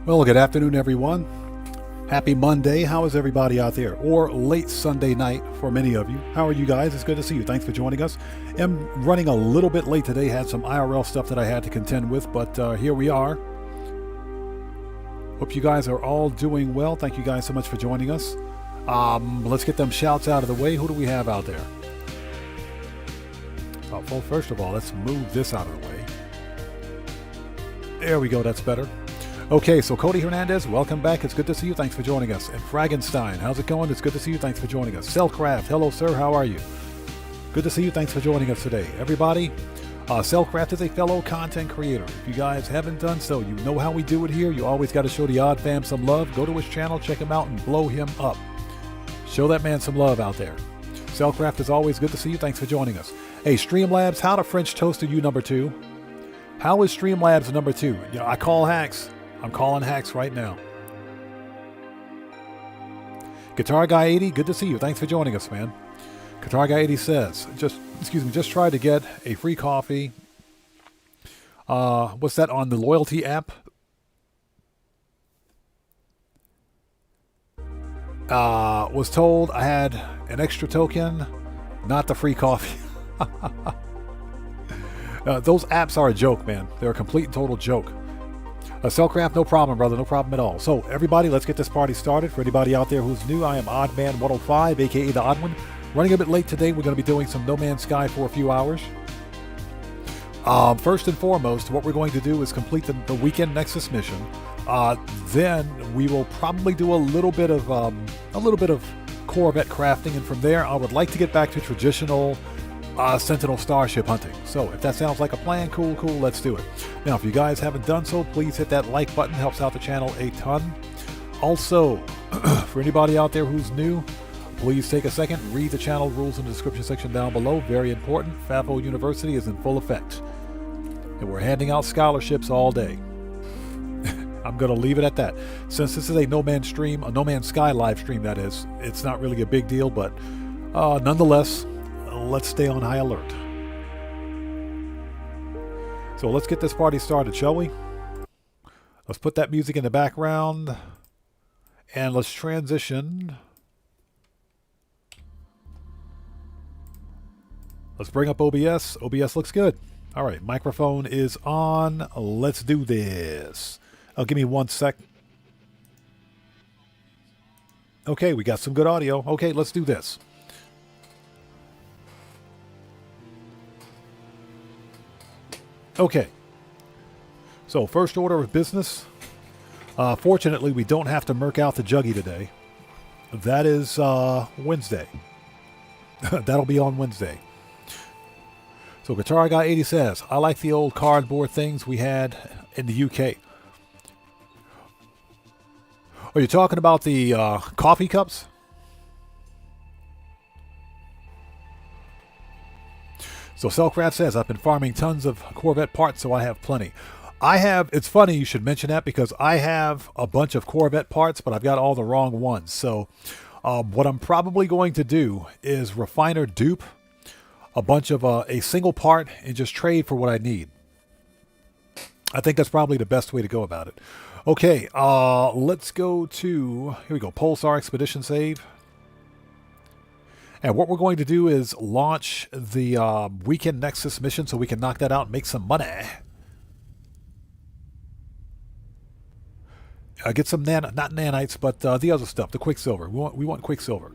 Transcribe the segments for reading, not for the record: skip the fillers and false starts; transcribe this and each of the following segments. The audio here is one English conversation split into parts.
Well, good afternoon, everyone. Happy Monday. How is everybody out there? Or late Sunday night for many of you. How are you guys? It's good to see you. Thanks for joining us. I'm running a little bit late today. Had some IRL stuff that I had to contend with, but here we are. Hope you guys are all doing well. Thank you guys so much for joining us. Let's get them shouts out of the way. Who do we have out there? Well, first of all, let's move this out of the way. There we go. That's better. Okay, so Cody Hernandez, welcome back. It's good to see you. Thanks for joining us. And Fragenstein, how's it going? It's good to see you. Thanks for joining us. Cellcraft, hello, sir. How are you? Good to see you. Thanks for joining us today. Everybody, Cellcraft is a fellow content creator. If you guys haven't done so, you know how we do it here. You always got to show the odd fam some love. Go to his channel, check him out, and blow him up. Show that man some love out there. Cellcraft is always good to see you. Thanks for joining us. Hey, Streamlabs, how to French toasted you number 2? How is Streamlabs number 2? Yeah, I call hacks. I'm calling hacks right now. Guitar Guy 80, good to see you. Thanks for joining us, man. Guitar Guy 80 says, just tried to get a free coffee. What's that on the loyalty app? Was told I had an extra token, not the free coffee. Those apps are a joke, man. They're a complete and total joke. Cellcraft, no problem, brother. No problem at all. So, everybody, let's get this party started. For anybody out there who's new, I am Oddman105, a.k.a. The Odd One. Running a bit late today. We're going to be doing some No Man's Sky for a few hours. First and foremost, what we're going to do is complete the weekend Nexus mission. Then we will probably do a little bit of Corvette crafting, and from there, I would like to get back to traditional Sentinel starship hunting. So if that sounds like a plan, cool, let's do it. Now, if you guys haven't done so, please hit that like button. Helps out the channel a ton. Also, for anybody out there who's new, please take a second, read the channel rules in the description section down below. Very important. FAFO University is in full effect, and we're handing out scholarships all day. I'm going to leave it at that. Since this is a No Man's stream, a No Man's Sky live stream, that is, it's not really a big deal, but nonetheless, let's stay on high alert. So let's get this party started, shall we? Let's put that music in the background, and let's transition. Let's bring up OBS. OBS looks good. All right, microphone is on. Let's do this. Give me 1 sec. Okay, we got some good audio. Okay, let's do this. Okay, so first order of business. Fortunately, we don't have to murk out the Juggy today. That is Wednesday. That'll be on Wednesday. So Guitar Guy 80 says, I like the old cardboard things we had in the UK. Are you talking about the coffee cups? So Cellcraft says, I've been farming tons of Corvette parts, so I have plenty. It's funny you should mention that, because I have a bunch of Corvette parts, but I've got all the wrong ones. So what I'm probably going to do is refiner dupe a bunch of a single part and just trade for what I need. I think that's probably the best way to go about it. Okay, let's go to, here we go, Pulsar Expedition Save. And what we're going to do is launch the Weekend Nexus mission so we can knock that out and make some money. Get some, not nanites, but the other stuff, the Quicksilver. We want Quicksilver.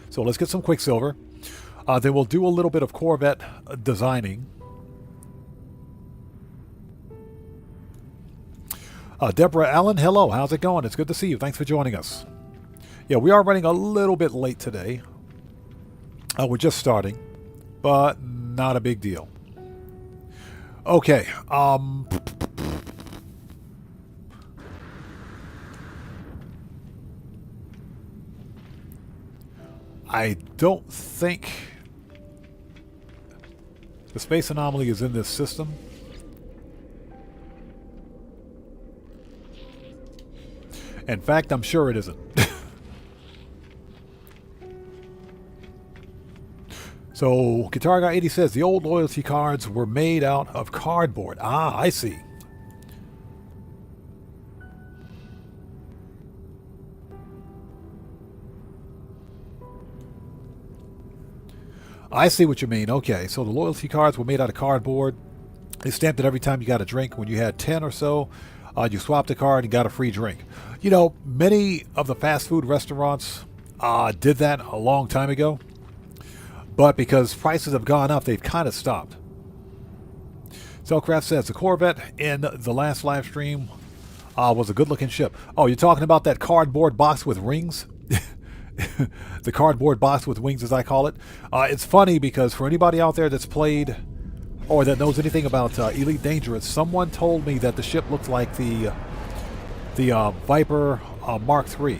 So let's get some Quicksilver. Then we'll do a little bit of Corvette designing. Deborah Allen, hello. How's it going? It's good to see you. Thanks for joining us. Yeah, we are running a little bit late today. We're just starting, but not a big deal. Okay. I don't think the space anomaly is in this system. In fact, I'm sure it isn't. So, Guitar Guy 80 says, the old loyalty cards were made out of cardboard. Ah, I see. I see what you mean. Okay, so the loyalty cards were made out of cardboard. They stamped it every time you got a drink. When you had 10 or so, you swapped a card and got a free drink. You know, many of the fast food restaurants did that a long time ago. But because prices have gone up, they've kind of stopped. Cellcraft says, the Corvette in the last live stream was a good-looking ship. Oh, you're talking about that cardboard box with rings? The cardboard box with wings, as I call it. It's funny because for anybody out there that's played or that knows anything about Elite Dangerous, someone told me that the ship looked like the Viper Mark III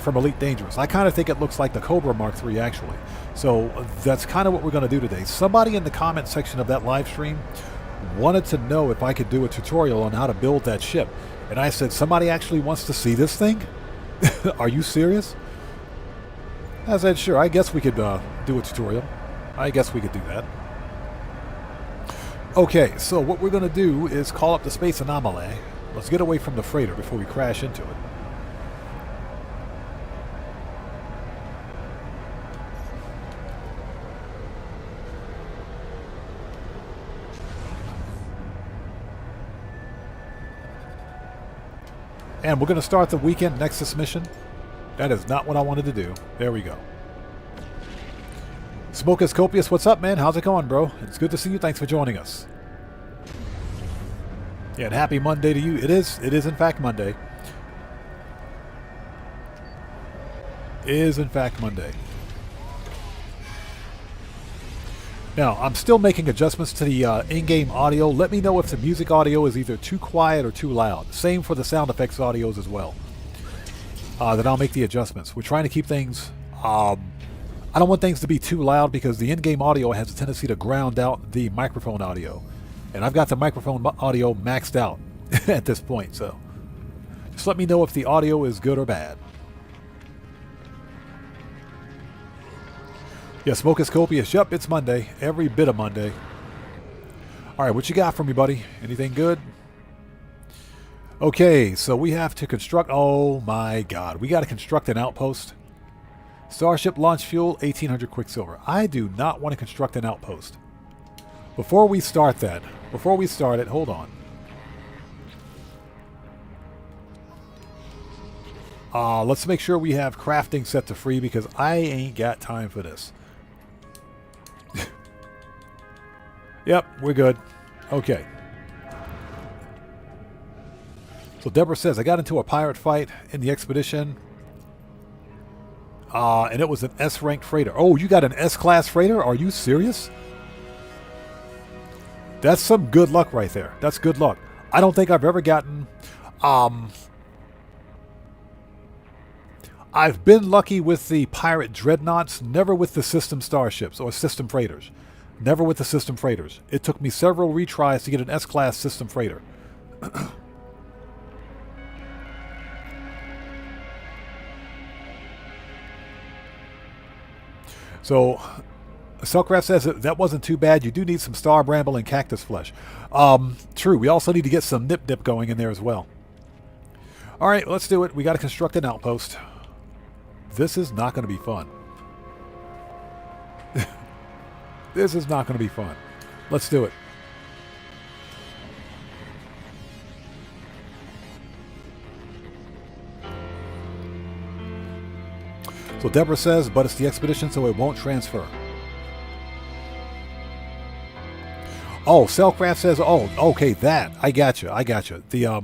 from Elite Dangerous. I kind of think it looks like the Cobra Mark III, actually. So that's kind of what we're going to do today. Somebody in the comment section of that live stream wanted to know if I could do a tutorial on how to build that ship. And I said, somebody actually wants to see this thing? Are you serious? I said, sure, I guess we could do a tutorial. I guess we could do that. Okay, so what we're going to do is call up the space anomaly. Let's get away from the freighter before we crash into it. And we're going to start the weekend Nexus mission. That is not what I wanted to do. There we go. Smoke is copious. What's up, man? How's it going, bro? It's good to see you. Thanks for joining us. Yeah, and happy Monday to you. It is in fact Monday. It is in fact Monday. Now, I'm still making adjustments to the in-game audio. Let me know if the music audio is either too quiet or too loud. Same for the sound effects audios as well. Then I'll make the adjustments. We're trying to keep things... I don't want things to be too loud because the in-game audio has a tendency to ground out the microphone audio. And I've got the microphone audio maxed out at this point, so... just let me know if the audio is good or bad. Yeah, smoke is copious. Yep, it's Monday. Every bit of Monday. Alright, what you got for me, buddy? Anything good? Okay, so we have to construct... oh my god. We got to construct an outpost. Starship launch fuel, 1800 Quicksilver. I do not want to construct an outpost. Before we start that, before we start it, hold on. Let's make sure we have crafting set to free because I ain't got time for this. Yep, we're good. Okay. So Deborah says, I got into a pirate fight in the expedition. And it was an S-ranked freighter. Oh, you got an S-class freighter? Are you serious? That's some good luck right there. That's good luck. I don't think I've ever gotten... I've been lucky with the pirate dreadnoughts, never with the system starships or system freighters. Never with the system freighters. It took me several retries to get an S-class system freighter. So, Cellcraft says that wasn't too bad. You do need some star bramble and cactus flesh. True. We also need to get some nip-dip going in there as well. All right, let's do it. We got to construct an outpost. This is not going to be fun. This is not going to be fun. Let's do it. So Deborah says, but it's the expedition, so it won't transfer. Oh, Cellcraft says, oh, okay, that. I got you. I got you. The,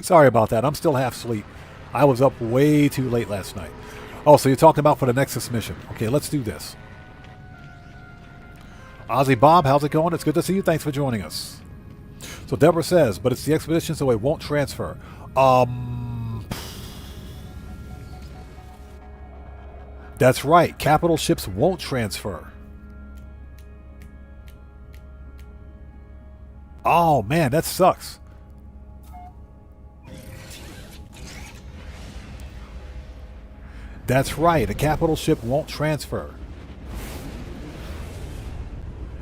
sorry about that. I'm still half asleep. I was up way too late last night. Oh, so you're talking about for the Nexus mission. Okay, let's do this. Ozzy Bob, how's it going? It's good to see you. Thanks for joining us. So Deborah says, but it's the expedition, so it won't transfer. That's right. Capital ships won't transfer. Oh, man, that sucks. That's right. A capital ship won't transfer.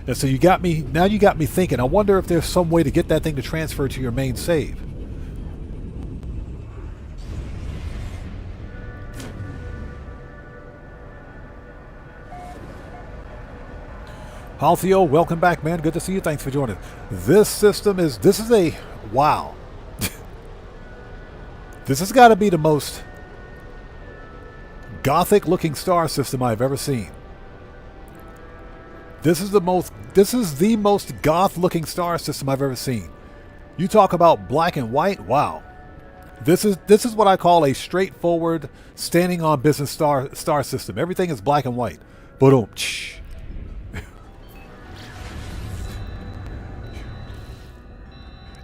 And so you got me, now you got me thinking, I wonder if there's some way to get that thing to transfer to your main save. Halthio, welcome back, man. Good to see you. Thanks for joining. This is a, wow. This has got to be the most gothic looking star system I've ever seen. This is the most goth looking star system I've ever seen. You talk about black and white, wow. This is what I call a straightforward standing on business star system. Everything is black and white. Boom.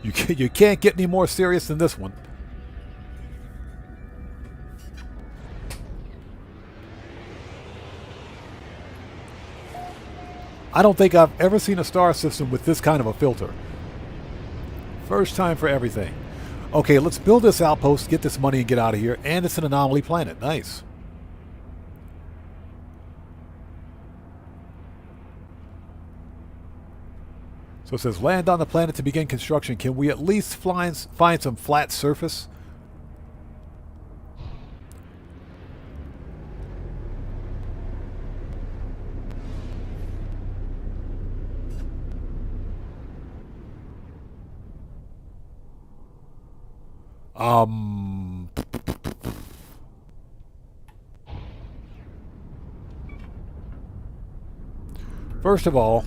You can't get any more serious than this one. I don't think I've ever seen a star system with this kind of a filter. First time for everything. Okay, let's build this outpost, get this money, and get out of here. And it's an anomaly planet. Nice. So it says, land on the planet to begin construction. Can we at least find some flat surface? First of all,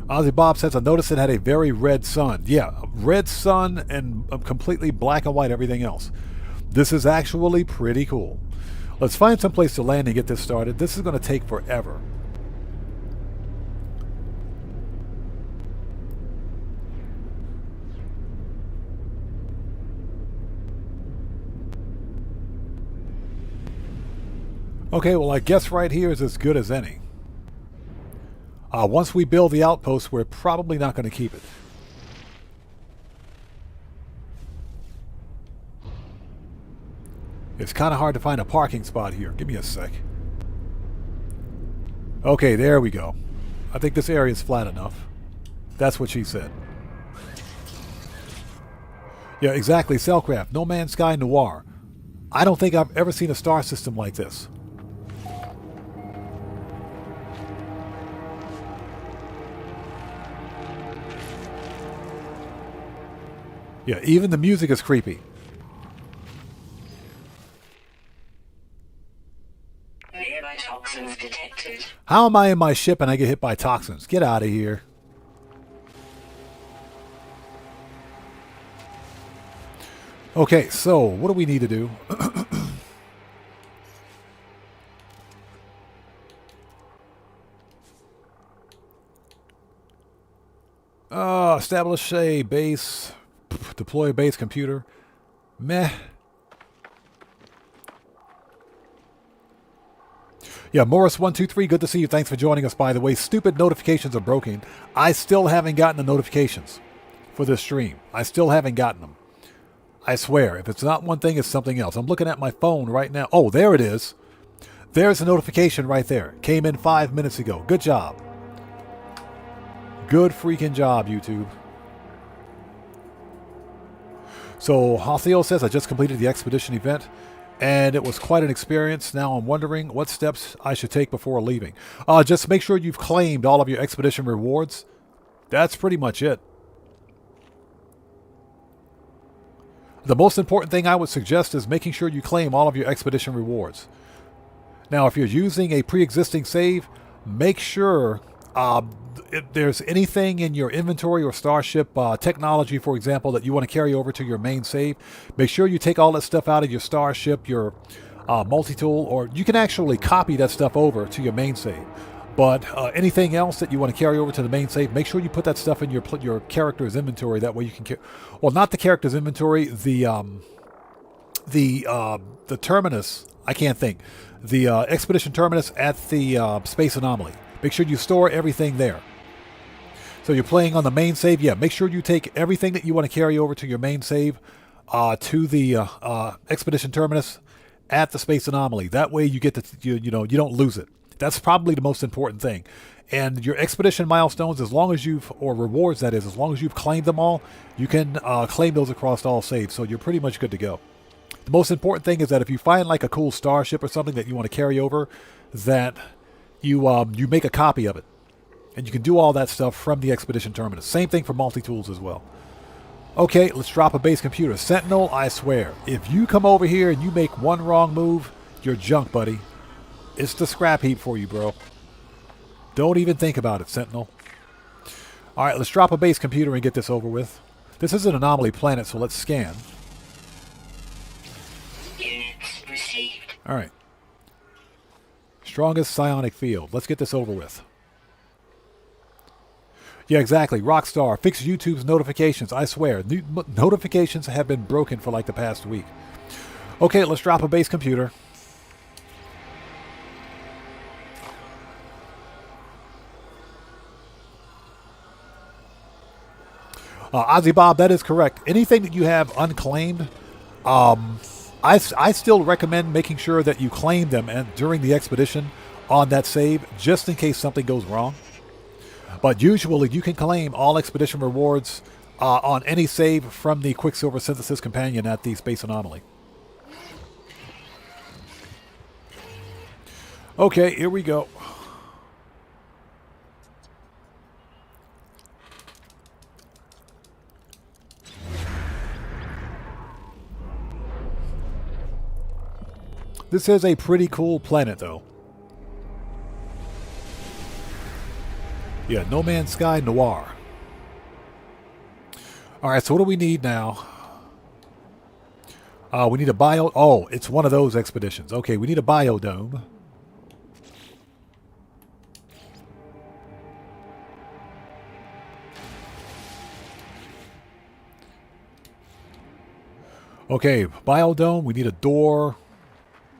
Ozzy Bob says, I noticed it had a very red sun. Yeah, red sun and completely black and white everything else. This is actually pretty cool. Let's find some place to land and get this started. This is going to take forever. Okay, well, I guess right here is as good as any. Once we build the outpost, we're probably not going to keep it. It's kind of hard to find a parking spot here. Give me a sec. Okay, there we go. I think this area is flat enough. That's what she said. Yeah, exactly. Cellcraft. No Man's Sky Noir. I don't think I've ever seen a star system like this. Yeah, even the music is creepy. Nearby toxins detected. How am I in my ship and I get hit by toxins? Get out of here. Okay, so what do we need to do? Establish a base. Deploy a base computer. Meh. Yeah, Morris123, good to see you. Thanks for joining us, by the way. Stupid notifications are broken. I still haven't gotten the notifications for this stream. I still haven't gotten them. I swear, if it's not one thing, it's something else. I'm looking at my phone right now. Oh, there it is. There's a notification right there. Came in 5 minutes ago. Good job. Good freaking job, YouTube. So, Halthio says, I just completed the expedition event, and it was quite an experience. Now I'm wondering what steps I should take before leaving. Just make sure you've claimed all of your expedition rewards. That's pretty much it. The most important thing I would suggest is making sure you claim all of your expedition rewards. Now, if you're using a pre-existing save, make sure if there's anything in your inventory or starship technology, for example, that you want to carry over to your main save, make sure you take all that stuff out of your starship, your multi-tool, or you can actually copy that stuff over to your main save. But anything else that you want to carry over to the main save, make sure you put that stuff in your character's inventory. That way you can well, not the character's inventory, the terminus. I can't think. The expedition terminus at the space anomaly. Make sure you store everything there. So you're playing on the main save. Yeah, make sure you take everything that you want to carry over to your main save to the expedition terminus at the space anomaly. That way you get to you don't lose it. That's probably the most important thing. And your expedition milestones, as long as or rewards that is, as long as you've claimed them all, you can claim those across all saves. So you're pretty much good to go. The most important thing is that if you find like a cool starship or something that you want to carry over, that you make a copy of it. And you can do all that stuff from the Expedition Terminus. Same thing for multi-tools as well. Okay, let's drop a base computer. Sentinel, I swear, if you come over here and you make one wrong move, you're junk, buddy. It's the scrap heap for you, bro. Don't even think about it, Sentinel. Alright, let's drop a base computer and get this over with. This is an anomaly planet, so let's scan. Units received. Alright. Strongest psionic field. Let's get this over with. Yeah, exactly. Rockstar, fix YouTube's notifications. I swear, notifications have been broken for like the past week. Okay, let's drop a base computer. Ozzy Bob, that is correct. Anything that you have unclaimed, I still recommend making sure that you claim them and during the expedition on that save, just in case something goes wrong. But usually you can claim all expedition rewards on any save from the Quicksilver Synthesis Companion at the Space Anomaly. Okay, here we go. This is a pretty cool planet, though. Yeah, No Man's Sky Noir. Alright, so what do we need now? We need a bio... Oh, it's one of those expeditions. Okay, we need a biodome. Okay, biodome. We need a door.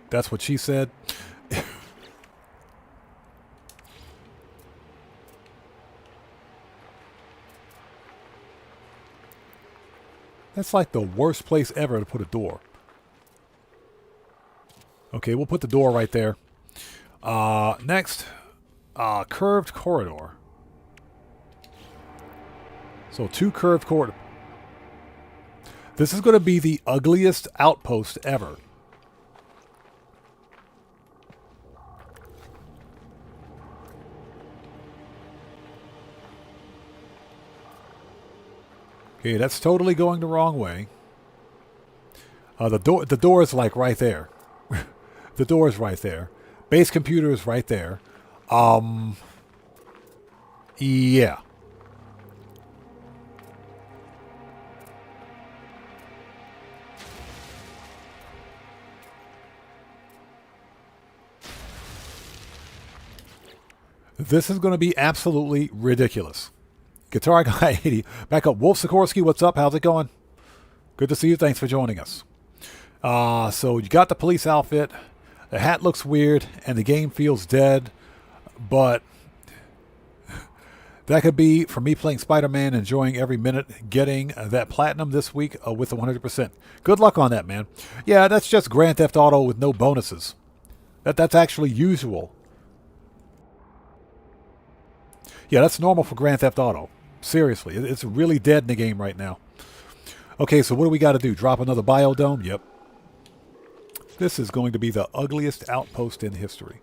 That's what she said. That's like the worst place ever to put a door. Okay, we'll put the door right there. Next, curved corridor. So 2 curved corridors. This is going to be the ugliest outpost ever. Okay, that's totally going the wrong way. The door is like right there. The door is right there. Base computer is right there. Yeah. This is going to be absolutely ridiculous. Guitar Guy 80. Back up. Wolf Sikorsky, what's up? How's it going? Good to see you. Thanks for joining us. So you got the police outfit. The hat looks weird, and the game feels dead. But that could be for me playing Spider-Man, enjoying every minute, getting that platinum this week with the 100%. Good luck on that, man. Yeah, that's just Grand Theft Auto with no bonuses. That's actually usual. Yeah, that's normal for Grand Theft Auto. Seriously, it's really dead in the game right now. Okay, so what do we got to do? Drop another biodome? Yep. This is going to be the ugliest outpost in history.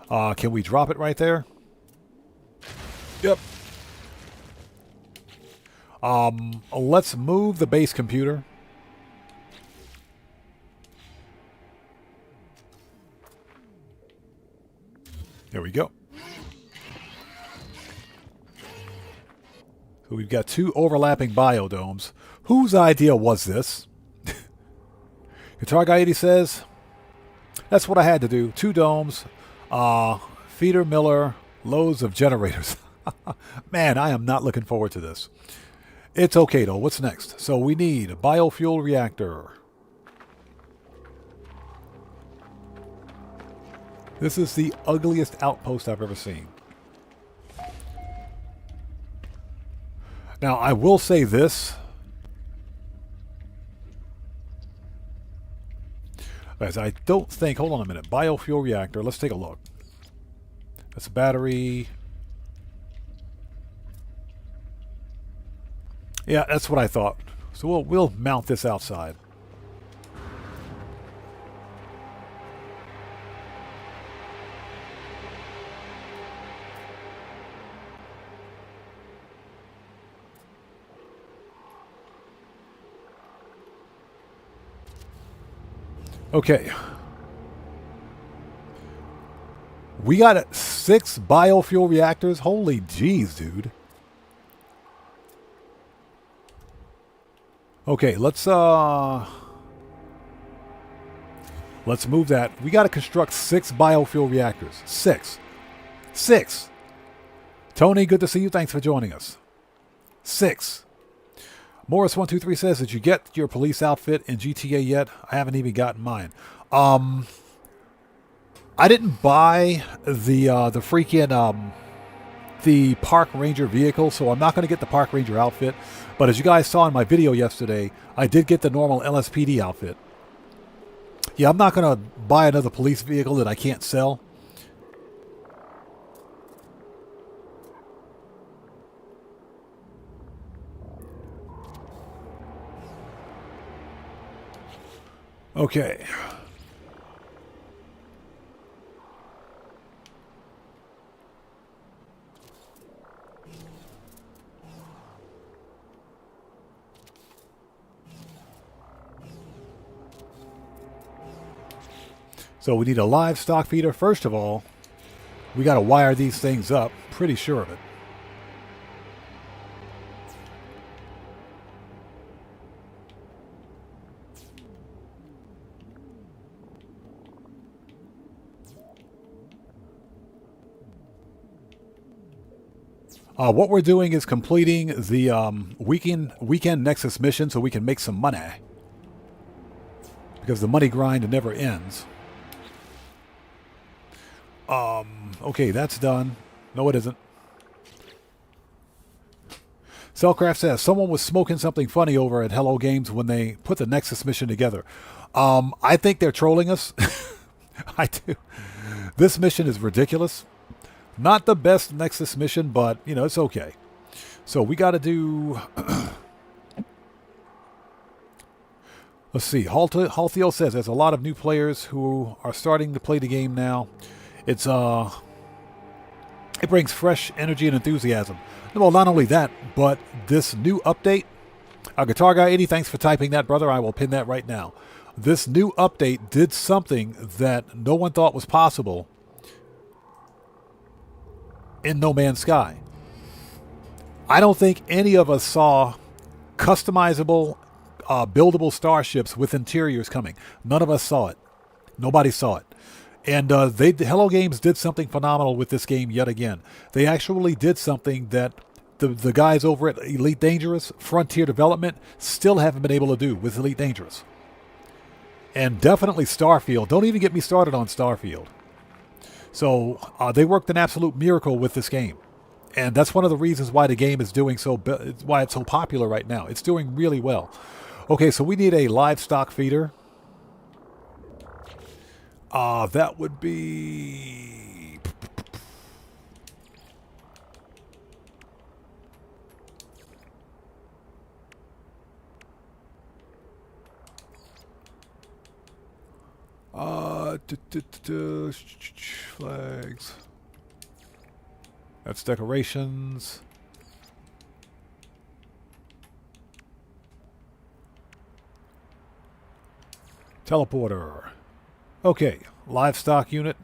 Can we drop it right there? Yep. Let's move the base computer. There we go. So we've got 2 overlapping biodomes. Whose idea was this? Guitar Guy 80 says, that's what I had to do. 2 domes, feeder miller, loads of generators. Man, I am not looking forward to this. It's okay, though. What's next? So we need a biofuel reactor. This is the ugliest outpost I've ever seen. Now, I will say this. As I don't think... Hold on a minute. Biofuel reactor. Let's take a look. That's a battery. Yeah, that's what I thought. So we'll mount this outside. Okay. We got 6 biofuel reactors. Holy jeez, dude. Okay, let's move that. We got to construct 6 biofuel reactors. 6. 6. Tony, good to see you. Thanks for joining us. 6. Morris123 says, did you get your police outfit in GTA yet? I haven't even gotten mine. I didn't buy the freaking the park ranger vehicle, so I'm not going to get the park ranger outfit. But as you guys saw in my video yesterday, I did get the normal LSPD outfit. Yeah, I'm not going to buy another police vehicle that I can't sell. Okay. So we need a live stock feeder. First of all, we got to wire these things up. Pretty sure of it. What we're doing is completing the weekend Nexus mission so we can make some money. Because the money grind never ends. Okay, that's done. No, it isn't. Cellcraft says, someone was smoking something funny over at Hello Games when they put the Nexus mission together. I think they're trolling us. I do. This mission is ridiculous. Not the best Nexus mission, but, you know, it's okay. So we got to do... Let's see. Halthiel says there's a lot of new players who are starting to play the game now. It's it brings fresh energy and enthusiasm. Well, not only that, but this new update. Guitar Guy 80, thanks for typing that, brother. I will pin that right now. This new update did something that no one thought was possible in No Man's Sky. I don't think any of us saw customizable, buildable starships with interiors coming. None of us saw it. Nobody saw it. And Hello Games did something phenomenal with this game yet again. They actually did something that the guys over at Elite Dangerous, Frontier Development, still haven't been able to do with Elite Dangerous. And definitely Starfield. Don't even get me started on Starfield. So they worked an absolute miracle with this game. And that's one of the reasons why the game is doing why it's so popular right now. It's doing really well. Okay, so we need a livestock feeder. That would be... flags. That's decorations. Teleporter. Okay, livestock unit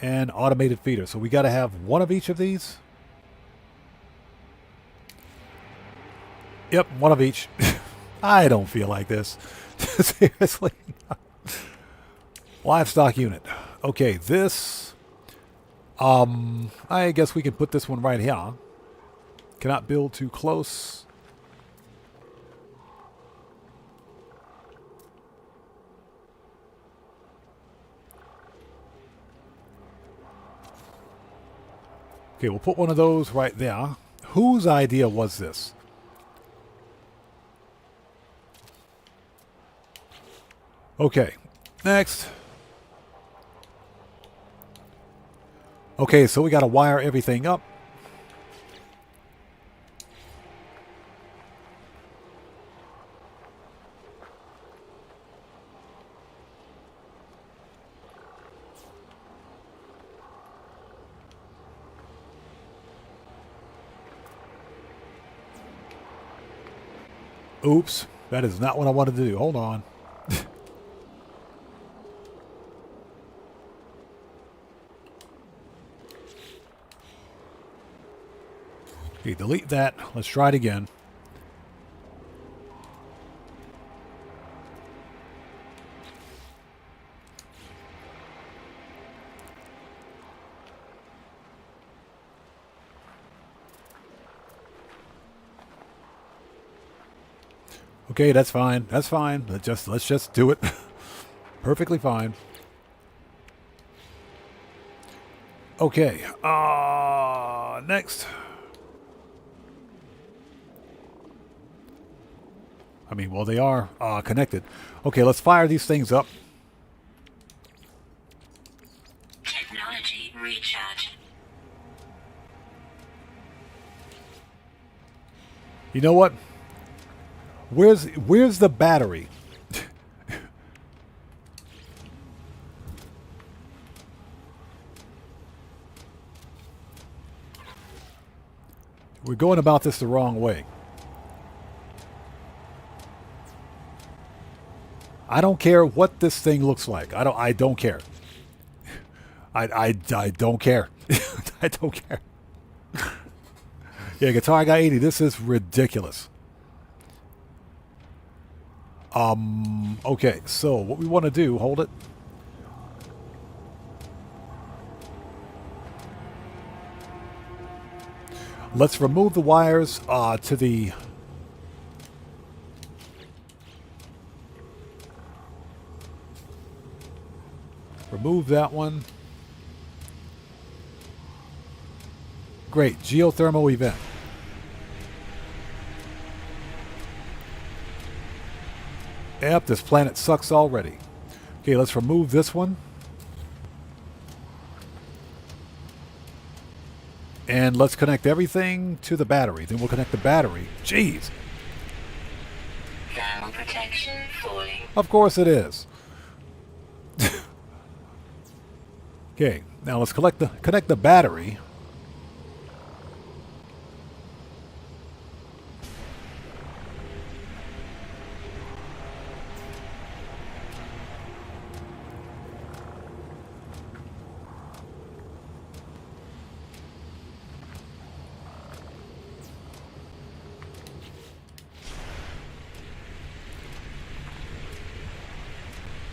and automated feeder. So we got to have one of each of these. Yep, one of each. I don't feel like this. Seriously. Livestock unit. Okay, this. I guess we can put this one right here. Cannot build too close. Okay, we'll put one of those right there. Whose idea was this? Okay, next. Okay, so we got to wire everything up. Oops, that is not what I wanted to do. Hold on. Okay, delete that. Let's try it again. Okay, that's fine. That's fine. Let's just do it. Perfectly fine. Okay. Next. I mean, well, they are connected. Okay, let's fire these things up. Technology recharge. You know what? Where's the battery? We're going about this the wrong way. I don't care what this thing looks like. I don't care. I don't care. I don't care. Yeah, Guitar Guy 80, this is ridiculous. Okay, so what we want to do, hold it. Let's remove the wires to the... Remove that one. Great, geothermal event. Yep, this planet sucks already. Okay, let's remove this one. And let's connect everything to the battery. Then we'll connect the battery. Jeez. Thermal protection falling. Of course it is. Okay, now let's connect the battery.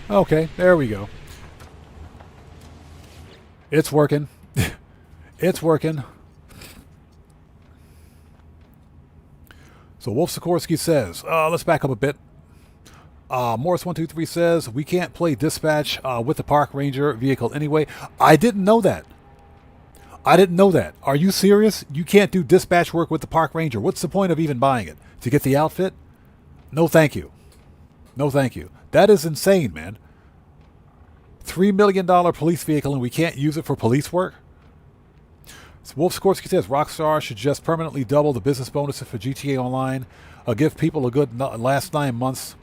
Okay, there we go. It's working. It's working. So Wolf Sikorsky says, let's back up a bit. Morris123 says, we can't play dispatch with the park ranger vehicle anyway. I didn't know that. I didn't know that. Are you serious? You can't do dispatch work with the park ranger. What's the point of even buying it? To get the outfit? No thank you. No thank you. That is insane, man. $3 million police vehicle and we can't use it for police work? So Wolf Sikorsky says Rockstar should just permanently double the business bonuses for GTA Online. Give people a good last 9 months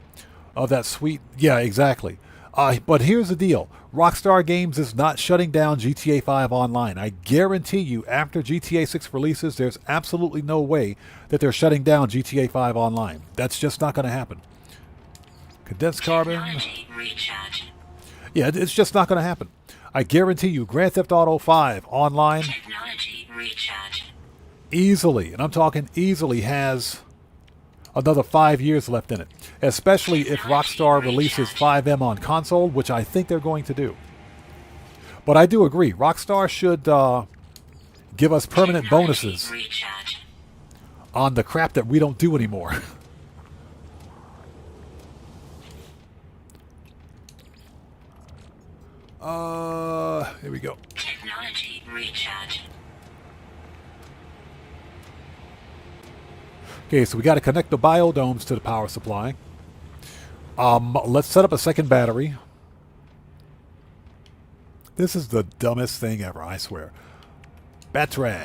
of that sweet... Yeah, exactly. But here's the deal. Rockstar Games is not shutting down GTA 5 Online. I guarantee you after GTA 6 releases, there's absolutely no way that they're shutting down GTA 5 Online. That's just not going to happen. Condensed carbon... Yeah, it's just not going to happen. I guarantee you, Grand Theft Auto 5 online easily, and I'm talking easily, has another 5 years left in it. Especially if Rockstar releases 5M on console, which I think they're going to do. But I do agree, Rockstar should give us permanent bonuses on the crap that we don't do anymore. Here we go. Technology recharge. Okay, so we got to connect the biodomes to the power supply. Let's set up a second battery. This is the dumbest thing ever, I swear. Battery.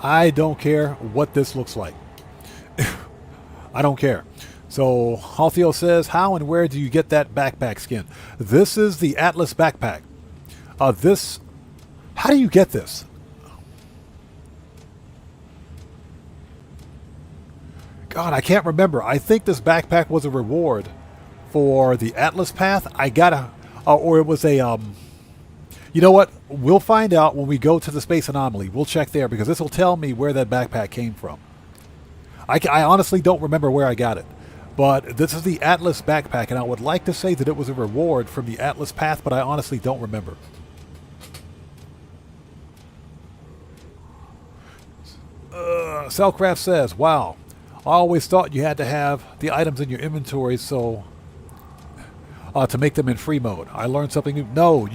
I don't care what this looks like. I don't care. So Halthio says, how and where do you get that backpack skin? This is the Atlas backpack. How do you get this? God, I can't remember. I think this backpack was a reward for the Atlas path. I gotta, or it was a, you know what? We'll find out when we go to the space anomaly. We'll check there because this will tell me where that backpack came from. I honestly don't remember where I got it. But this is the Atlas backpack, and I would like to say that it was a reward from the Atlas path, but I honestly don't remember. Cellcraft says, wow, I always thought you had to have the items in your inventory so to make them in free mode. I learned something new. No,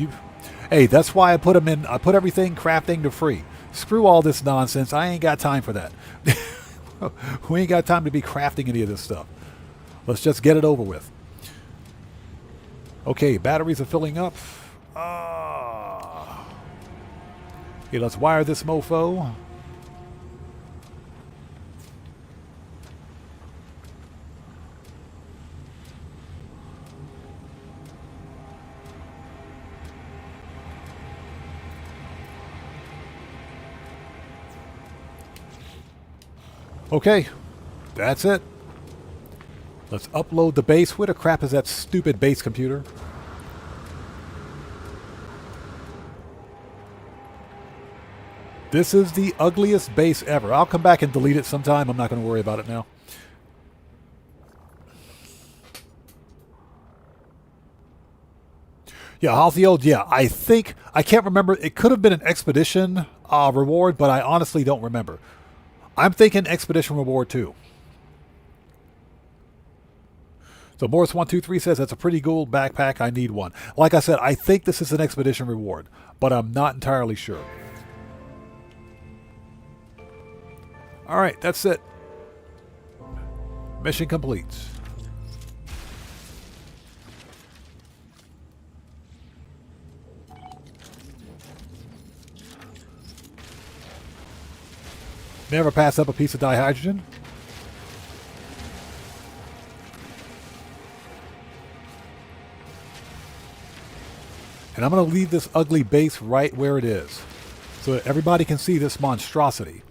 hey, that's why I put them in. I put everything crafting to free. Screw all this nonsense. I ain't got time for that. We ain't got time to be crafting any of this stuff. Let's just get it over with. Okay, batteries are filling up. Okay, let's wire this mofo. Okay, that's it. Let's upload the base. Where the crap is that stupid base computer? This is the ugliest base ever. I'll come back and delete it sometime. I'm not going to worry about it now. Yeah, Halcyon, yeah, I think, I can't remember. It could have been an expedition reward, but I honestly don't remember. I'm thinking expedition reward too. So Morris123 says that's a pretty cool backpack. I need one. Like I said, I think this is an expedition reward, but I'm not entirely sure. All right, that's it. Mission complete. Never pass up a piece of dihydrogen. And I'm going to leave this ugly base right where it is so that everybody can see this monstrosity.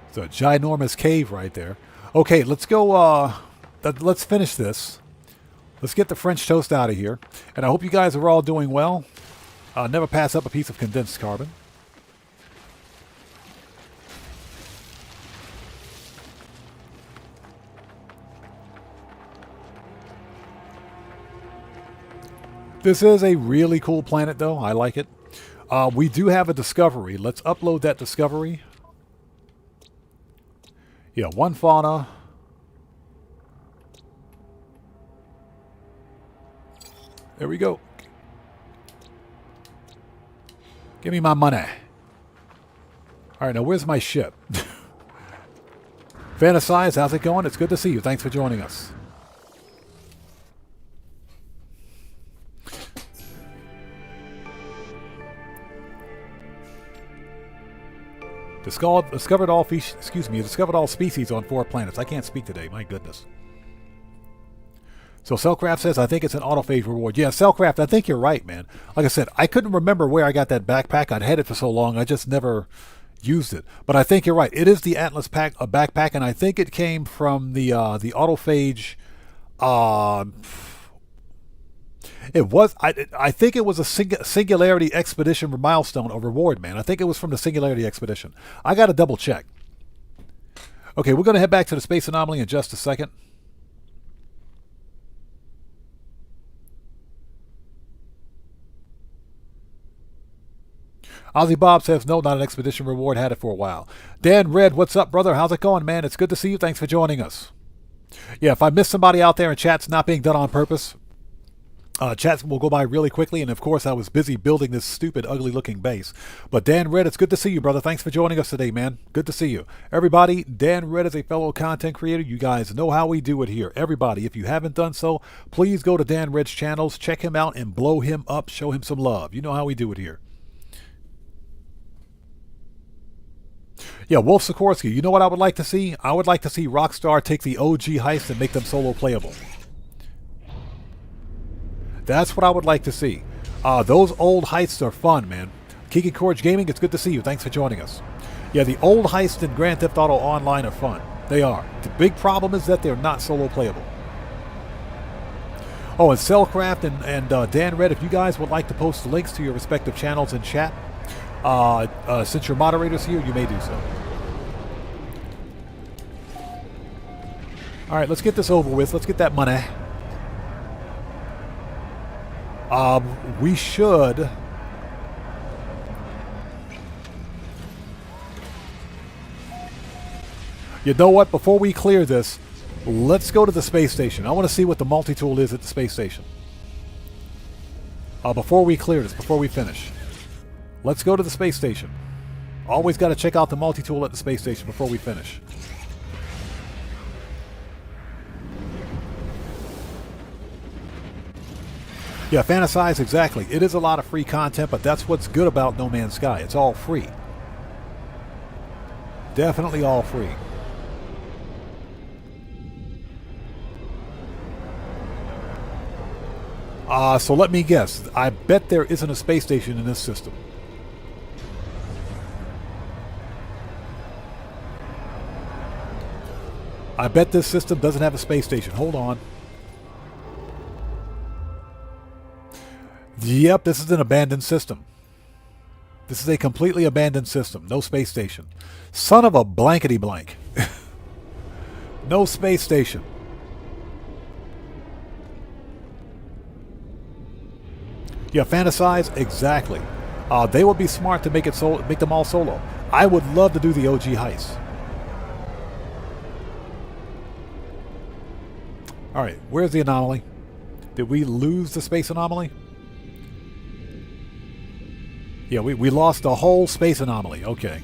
It's a ginormous cave right there. Okay, let's go. Let's finish this. Let's get the French toast out of here. And I hope you guys are all doing well. Never pass up a piece of condensed carbon. This is a really cool planet, though. I like it. We do have a discovery. Let's upload that discovery. Yeah, one fauna. There we go. Give me my money. All right, now where's my ship? Fantasize, how's it going? It's good to see you. Thanks for joining us. Discovered all species on 4 planets. I can't speak today. My goodness. So Cellcraft says, I think it's an autophage reward. Yeah, Cellcraft, I think you're right, man. Like I said, I couldn't remember where I got that backpack. I'd had it for so long, I just never used it. But I think you're right. It is the Atlas backpack, and I think it came from the autophage. It was. I think it was a Singularity Expedition milestone or reward, man. I think it was from the Singularity Expedition. I got to double check. Okay, we're going to head back to the space anomaly in just a second. Ozzy Bob says, no, not an expedition reward. Had it for a while. Dan Red, what's up, brother? How's it going, man? It's good to see you. Thanks for joining us. Yeah, if I miss somebody out there and chat's not being done on purpose, chats will go by really quickly. And, of course, I was busy building this stupid, ugly-looking base. But Dan Red, it's good to see you, brother. Thanks for joining us today, man. Good to see you. Everybody, Dan Red is a fellow content creator. You guys know how we do it here. Everybody, if you haven't done so, please go to Dan Red's channels, check him out, and blow him up. Show him some love. You know how we do it here. Yeah, Wolf Sikorsky, you know what I would like to see? I would like to see Rockstar take the OG heist and make them solo playable. That's what I would like to see. Those old heists are fun, man. Keegan Courage Gaming, it's good to see you. Thanks for joining us. Yeah, the old heists in Grand Theft Auto Online are fun. They are. The big problem is that they're not solo playable. Oh, and Cellcraft and Dan Red, if you guys would like to post links to your respective channels in chat, since you're moderators here, you may do so. All right, let's get this over with. Let's get that money. We should... You know what? Before we clear this, let's go to the space station. I want to see what the multi-tool is at the space station. Before we clear this, before we finish. Let's go to the space station. Always got to check out the multi-tool at the space station before we finish. Yeah, fantasize, exactly. It is a lot of free content, but that's what's good about No Man's Sky. It's all free. Definitely all free. So let me guess. I bet there isn't a space station in this system. I bet this system doesn't have a space station. Hold on. Yep, this is an abandoned system. This is a completely abandoned system. No space station. Son of a blankety blank. No space station. Yeah, fantasize, exactly. They would be smart to make them all solo. I would love to do the OG heist. All right, where's the anomaly? Did we lose the space anomaly? Yeah, we lost the whole space anomaly. Okay.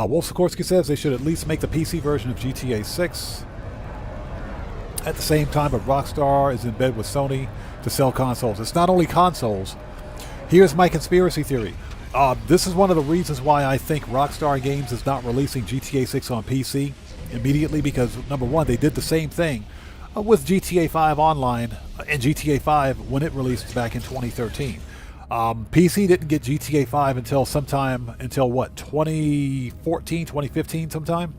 Wolf Sikorsky says they should at least make the PC version of GTA 6. At the same time, but Rockstar is in bed with Sony to sell consoles. It's not only consoles. Here's my conspiracy theory. This is one of the reasons why I think Rockstar Games is not releasing GTA 6 on PC immediately, because number one, they did the same thing with GTA 5 Online and GTA 5 when it released back in 2013. PC didn't get GTA 5 until what, 2014, 2015 sometime?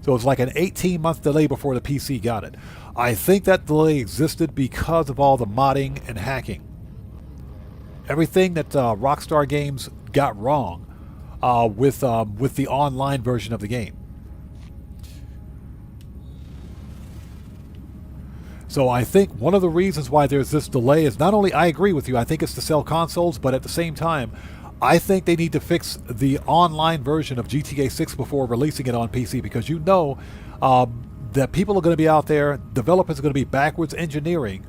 So it was like an 18-month delay before the PC got it. I think that delay existed because of all the modding and hacking. Everything that Rockstar Games got wrong with the online version of the game. So I think one of the reasons why there's this delay is not only, I agree with you, I think it's to sell consoles, but at the same time, I think they need to fix the online version of GTA 6 before releasing it on PC, because you know that people are going to be out there, developers are going to be backwards engineering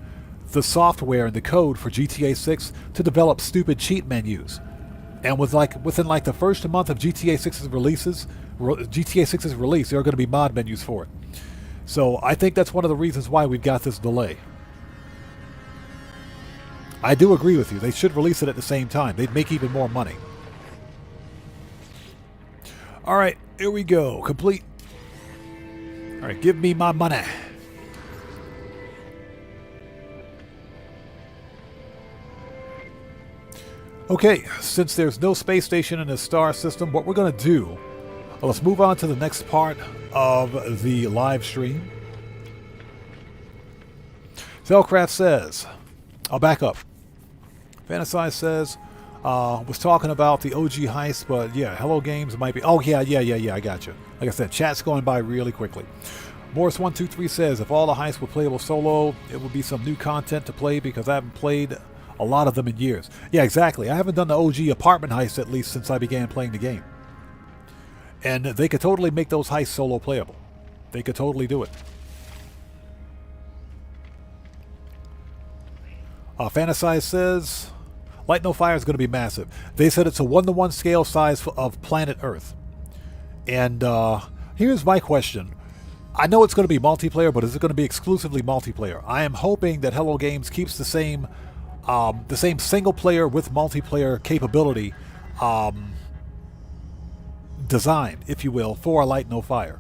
the software and the code for GTA 6 to develop stupid cheat menus. And within the first month of GTA 6's release, there are going to be mod menus for it. So I think that's one of the reasons why we've got this delay. I do agree with you. They should release it at the same time. They'd make even more money. All right, here we go. Complete. All right, give me my money. Okay, since there's no space station in the star system, what we're going to do, let's move on to the next part of the live stream. Cellcraft says, I'll back up. Fantasize says, was talking about the OG heist, but yeah, Hello Games might be. Oh, yeah, I got you. Like I said, chat's going by really quickly. Morris123 says, if all the heists were playable solo, it would be some new content to play because I haven't played a lot of them in years. Yeah, exactly. I haven't done the OG apartment heist at least since I began playing the game. And they could totally make those heists solo playable. They could totally do it. Fantasize says, Light No Fire is going to be massive. They said it's a 1-to-1 scale size of planet Earth. And here's my question. I know it's going to be multiplayer, but is it going to be exclusively multiplayer? I am hoping that Hello Games keeps the same single player with multiplayer capability design, if you will, for Light No Fire.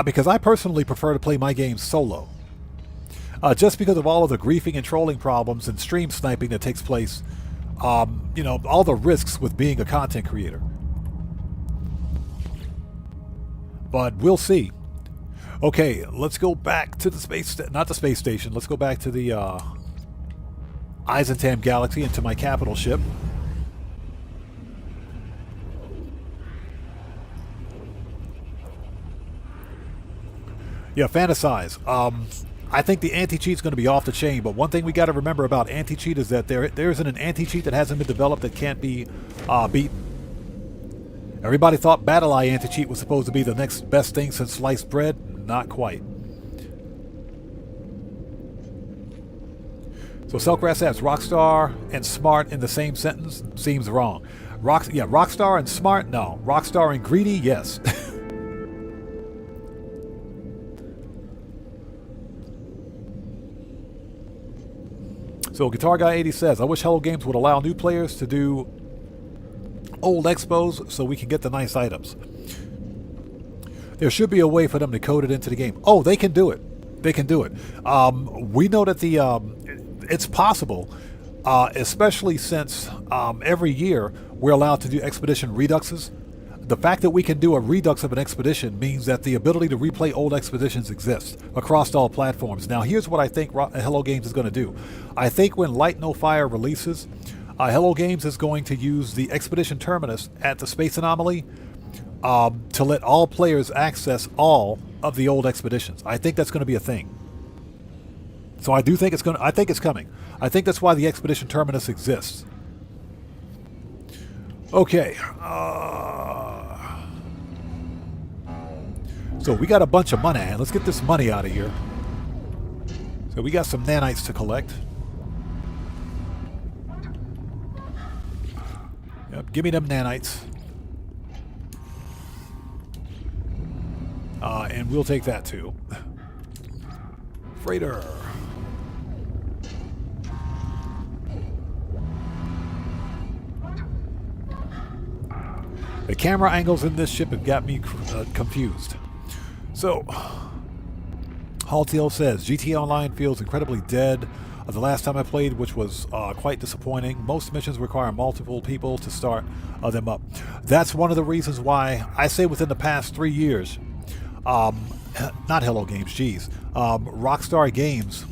because I personally prefer to play my games solo. Just because of all of the griefing and trolling problems and stream sniping that takes place, you know, all the risks with being a content creator. But we'll see. Okay, let's go back to the not the space station. Let's go back to the Eisentam Galaxy and to my capital ship. Yeah, fantasize. I think the anti-cheat is going to be off the chain, but one thing we got to remember about anti-cheat is that there isn't an anti-cheat that hasn't been developed that can't be beaten. Everybody thought Battle Eye anti-cheat was supposed to be the next best thing since sliced bread. Not quite. So Selkras asks, Rockstar and smart in the same sentence? Seems wrong. Rockstar and smart? No. Rockstar and greedy? Yes. So Guitar Guy 80 says, I wish Hello Games would allow new players to do old expos so we can get the nice items. There should be a way for them to code it into the game. Oh, they can do it. They can do it. We know that it's possible, especially since every year we're allowed to do expedition reduxes. The fact that we can do a redux of an expedition means that the ability to replay old expeditions exists across all platforms. Now, here's what I think Hello Games is going to do. I think when Light No Fire releases, Hello Games is going to use the expedition terminus at the Space Anomaly to let all players access all of the old expeditions. I think that's going to be a thing. So I do think it's going to, I think it's coming. I think that's why the expedition terminus exists. Okay. So we got a bunch of money. Let's get this money out of here. So we got some nanites to collect. Yep, give me them nanites. And we'll take that too. Freighter. The camera angles in this ship have got me confused. So, Haltiel says, GTA Online feels incredibly dead. The last time I played, which was quite disappointing. Most missions require multiple people to start them up. That's one of the reasons why I say within the past 3 years, not Hello Games, geez, Rockstar Games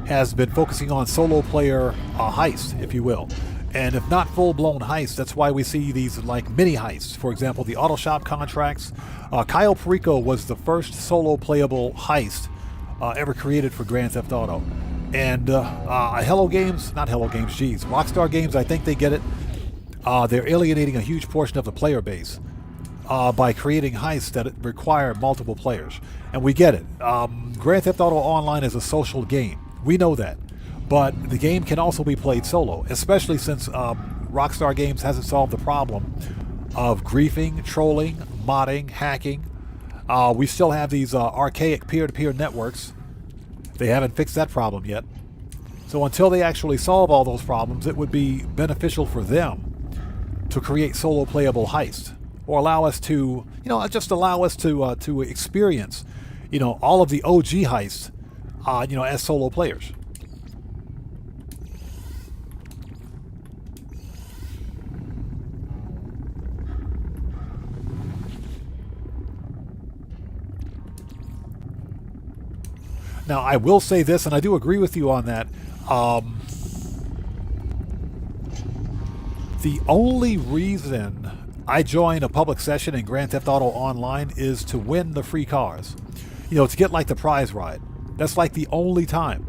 has been focusing on solo player heist, if you will. And if not full-blown heists, that's why we see these like mini heists. For example, the auto shop contracts. Cayo Perico was the first solo playable heist ever created for Grand Theft Auto. And Hello Games, not Hello Games, geez, Rockstar Games, I think they get it. They're alienating a huge portion of the player base by creating heists that require multiple players. And we get it. Grand Theft Auto Online is a social game. We know that. But the game can also be played solo, especially since Rockstar Games hasn't solved the problem of griefing, trolling, modding, hacking. We still have these archaic peer-to-peer networks. They haven't fixed that problem yet. So until they actually solve all those problems, it would be beneficial for them to create solo playable heists, or allow us to, just allow us to experience, all of the OG heists, as solo players. Now, I will say this, and I do agree with you on that. The only reason I join a public session in Grand Theft Auto Online is to win the free cars. To get like the prize ride. That's like the only time.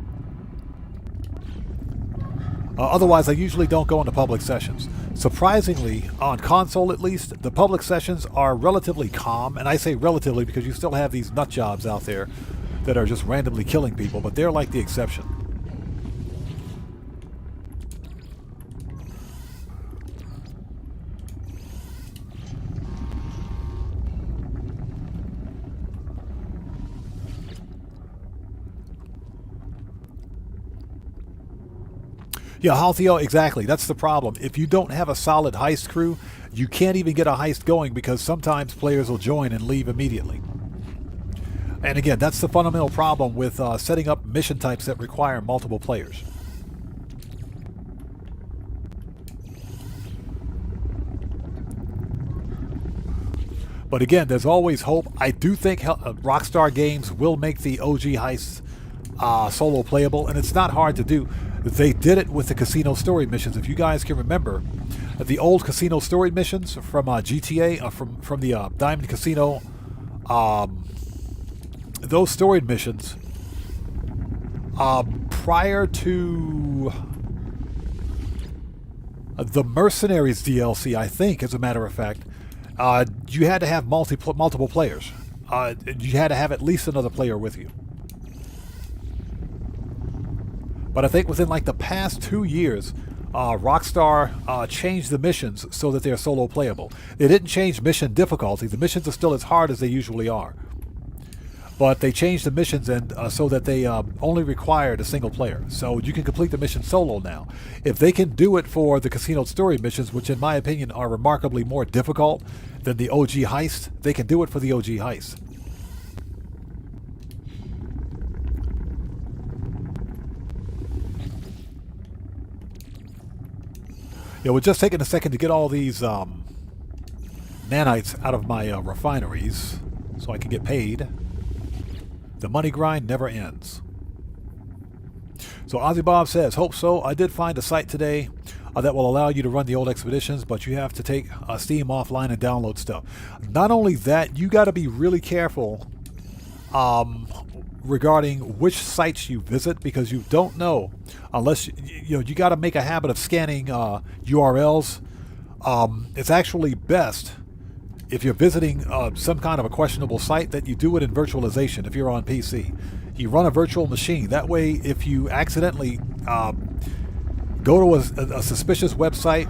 Otherwise, I usually don't go into public sessions. Surprisingly, on console at least, the public sessions are relatively calm. And I say relatively because you still have these nut jobs out there that are just randomly killing people, but they're like the exception. Yeah, Halthio, exactly. That's the problem. If you don't have a solid heist crew, you can't even get a heist going because sometimes players will join and leave immediately. And again, that's the fundamental problem with setting up mission types that require multiple players. But again, there's always hope. I do think Rockstar Games will make the OG heists solo playable, and it's not hard to do. They did it with the casino story missions. If you guys can remember, the old casino story missions from GTA, from the Diamond Casino, those story missions, prior to the Mercenaries DLC, I think, as a matter of fact, you had to have multiple players. You had to have at least another player with you. But I think within like the past 2 years, Rockstar changed the missions so that they're solo playable. They didn't change mission difficulty. The missions are still as hard as they usually are. But they changed the missions and so that they only required a single player. So you can complete the mission solo now. If they can do it for the casino story missions, which in my opinion are remarkably more difficult than the OG heist, they can do it for the OG heist. Yeah, we're just taking a second to get all these nanites out of my refineries so I can get paid. The money grind never ends. So Ozzy Bob says, hope so. I did find a site today that will allow you to run the old expeditions, but you have to take Steam offline and download stuff. Not only that, you got to be really careful regarding which sites you visit, because you don't know unless you got to make a habit of scanning URLs. It's actually best if you're visiting some kind of a questionable site that you do it in virtualization. If you're on PC, you run a virtual machine. That way, if you accidentally go to a suspicious website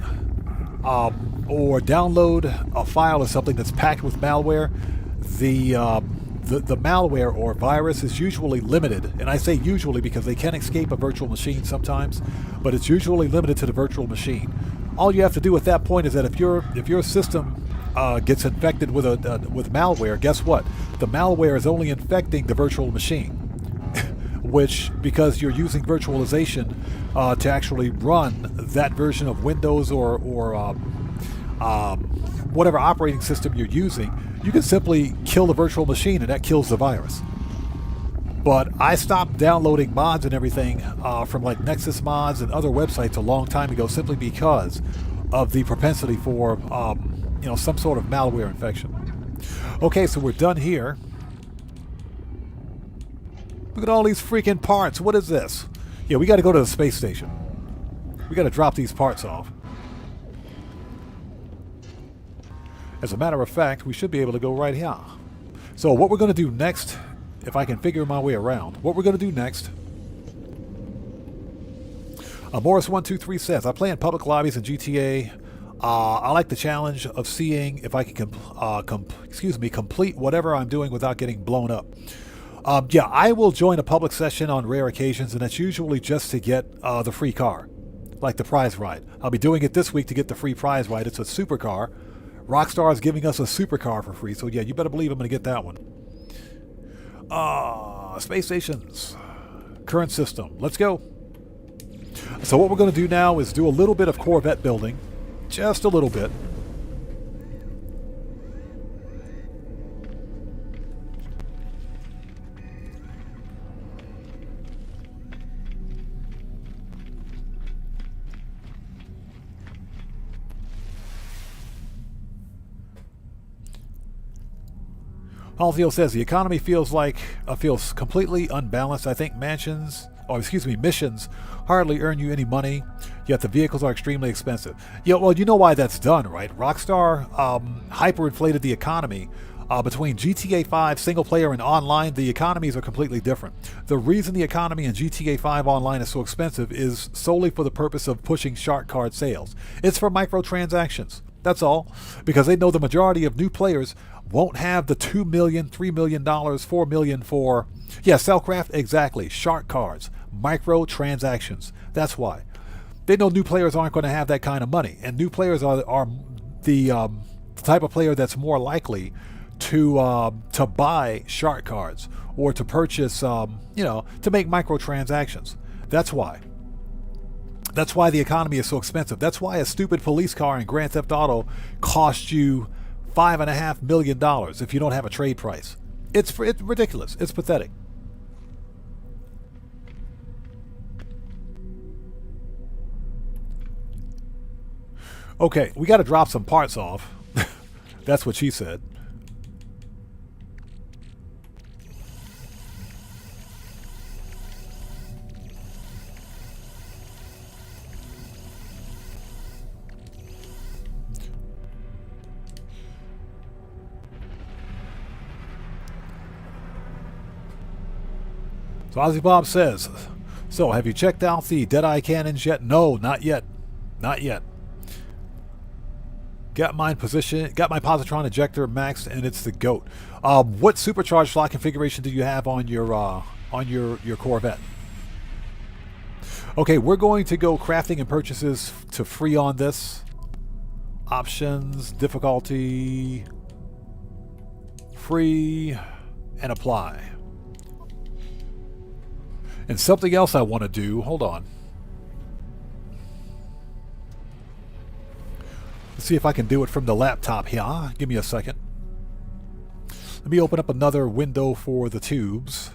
or download a file or something that's packed with malware, the malware or virus is usually limited, and I say usually because they can escape a virtual machine sometimes, but it's usually limited to the virtual machine. All you have to do at that point is that if your system gets infected with malware, guess what? The malware is only infecting the virtual machine, which, because you're using virtualization to actually run that version of Windows or whatever operating system you're using, you can simply kill the virtual machine and that kills the virus. But I stopped downloading mods and everything from like Nexus mods and other websites a long time ago, simply because of the propensity for some sort of malware infection. Okay, so we're done here. Look at all these freaking parts. What is this? Yeah, we got to go to the space station. We got to drop these parts off. As a matter of fact, we should be able to go right here. So what we're going to do next, if I can figure my way around, what we're going to do next, Morris123 says, I play in public lobbies in GTA. I like the challenge of seeing if I can complete whatever I'm doing without getting blown up. Yeah, I will join a public session on rare occasions, and that's usually just to get the free car, like the prize ride. I'll be doing it this week to get the free prize ride. It's a supercar. Rockstar is giving us a supercar for free, so yeah, you better believe I'm going to get that one. Space stations. Current system. Let's go. So what we're going to do now is do a little bit of Corvette building. Just a little bit. Halfield says the economy feels completely unbalanced. I think missions hardly earn you any money, yet the vehicles are extremely expensive. Yeah, well, you know why that's done, right? Rockstar hyperinflated the economy. Between GTA 5 single player and online, the economies are completely different. The reason the economy in GTA 5 online is so expensive is solely for the purpose of pushing shark card sales. It's for microtransactions. That's all, because they know the majority of new players won't have the $2 million, $3 million, $4 million for, Cellcraft, exactly, shark cards, microtransactions. That's why. They know new players aren't going to have that kind of money, and new players are the type of player that's more likely to buy shark cards or to purchase, you know, to make microtransactions. That's why. That's why the economy is so expensive. That's why a stupid police car in Grand Theft Auto costs you $5.5 million if you don't have a trade price. It's ridiculous. It's pathetic. Okay, we got to drop some parts off. That's what she said. So Ozzy Bob says, so have you checked out the Deadeye cannons yet? No, not yet. Not yet. Got my positron ejector maxed, and it's the GOAT. What supercharged slot configuration do you have on your Corvette? Okay, we're going to go crafting and purchases to free on this. Options, difficulty, free, and apply. And something else I want to do, hold on. Let's see if I can do it from the laptop here. Give me a second. Let me open up another window for the tubes.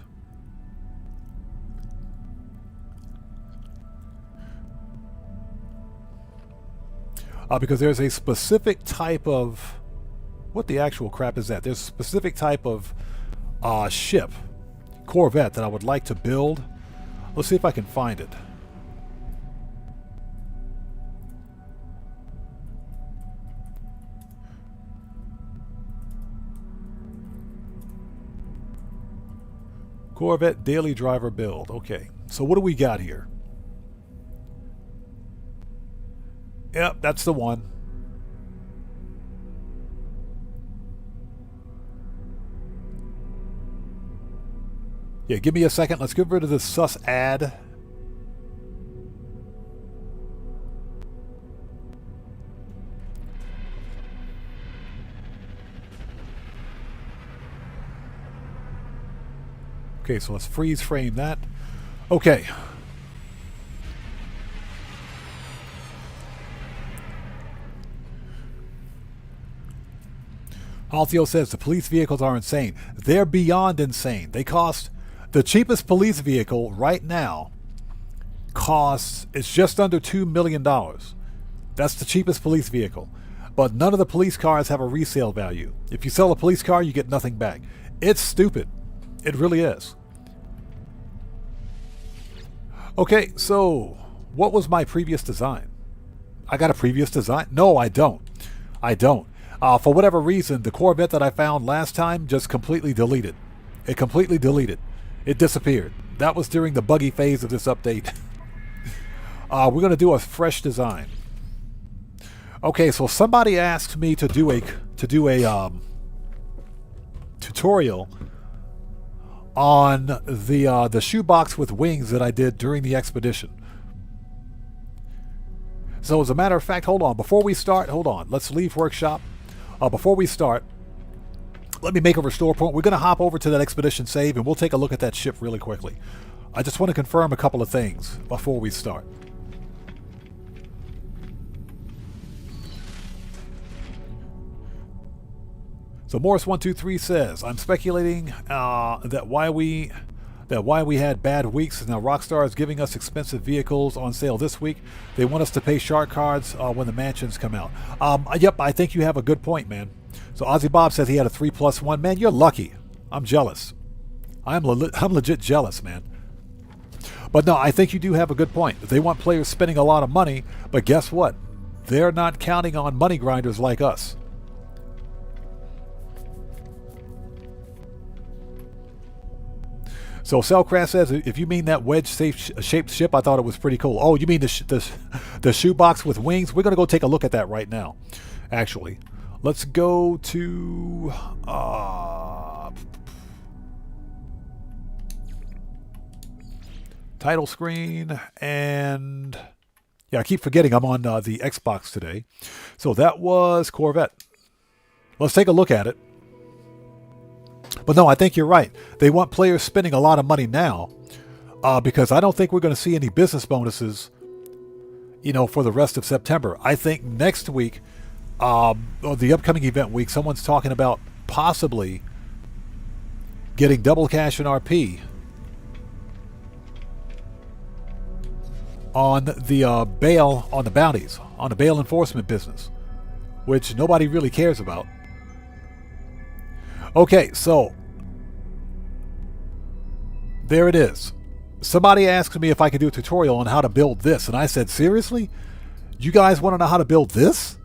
Because there's a specific type of... What the actual crap is that? There's a specific type of ship, Corvette, that I would like to build. Let's see if I can find it. Corvette daily driver build. Okay, so what do we got here? Yep, that's the one. Yeah, give me a second. Let's get rid of this sus ad. Okay, so let's freeze frame that. Okay. Altio says the police vehicles are insane. They're beyond insane. They cost... The cheapest police vehicle right now costs... It's just under $2 million. That's the cheapest police vehicle. But none of the police cars have a resale value. If you sell a police car, you get nothing back. It's stupid. It really is. Okay, so what was my previous design? I got a previous design? No, I don't. I don't. For whatever reason, the Corvette that I found last time just completely deleted. It completely deleted. It disappeared. That was during the buggy phase of this update. We're going to do a fresh design. Okay, so somebody asked me to do a tutorial on the shoebox with wings that I did during the expedition. So as a matter of fact, hold on. Before we start, hold on. Let's leave workshop. Before we start, let me make a restore point. We're going to hop over to that expedition save, and we'll take a look at that ship really quickly. I just want to confirm a couple of things before we start. So Morris123 says, I'm speculating that why we had bad weeks is now Rockstar is giving us expensive vehicles on sale this week. They want us to pay shark cards when the mansions come out. Yep, I think you have a good point, man. So Ozzy Bob says he had a 3+1. Man, you're lucky. I'm jealous. I'm legit jealous, man. But no, I think you do have a good point. They want players spending a lot of money, but guess what? They're not counting on money grinders like us. So Cellcraft says, if you mean that wedge-shaped ship, I thought it was pretty cool. Oh, you mean the shoebox with wings? We're going to go take a look at that right now, actually. Let's go to... title screen, and... Yeah, I keep forgetting I'm on the Xbox today. So that was Corvette. Let's take a look at it. But no, I think you're right. They want players spending a lot of money now because I don't think we're going to see any business bonuses, for the rest of September. I think next week, or the upcoming event week, someone's talking about possibly getting double cash in RP on the bail, on the bounties, on the bail enforcement business, which nobody really cares about. Okay, so there it is. Somebody asked me if I could do a tutorial on how to build this, and I said, seriously? You guys want to know how to build this?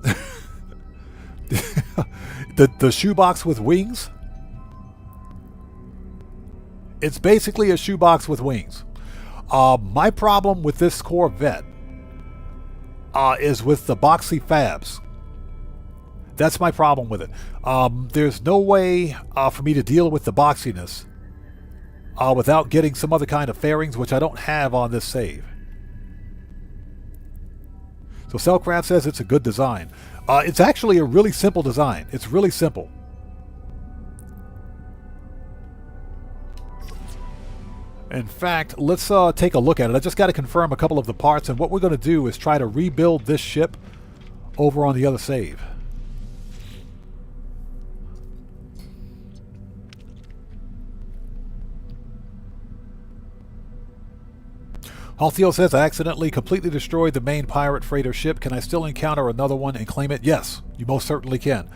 the shoebox with wings? It's basically a shoebox with wings. My problem with this Corvette is with the boxy fabs. That's my problem with it. There's no way for me to deal with the boxiness without getting some other kind of fairings, which I don't have on this save. So Cellcraft says it's a good design. It's actually a really simple design. It's really simple. In fact, let's take a look at it. I just got to confirm a couple of the parts, and what we're going to do is try to rebuild this ship over on the other save. Halthiel says, I accidentally completely destroyed the main pirate freighter ship. Can I still encounter another one and claim it? Yes, you most certainly can.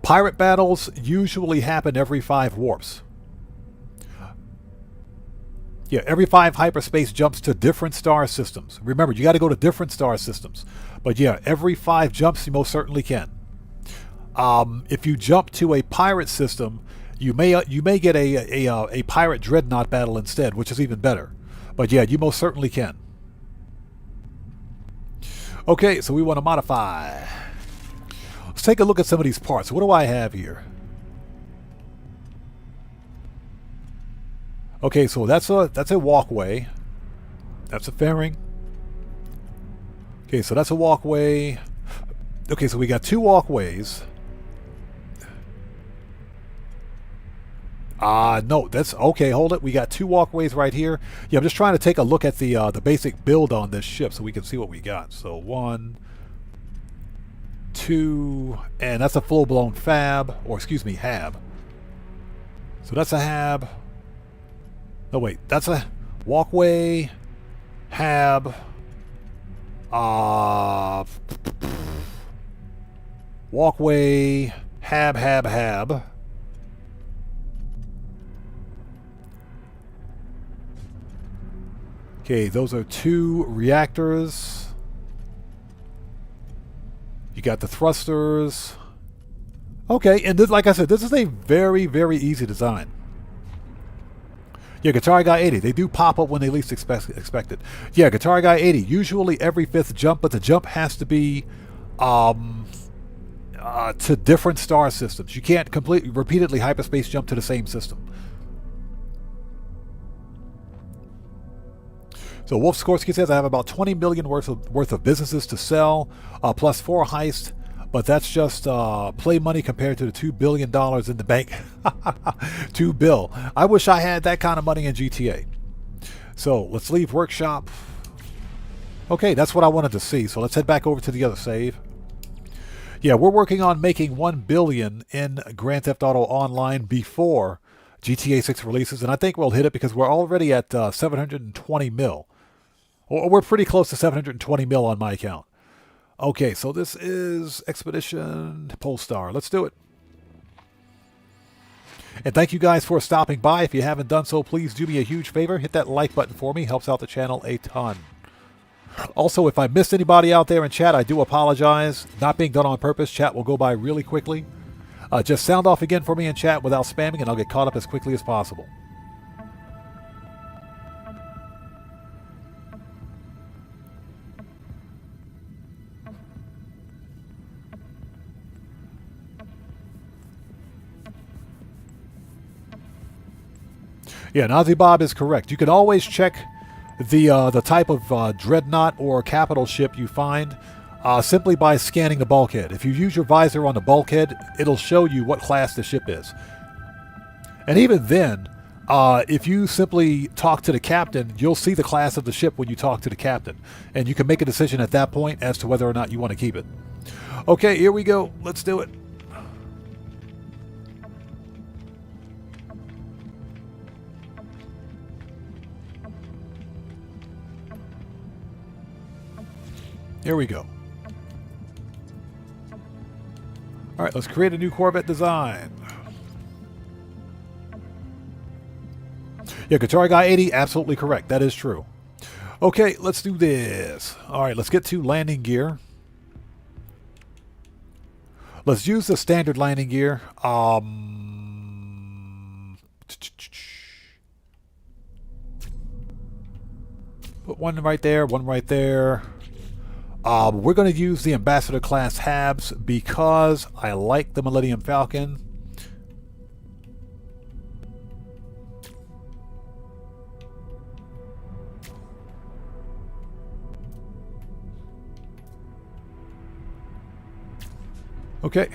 Pirate battles usually happen every 5 warps. Yeah, every 5 hyperspace jumps to different star systems. Remember, you got to go to different star systems. But yeah, every 5 jumps, you most certainly can. If you jump to a pirate system, you may get a pirate dreadnought battle instead, which is even better. But yeah, you most certainly can. Okay, so we want to modify. Let's take a look at some of these parts. What do I have here? Okay, so that's a walkway. That's a fairing. Okay, so that's a walkway. Okay, so we got 2 walkways. No, that's okay. Hold it. We got 2 walkways right here. Yeah, I'm just trying to take a look at the basic build on this ship so we can see what we got. So 1, 2, and that's a full-blown fab, or excuse me, hab. So that's a hab. No, wait, that's a walkway, hab, walkway, hab. Okay, those are 2 reactors. You got the thrusters. Okay, and this, like I said, this is a very, very easy design. Yeah, Guitar Guy 80. They do pop up when they least expect it. Yeah, Guitar Guy 80. Usually every 5th jump, but the jump has to be to different star systems. You can't repeatedly hyperspace jump to the same system. So Wolf Skorsky says, I have about 20 million worth of businesses to sell, plus 4 heists, but that's just play money compared to the $2 billion in the bank. 2 bill. I wish I had that kind of money in GTA. So let's leave workshop. Okay, that's what I wanted to see. So let's head back over to the other save. Yeah, we're working on making 1 billion in Grand Theft Auto Online before GTA 6 releases, and I think we'll hit it because we're already at 720 mil. Or we're pretty close to 720 mil on my account. Okay, so this is Expedition Polestar. Let's do it. And thank you guys for stopping by. If you haven't done so, please do me a huge favor. Hit that like button for me. Helps out the channel a ton. Also, if I missed anybody out there in chat, I do apologize. Not being done on purpose. Chat will go by really quickly. Just sound off again for me in chat without spamming, and I'll get caught up as quickly as possible. Yeah, Nazi Bob is correct. You can always check the type of dreadnought or capital ship you find simply by scanning the bulkhead. If you use your visor on the bulkhead, it'll show you what class the ship is. And even then, if you simply talk to the captain, you'll see the class of the ship when you talk to the captain. And you can make a decision at that point as to whether or not you want to keep it. Okay, here we go. Let's do it. Here we go. All right, let's create a new Corvette design. Yeah, Guitar Guy 80, absolutely correct. That is true. Okay, let's do this. All right, let's get to landing gear. Let's use the standard landing gear. Put one right there, one right there. We're going to use the Ambassador class Habs because I like the Millennium Falcon. Okay.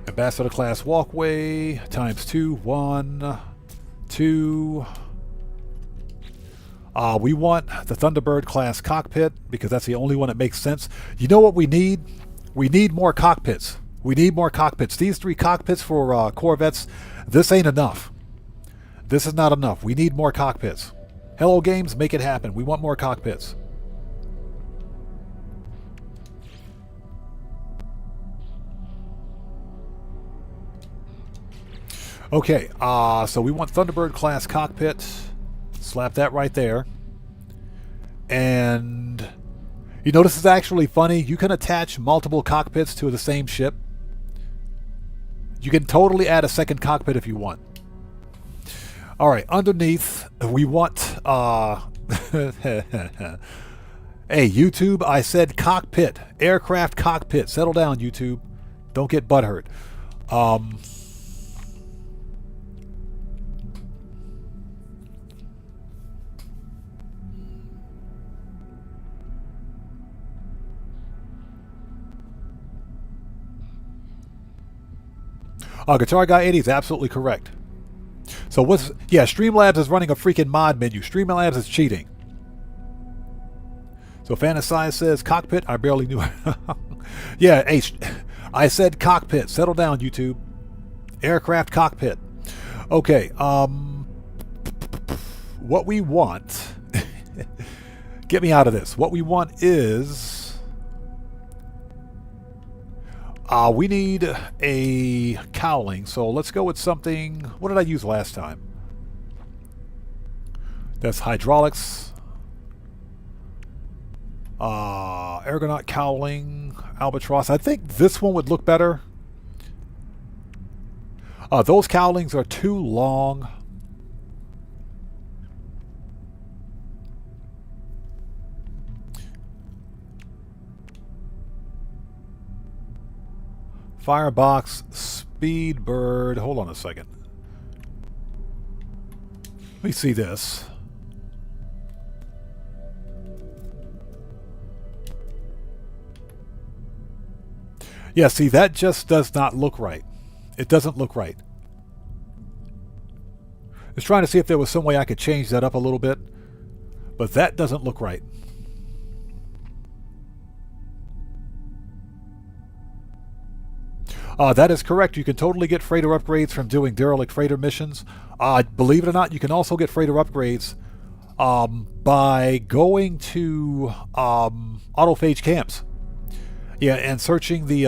Ambassador class walkway times 2, 1, 2. We want the Thunderbird class cockpit because that's the only one that makes sense. You know what we need? We need more cockpits. We need more cockpits. These 3 cockpits for Corvettes, this ain't enough. This is not enough. We need more cockpits. Hello Games, make it happen. We want more cockpits. Okay, so we want Thunderbird class cockpit. Slap that right there. And you know, this is actually funny. You can attach multiple cockpits to the same ship. You can totally add a second cockpit if you want. All right, underneath we want hey YouTube, I said cockpit, aircraft cockpit. Settle down, YouTube. Don't get butthurt. Guitar Guy 80 is absolutely correct. So what's... Yeah, Streamlabs is running a freaking mod menu. Streamlabs is cheating. So Fantasize says, cockpit, I barely knew. Yeah, hey, I said cockpit. Settle down, YouTube. Aircraft cockpit. Okay, what we want... Get me out of this. What we want is... we need a cowling, so let's go with something... What did I use last time? That's hydraulics. Ergonaut cowling, albatross. I think this one would look better. Those cowlings are too long. Firebox, Speedbird. Hold on a second. Let me see this. Yeah, see, that just does not look right. It doesn't look right. I was trying to see if there was some way I could change that up a little bit, but that doesn't look right. That is correct. You can totally get freighter upgrades from doing derelict freighter missions. Believe it or not, you can also get freighter upgrades by going to autophage camps. Yeah, and searching the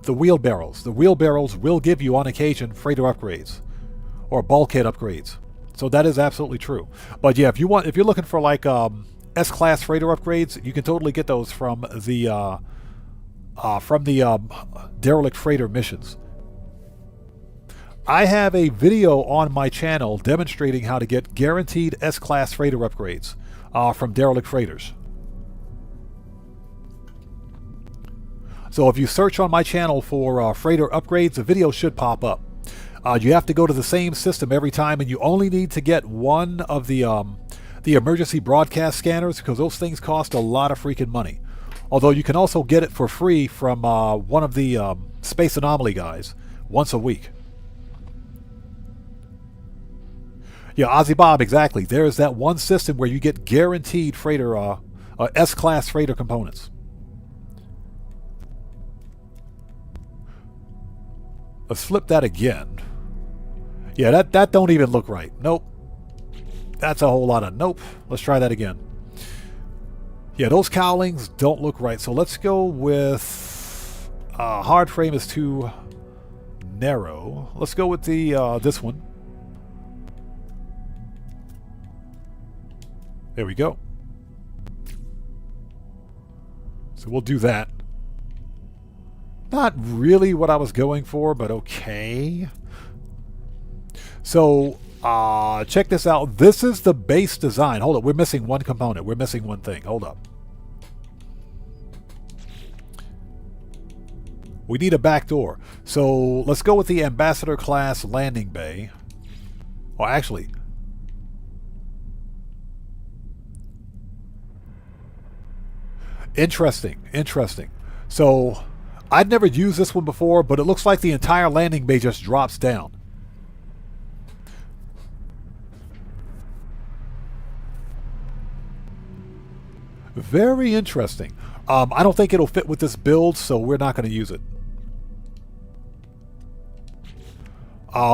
wheelbarrows. The wheelbarrows will give you, on occasion, freighter upgrades or bulkhead upgrades. So that is absolutely true. But yeah, if you're looking for like S-class freighter upgrades, you can totally get those from the derelict freighter missions. I have a video on my channel demonstrating how to get guaranteed S-class freighter upgrades from derelict freighters. So if you search on my channel for freighter upgrades, the video should pop up. You have to go to the same system every time, and you only need to get one of the emergency broadcast scanners, because those things cost a lot of freaking money. Although you can also get it for free from one of the Space Anomaly guys once a week. Yeah, Ozzy Bob, exactly. There's that one system where you get guaranteed freighter, S-class freighter components. Let's flip that again. Yeah, that don't even look right. Nope. That's a whole lot of nope. Let's try that again. Yeah, those cowlings don't look right. So let's go with hard frame is too narrow. Let's go with the this one. There we go. So we'll do that. Not really what I was going for, but okay. So check this out. This is the base design. Hold up, we're missing one component. We're missing one thing. Hold up. We need a back door. So let's go with the Ambassador class landing bay. Well, actually, interesting. So I'd never used this one before, but it looks like the entire landing bay just drops down. Very interesting. I don't think it'll fit with this build, so we're not going to use it.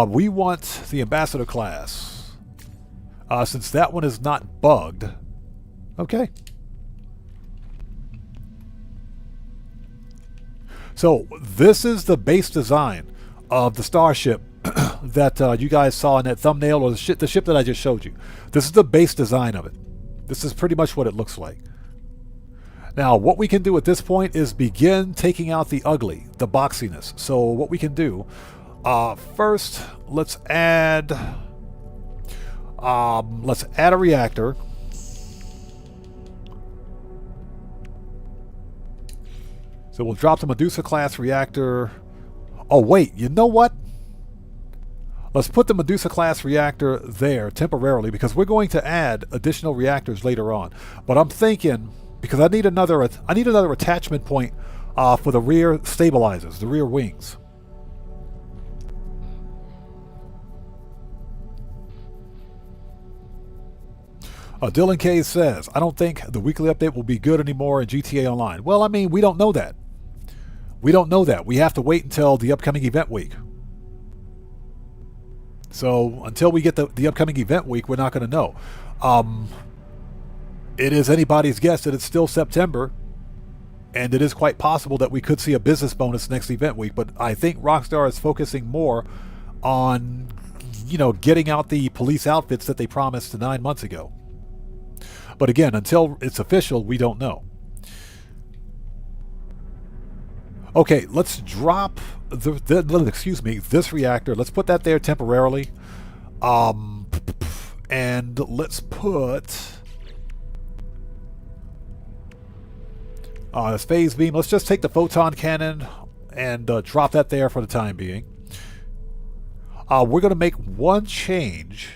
We want the Ambassador class. Since that one is not bugged. Okay. So this is the base design of the starship that you guys saw in that thumbnail, or the ship that I just showed you. This is the base design of it. This is pretty much what it looks like. Now, what we can do at this point is begin taking out the ugly, the boxiness. So what we can do, first, let's add a reactor. So we'll drop the Medusa class reactor. Oh wait, you know what? Let's put the Medusa class reactor there temporarily because we're going to add additional reactors later on. But I'm thinking, because I need another attachment point for the rear stabilizers, the rear wings. Dylan K says, I don't think the weekly update will be good anymore in GTA Online. Well, I mean, we don't know that. We don't know that. We have to wait until the upcoming event week. So until we get the upcoming event week, we're not going to know. It is anybody's guess that it's still September, and it is quite possible that we could see a business bonus next event week. But I think Rockstar is focusing more on, you know, getting out the police outfits that they promised 9 months ago. But again, until it's official, we don't know. Okay, let's drop this reactor. Let's put that there temporarily. And let's put this phase beam. Let's just take the photon cannon and drop that there for the time being. We're going to make one change.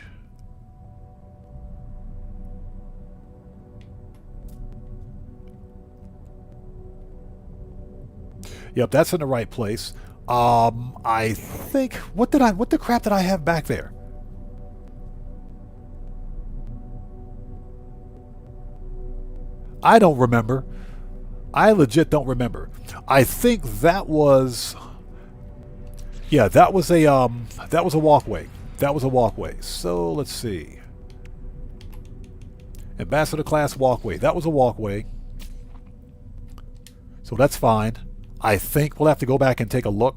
Yep, that's in the right place. I think what the crap did I have back there? I don't remember. I legit don't remember. I think that was, yeah, that was a walkway. That was a walkway. So let's see. Ambassador class walkway. That was a walkway. So that's fine. I think we'll have to go back and take a look.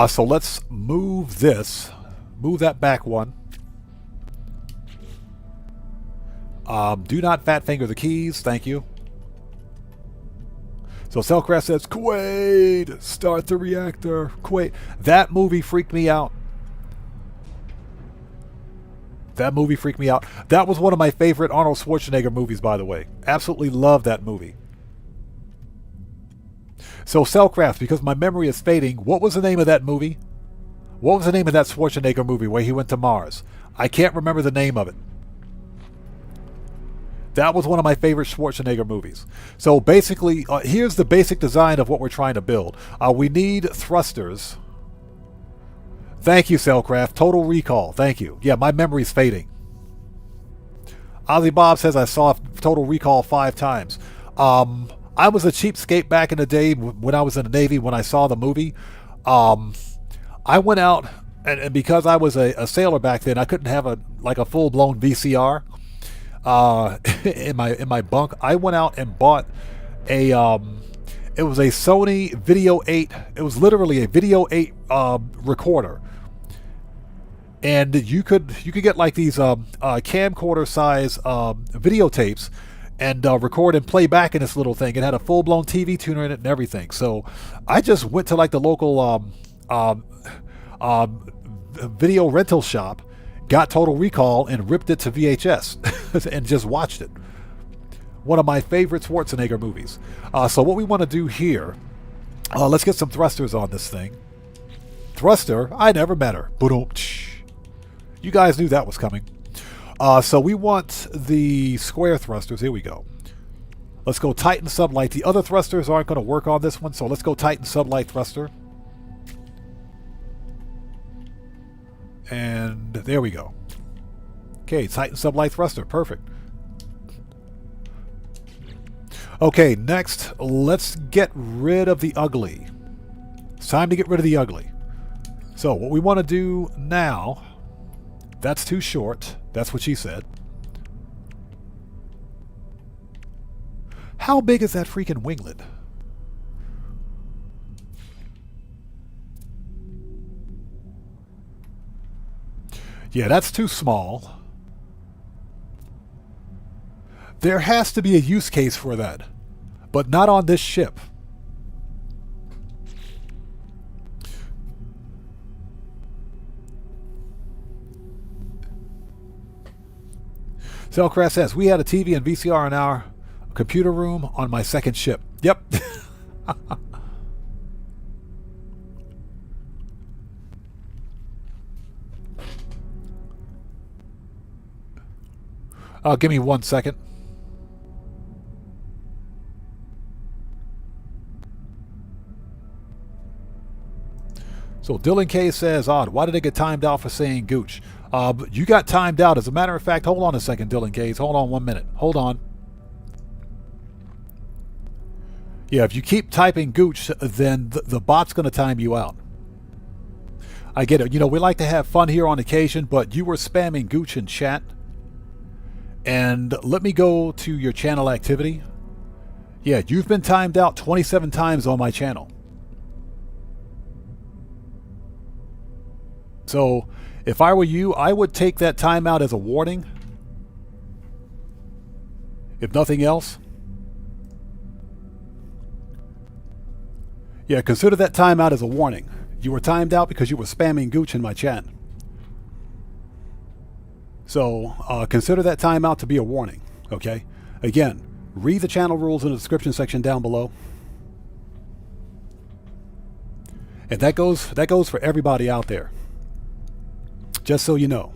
So let's move this. Move that back one. Do not fat finger the keys. Thank you. So Cellcraft says, Quaid, start the reactor. Quaid. That movie freaked me out. That movie freaked me out. That was one of my favorite Arnold Schwarzenegger movies, by the way. Absolutely love that movie. So Cellcraft, because my memory is fading, what was the name of that movie? What was the name of that Schwarzenegger movie where he went to Mars? I can't remember the name of it. That was one of my favorite Schwarzenegger movies. So basically, here's the basic design of what we're trying to build. We need thrusters. Thank you, Cellcraft. Total Recall. Thank you. Yeah, my memory's fading. Ozzy Bob says I saw Total Recall 5 times. I was a cheapskate back in the day when I was in the Navy when I saw the movie. I went out, and because I was a sailor back then, I couldn't have a full-blown VCR. In my bunk, I went out and bought it was a Sony Video 8. It was literally a Video 8 recorder, and you could get like these camcorder size videotapes and record and play back in this little thing. It had a full-blown TV tuner in it and everything. So I just went to like the local video rental shop, got Total Recall, and ripped it to VHS and just watched it. One of my favorite Schwarzenegger movies. So what we want to do here, let's get some thrusters on this thing. Thruster, I never met her. You guys knew that was coming. So we want the square thrusters. Here we go. Let's go Titan Sublight. The other thrusters aren't going to work on this one, so let's go Titan Sublight thruster. And there we go. Okay, Titan Sublight thruster. Perfect. Okay, next, let's get rid of the ugly. It's time to get rid of the ugly. So what we want to do now, that's too short. That's what she said. How big is that freaking winglet? Yeah, that's too small. There has to be a use case for that, but not on this ship. Cellcraft says, we had a TV and VCR in our computer room on my second ship. Yep. Give me 1 second. So Dylan K says, odd, why did I get timed out for saying gooch? You got timed out. As a matter of fact, hold on a second, Dylan K. Hold on 1 minute. Hold on. Yeah, if you keep typing gooch, then the bot's going to time you out. I get it. You know, we like to have fun here on occasion, but you were spamming gooch in chat. And let me go to your channel activity. Yeah, you've been timed out 27 times on my channel. So if I were you, I would take that timeout as a warning. If nothing else. Yeah, consider that timeout as a warning. You were timed out because you were spamming gooch in my chat. So consider that timeout to be a warning, okay? Again, read the channel rules in the description section down below. And that goes for everybody out there. Just so you know.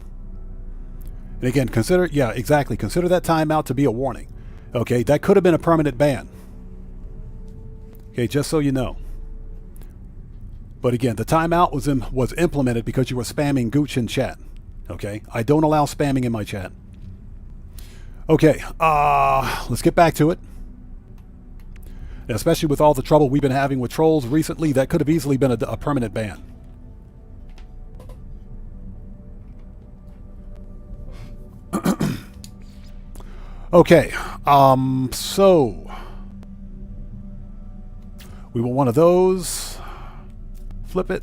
And again, consider that timeout to be a warning. Okay, that could have been a permanent ban. Okay, just so you know. But again, the timeout was implemented because you were spamming gooch in chat. Okay, I don't allow spamming in my chat. Okay, let's get back to it. And especially with all the trouble we've been having with trolls recently, that could have easily been a permanent ban. Okay, so we want one of those. Flip it.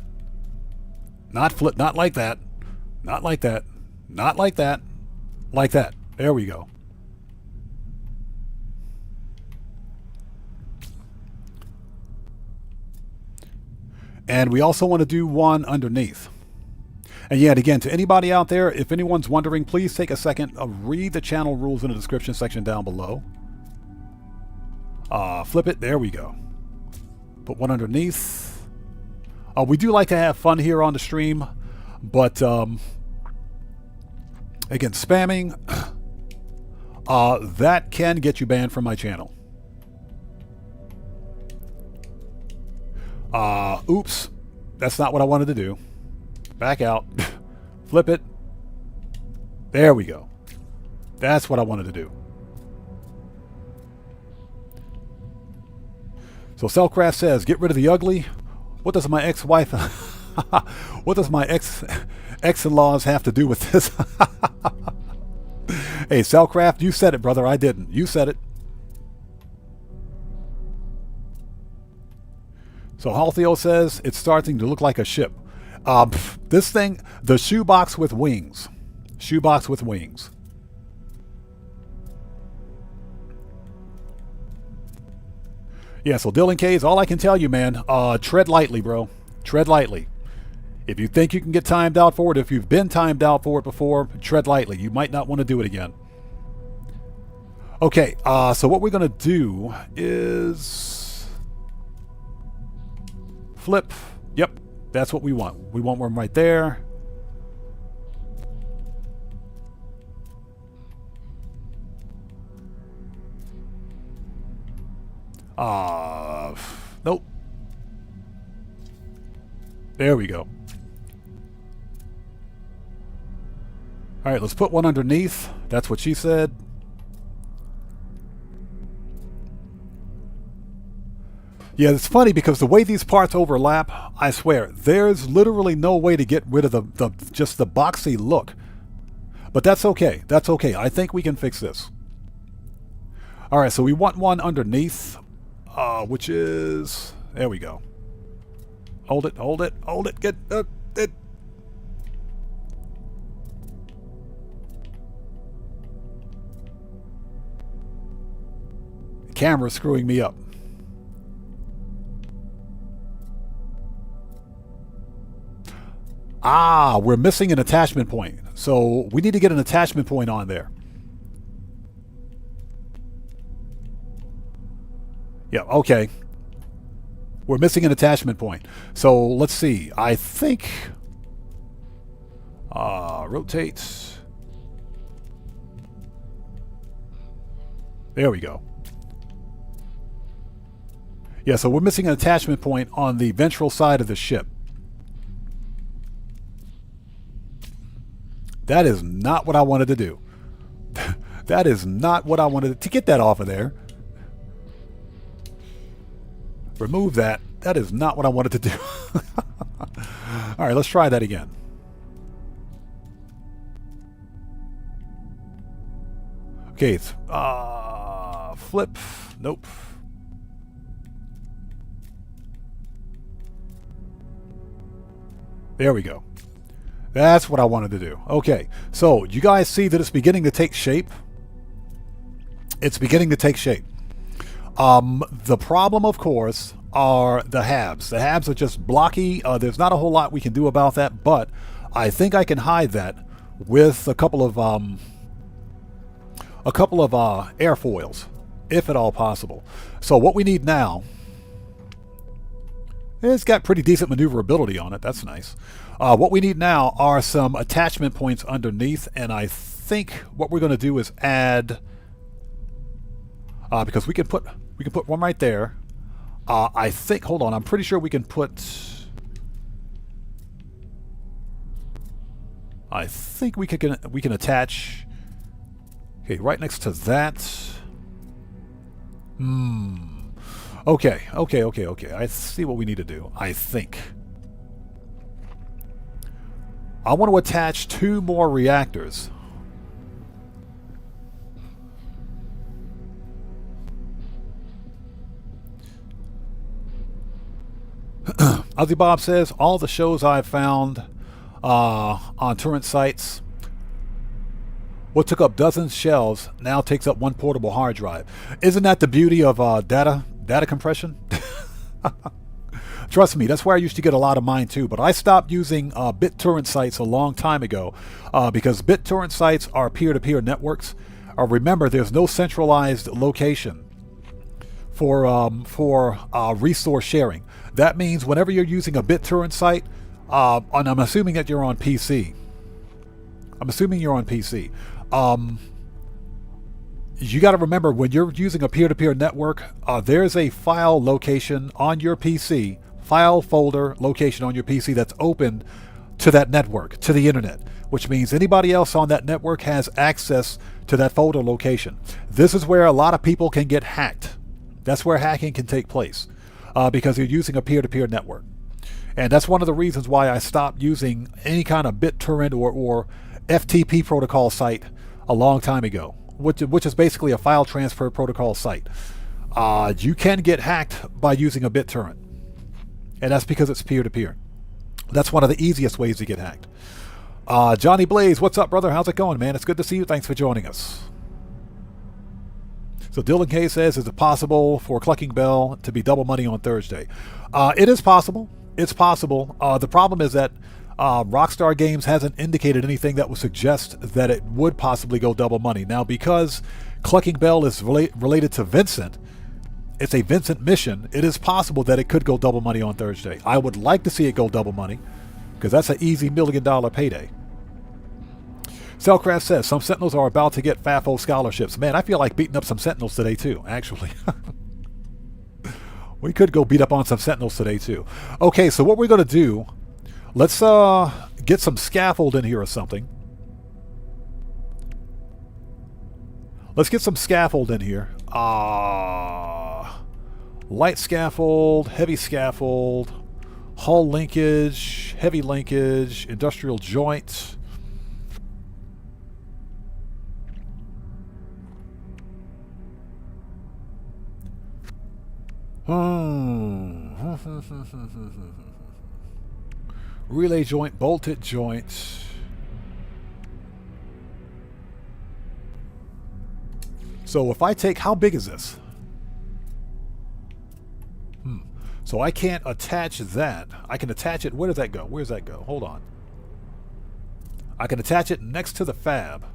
Not like that. Not like that. Not like that. Like that. There we go. And we also want to do one underneath. And yet again, to anybody out there, if anyone's wondering, please take a second, read the channel rules in the description section down below. Flip it. There we go. Put one underneath. We do like to have fun here on the stream, but again, spamming that can get you banned from my channel. Oops. That's not what I wanted to do. Back out. Flip it. There we go. That's what I wanted to do. So Cellcraft says, get rid of the ugly. What does my ex-wife... what does my ex-in-laws have to do with this? Hey, Cellcraft, you said it, brother. I didn't. You said it. So Halthio says, it's starting to look like a ship. This thing, the shoebox with wings. Shoebox with wings. Yeah, so Dylan K's, all I can tell you, man, tread lightly, bro. Tread lightly. If you think you can get timed out for it, if you've been timed out for it before, tread lightly. You might not want to do it again. Okay, so what we're going to do is flip. Yep, that's what we want. We want one right there. Nope. There we go. All right, let's put one underneath. That's what she said. Yeah, it's funny because the way these parts overlap, I swear, there's literally no way to get rid of just the boxy look. But that's okay. That's okay. I think we can fix this. All right, so we want one underneath, which is... There we go. Hold it, hold it, hold it. Get it. The camera's screwing me up. We're missing an attachment point. So we need to get an attachment point on there. Yeah, okay. We're missing an attachment point. So let's see. I think... rotate. There we go. Yeah, so we're missing an attachment point on the ventral side of the ship. That is not what I wanted to do. That is not what I wanted to get that off of there. Remove that. That is not what I wanted to do. All right, let's try that again. Okay, it's flip. Nope. There we go. That's what I wanted to do. Okay, so you guys see that it's beginning to take shape? It's beginning to take shape. The problem, of course, are the halves. The halves are just blocky. There's not a whole lot we can do about that, but I think I can hide that with a couple of airfoils, if at all possible. So what we need now, it's got pretty decent maneuverability on it. That's nice. What we need now are some attachment points underneath, and I think what we're going to do is add, because we can put one right there. I think, hold on, I'm pretty sure we can put, I think we can attach, okay, right next to that. Okay. I see what we need to do, I think. I want to attach 2 more reactors. Ozzy Bob says, all the shows I've found on torrent sites, what took up dozens of shelves now takes up 1 portable hard drive. Isn't that the beauty of data compression? Trust me, that's where I used to get a lot of mine too, but I stopped using BitTorrent sites a long time ago because BitTorrent sites are peer-to-peer networks. Remember, there's no centralized location for resource sharing. That means whenever you're using a BitTorrent site, and I'm assuming that you're on PC. I'm assuming you're on PC. you got to remember when you're using a peer-to-peer network, there's a file location on your PC, file folder location on your PC that's open to that network, to the internet, which means anybody else on that network has access to that folder location. This is where a lot of people can get hacked. That's where hacking can take place because you're using a peer-to-peer network. And that's one of the reasons why I stopped using any kind of BitTorrent or FTP protocol site a long time ago, which is basically a file transfer protocol site. You can get hacked by using a BitTorrent, and that's because it's peer-to-peer. That's one of the easiest ways to get hacked. Johnny Blaze, what's up, brother? How's it going, man? It's good to see you. Thanks for joining us. So Dylan K says, is it possible for Clucking Bell to be double money on Thursday? It is possible. It's possible. The problem is that Rockstar Games hasn't indicated anything that would suggest that it would possibly go double money. Now, because Clucking Bell is related to Vincent, it's a Vincent mission, it is possible that it could go double money on Thursday. I would like to see it go double money, because that's an easy $1 million payday. Cellcraft says, some Sentinels are about to get FAFO scholarships. Man, I feel like beating up some Sentinels today too, actually. We could go beat up on some Sentinels today too. Okay, so what we're going to do, let's get some scaffold in here or something. Let's get some scaffold in here. Light scaffold, heavy scaffold, hull linkage, heavy linkage, industrial joint. Relay joint, bolted joint. So if I take, how big is this? So I can't attach that. I can attach it, where does that go? Where does that go? Hold on. I can attach it next to the fab.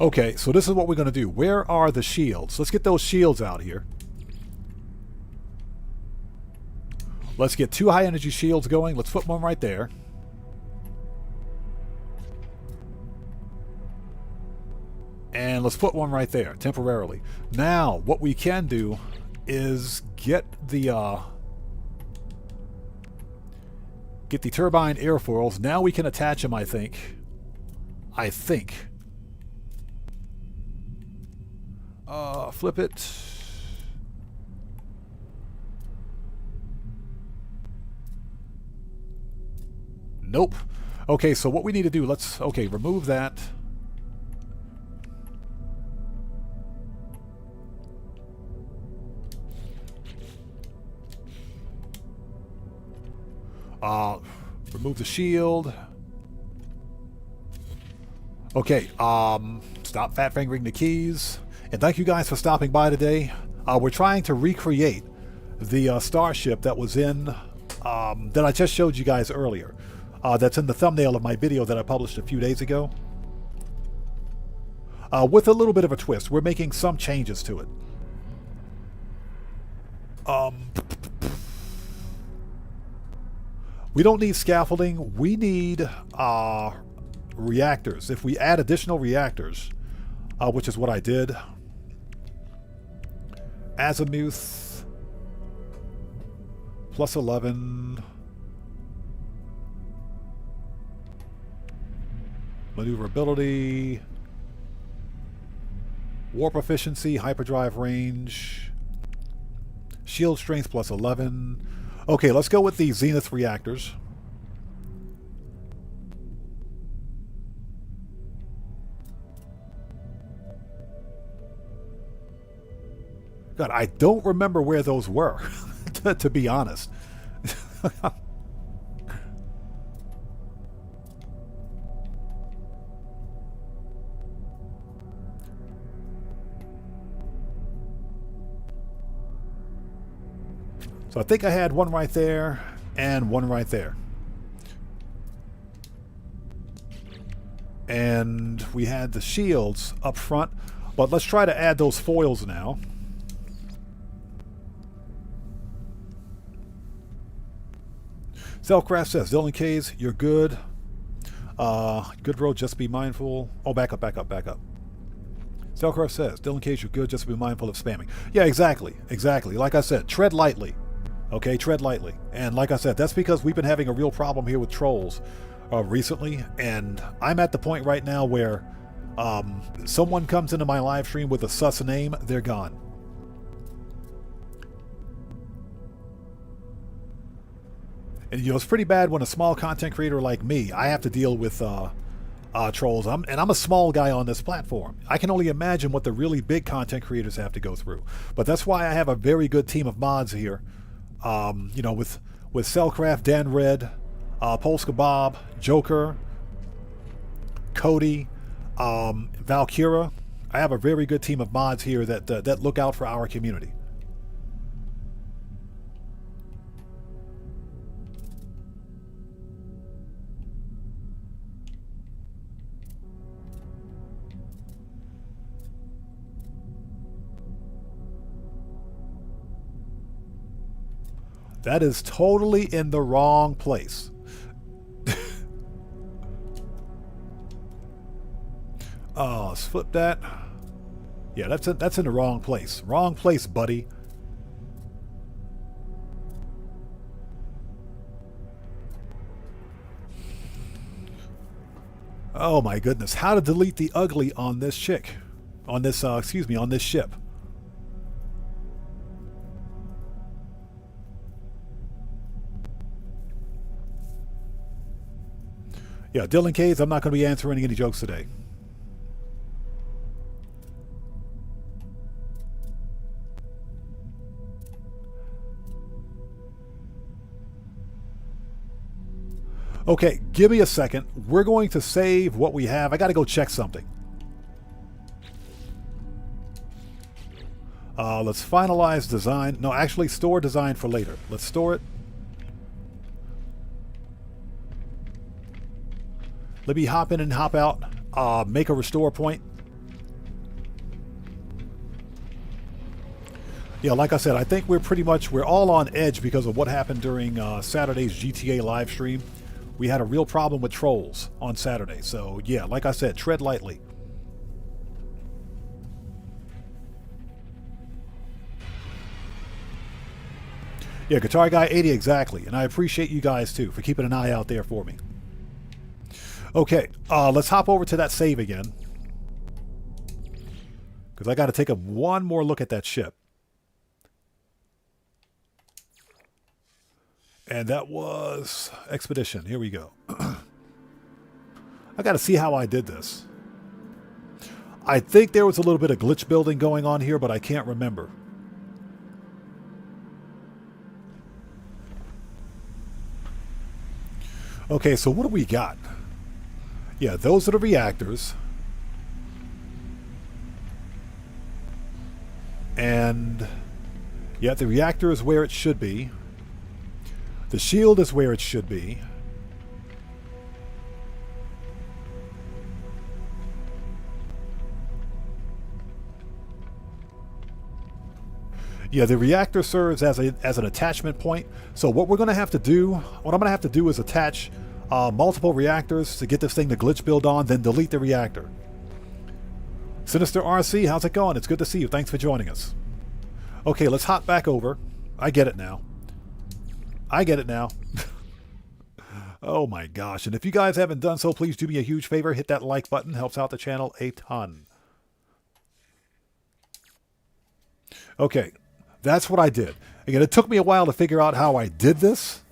Okay, so this is what we're going to do. Where are the shields? Let's get those shields out here. Let's get 2 high energy shields going. Let's put one right there. And let's put one right there, temporarily. Now, what we can do is get the turbine airfoils. Now we can attach them, I think. Flip it. Nope. Okay, so what we need to do, let's, okay, remove that. Remove the shield. Okay, stop fat fingering the keys. And thank you guys for stopping by today. We're trying to recreate the starship that was in, that I just showed you guys earlier. That's in the thumbnail of my video that I published a few days ago. With a little bit of a twist. We're making some changes to it. We don't need scaffolding. We need reactors. If we add additional reactors, which is what I did. Azimuth plus 11. Maneuverability. Warp efficiency, hyperdrive range. Shield strength plus 11. Okay, let's go with the Zenith reactors. God, I don't remember where those were, to be honest. So I think I had one right there and one right there. And we had the shields up front, but let's try to add those foils now. Selfcraft says, Dylan K's, you're good. Good road, just be mindful. Oh, back up. Selfcraft says, Dylan K's, you're good, just be mindful of spamming. Yeah, exactly. Like I said, tread lightly. Okay, tread lightly. And like I said, that's because we've been having a real problem here with trolls recently. And I'm at the point right now where someone comes into my live stream with a sus name, they're gone. And it's pretty bad when a small content creator like me, I have to deal with trolls. I'm a small guy on this platform. I can only imagine what the really big content creators have to go through. But that's why I have a very good team of mods here. With Cellcraft, Dan Red, Polska Bob, Joker, Cody, Valkyra. I have a very good team of mods here that look out for our community. That is totally in the wrong place. Oh, let's flip that. Yeah, that's in the wrong place. Wrong place, buddy. Oh my goodness. How to delete the ugly on this chick. On this, on this ship. Yeah, Dylan K's, I'm not going to be answering any jokes today. Okay, give me a second. We're going to save what we have. I got to go check something. Let's finalize design. No, actually store design for later. Let's store it. Let me hop in and hop out. Make a restore point. Yeah, like I said, I think we're all on edge because of what happened during Saturday's GTA live stream. We had a real problem with trolls on Saturday. So yeah, like I said, tread lightly. Yeah, Guitar Guy 80, exactly. And I appreciate you guys too for keeping an eye out there for me. Okay, let's hop over to that save again. Because I got to take one more look at that ship. And that was Expedition. Here we go. I got to see how I did this. I think there was a little bit of glitch building going on here, but I can't remember. Okay, so what do we got? Yeah, those are the reactors. And yeah, the reactor is where it should be. The shield is where it should be. Yeah, the reactor serves as an attachment point. So what I'm going to have to do is attach multiple reactors to get this thing to glitch build on, then delete the reactor. Sinister RC, how's it going? It's good to see you. Thanks for joining us. Okay, let's hop back over. I get it now. Oh my gosh. And if you guys haven't done so, please do me a huge favor. Hit that like button. Helps out the channel a ton. Okay, that's what I did. Again, it took me a while to figure out how I did this.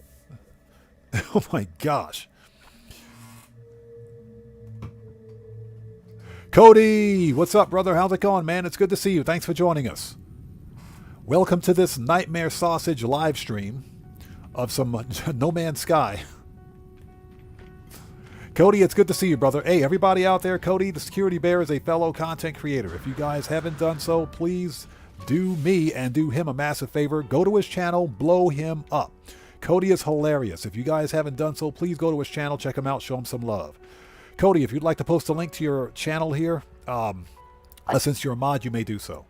Oh my gosh. Cody, what's up, brother? How's it going, man? It's good to see you. Thanks for joining us. Welcome to this Nightmare Sausage live stream of some No Man's Sky. Cody, it's good to see you, brother. Hey, everybody out there, Cody, the Security Bear, is a fellow content creator. If you guys haven't done so, please do me and do him a massive favor. Go to his channel, blow him up. Cody is hilarious. If you guys haven't done so, please go to his channel, check him out, show him some love. Cody, if you'd like to post a link to your channel here, since you're a mod, you may do so.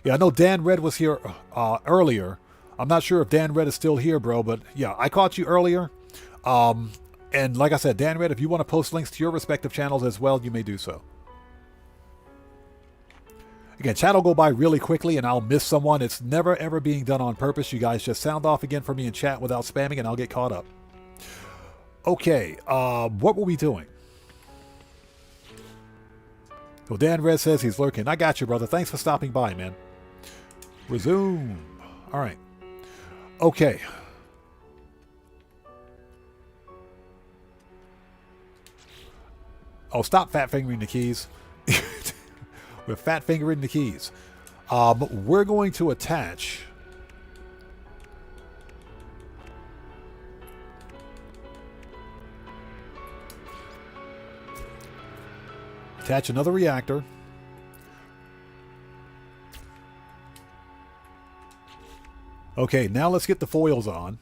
Yeah, I know Dan Red was here earlier. I'm not sure if Dan Red is still here, bro, but yeah, I caught you earlier. And like I said, Dan Red, if you want to post links to your respective channels as well, you may do so. Again, chat will go by really quickly and I'll miss someone. It's never ever being done on purpose. You guys just sound off again for me in chat without spamming and I'll get caught up. Okay, what were we doing? Well, Dan Red says he's lurking. I got you, brother. Thanks for stopping by, man. Resume. All right. Okay. Oh, stop fat fingering the keys. We're fat fingering the keys. We're going to attach another reactor. Okay, now let's get the foils on.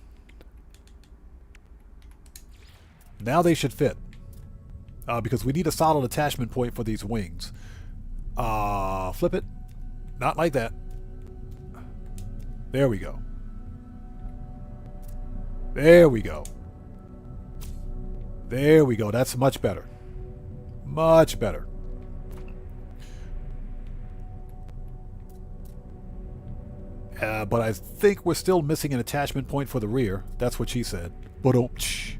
Now they should fit. Because we need a solid attachment point for these wings. Flip it. Not like that. There we go. There we go. There we go. That's much better. Much better. But I think we're still missing an attachment point for the rear. That's what she said. Ba-dum-tsh.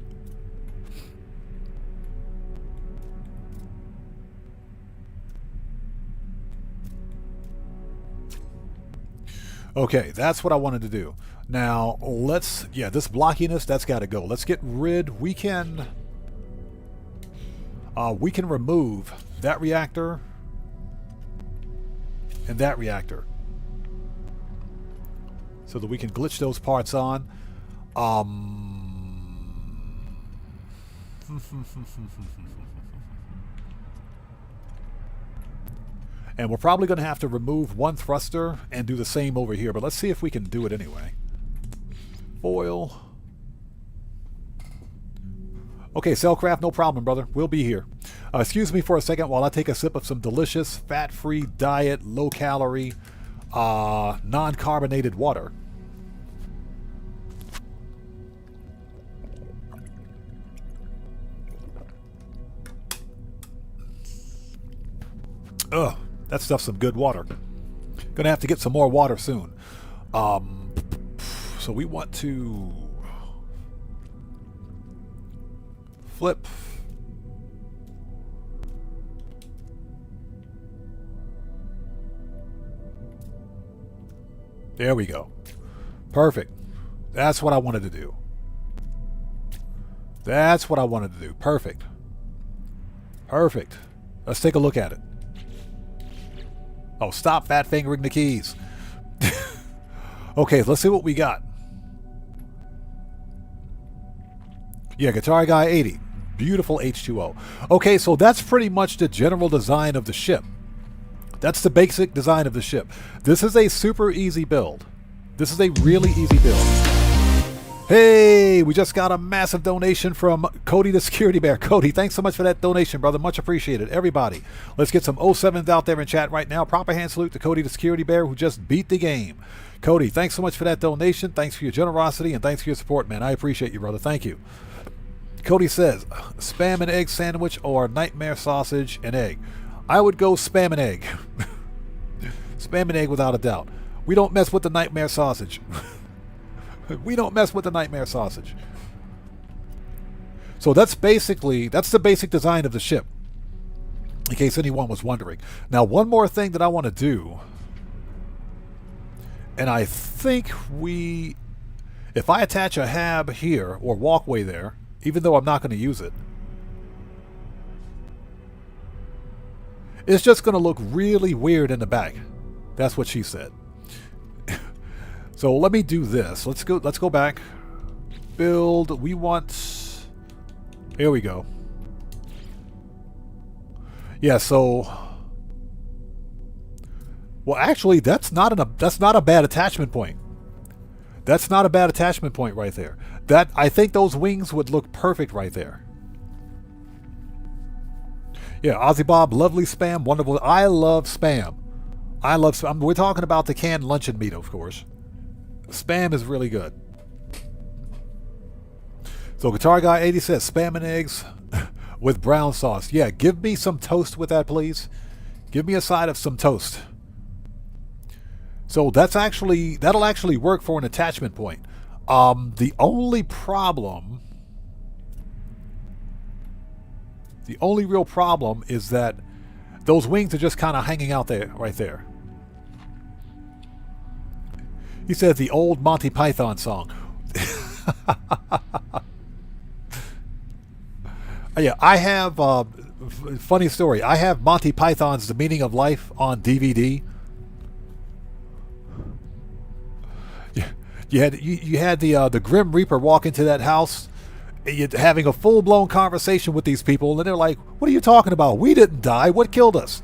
Okay, that's what I wanted to do. Now, let's... Yeah, this blockiness, that's got to go. Let's get rid... We can remove that reactor and that reactor so that we can glitch those parts on. And we're probably going to have to remove one thruster and do the same over here, but let's see if we can do it anyway. Foil. Okay, Cellcraft, no problem, brother. We'll be here. Excuse me for a second while I take a sip of some delicious, fat-free diet, low-calorie, non-carbonated water. Ugh, that stuff's some good water. Gonna have to get some more water soon. So we want to flip. There we go. Perfect. That's what I wanted to do. That's what I wanted to do. Perfect. Perfect. Let's take a look at it. Oh, stop fat fingering the keys. Okay, let's see what we got. Yeah, Guitar Guy 80. Beautiful H2O. Okay, so that's pretty much the general design of the ship. That's the basic design of the ship. This is a super easy build. This is a really easy build. Hey, we just got a massive donation from Cody the Security Bear. Cody, thanks so much for that donation, brother. Much appreciated. Everybody, let's get some 07s out there in chat right now. Proper hand salute to Cody the Security Bear, who just beat the game. Cody, thanks so much for that donation. Thanks for your generosity and thanks for your support, man. I appreciate you, brother. Thank you. Cody says, spam and egg sandwich or nightmare sausage and egg. I would go spam and egg. Spam and egg without a doubt. We don't mess with the nightmare sausage. We don't mess with the nightmare sausage. So that's the basic design of the ship, in case anyone was wondering. Now, one more thing that I want to do, and I think if I attach a hab here, or walkway there, even though I'm not going to use it, it's just going to look really weird in the back. That's what she said. So let me do this. Let's go back. Build. We want... Here we go. Yeah, so... Well, actually, that's not a bad attachment point. That's not a bad attachment point right there. I think those wings would look perfect right there. Yeah, Ozzy Bob, lovely spam, wonderful. I love spam. I love spam. We're talking about the canned luncheon meat, of course. Spam is really good. So Guitar Guy 80 says spam and eggs with brown sauce. Yeah, give me some toast with that, please. Give me a side of some toast. So that'll actually work for an attachment point. The only real problem is that those wings are just kind of hanging out there, right there. He says the old Monty Python song. Yeah, I have, funny story, I have Monty Python's The Meaning of Life on DVD. You had the Grim Reaper walk into that house, and you're having a full-blown conversation with these people, and they're like, what are you talking about? We didn't die. What killed us?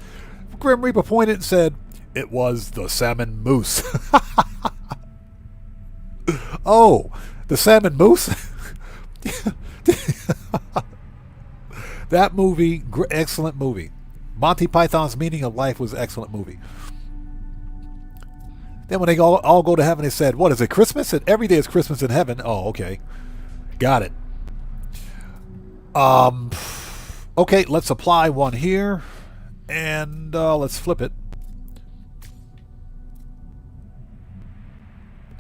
Grim Reaper pointed and said, it was the salmon moose. Oh, the salmon moose? That movie, excellent movie. Monty Python's Meaning of Life was an excellent movie. Then when they all go to heaven, they said, what is it, Christmas? And every day is Christmas in heaven. Oh, okay. Got it. Okay, let's apply one here. And let's flip it.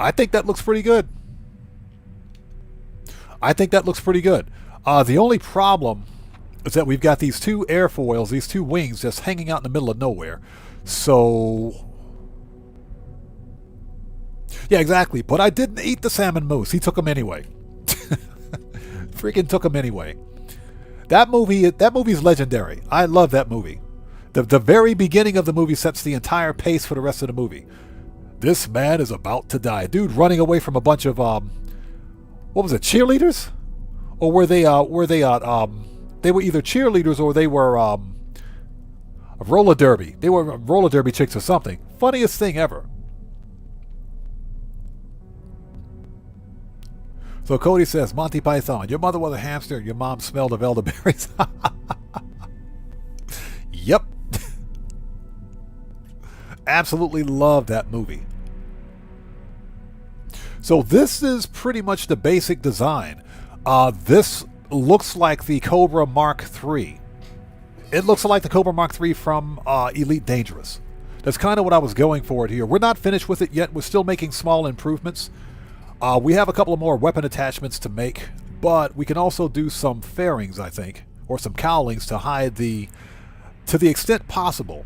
I think that looks pretty good. The only problem is that we've got these two airfoils, these two wings just hanging out in the middle of nowhere. So... yeah, exactly. But I didn't eat the salmon moose. He took them anyway. Freaking took them anyway. That movie's legendary. I love that movie. The very beginning of the movie sets the entire pace for the rest of the movie. This man is about to die. Dude running away from a bunch of what was it, cheerleaders? Or were they they were either cheerleaders or they were roller derby. They were roller derby chicks or something. Funniest thing ever. So Cody says, Monty Python, your mother was a hamster, your mom smelled of elderberries. Yep. Absolutely love that movie. So this is pretty much the basic design. This looks like the Cobra Mark III. It looks like the Cobra Mark III from Elite Dangerous. That's kind of what I was going for it here. We're not finished with it yet. We're still making small improvements. We have a couple of more weapon attachments to make, but we can also do some fairings, I think, or some cowlings to hide to the extent possible,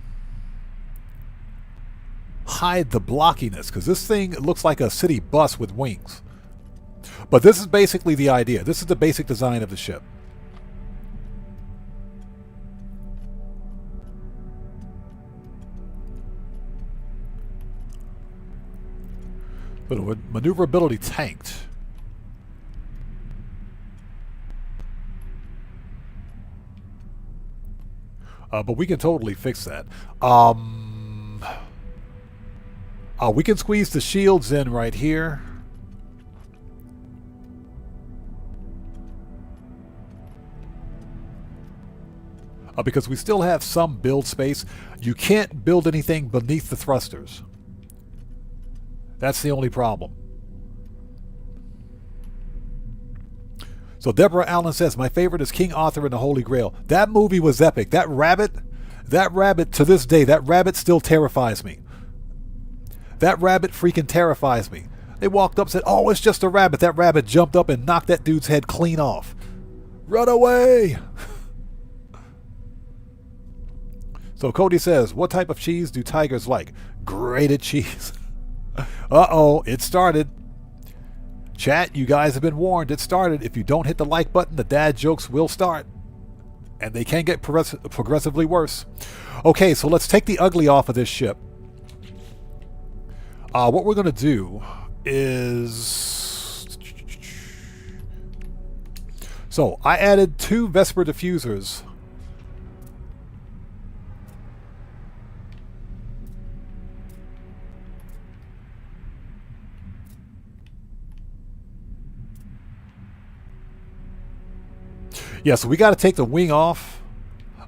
hide the blockiness, because this thing looks like a city bus with wings. But this is basically the idea. This is the basic design of the ship. Little maneuverability tanked. But we can totally fix that. We can squeeze the shields in right here. Because we still have some build space. You can't build anything beneath the thrusters. That's the only problem. So Deborah Allen says, my favorite is King Arthur and the Holy Grail. That movie was epic. That rabbit, to this day, that rabbit still terrifies me. That rabbit freaking terrifies me. They walked up and said, oh, it's just a rabbit. That rabbit jumped up and knocked that dude's head clean off. Run away! So Cody says, what type of cheese do tigers like? Grated cheese. Uh-oh, it started. Chat, you guys have been warned. It started. If you don't hit the like button, the dad jokes will start. And they can get progressively worse. Okay, so let's take the ugly off of this ship. What we're going to do is... So, I added 2 Vesper diffusers. Yeah, so we got to take the wing off.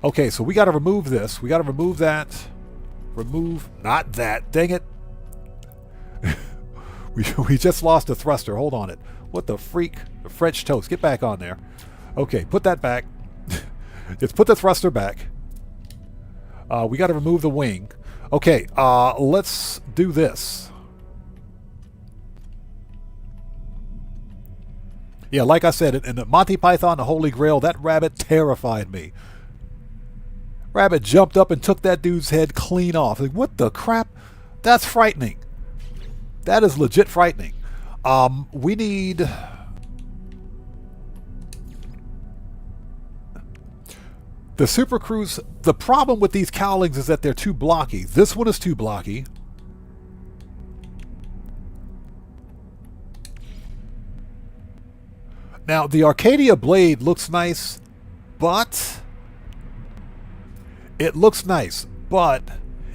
Okay, so we got to remove this. We got to remove that. Remove, not that. Dang it. We just lost a thruster. Hold on it. What the freak? The French toast. Get back on there. Okay, put that back. Let's put the thruster back. We got to remove the wing. Okay, let's do this. Yeah, like I said, in the Monty Python, the Holy Grail, that rabbit terrified me. Rabbit jumped up and took that dude's head clean off. Like, what the crap? That's frightening. That is legit frightening. We need... The Super Cruise, the problem with these cowlings is that they're too blocky. This one is too blocky. Now, the Arcadia blade looks nice, but... It looks nice, but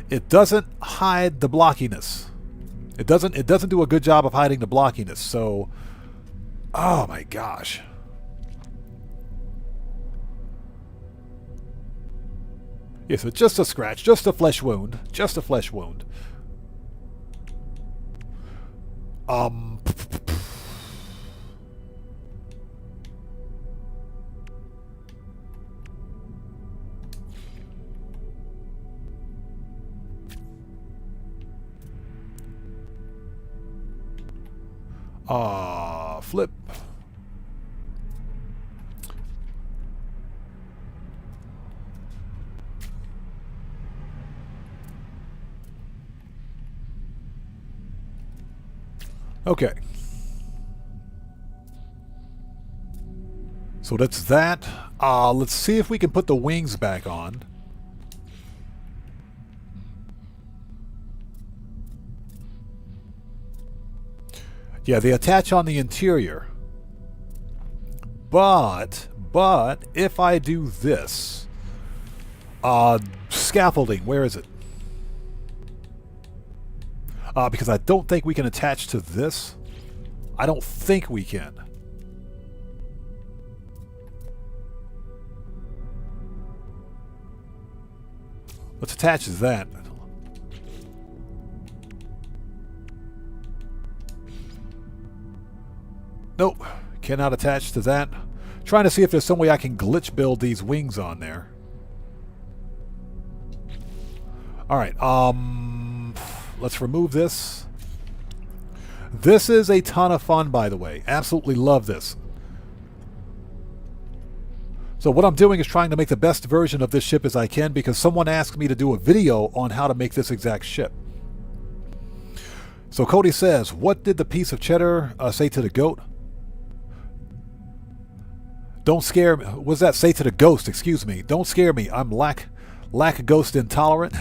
it doesn't hide the blockiness. It doesn't do a good job of hiding the blockiness, so... Oh my gosh. Yeah, so just a scratch, just a flesh wound, just a flesh wound. Flip. Okay. So that's that. Let's see if we can put the wings back on. Yeah, they attach on the interior. But if I do this, scaffolding, where is it? Because I don't think we can attach to this. I don't think we can. Let's attach that. Nope, cannot attach to that. Trying to see if there's some way I can glitch build these wings on there. Alright, let's remove this. This is a ton of fun, by the way. Absolutely love this. So what I'm doing is trying to make the best version of this ship as I can, because someone asked me to do a video on how to make this exact ship. So Cody says, what did the piece of cheddar say to the goat? Don't scare me. What does that say to the ghost? Excuse me. Don't scare me. I'm lack ghost intolerant.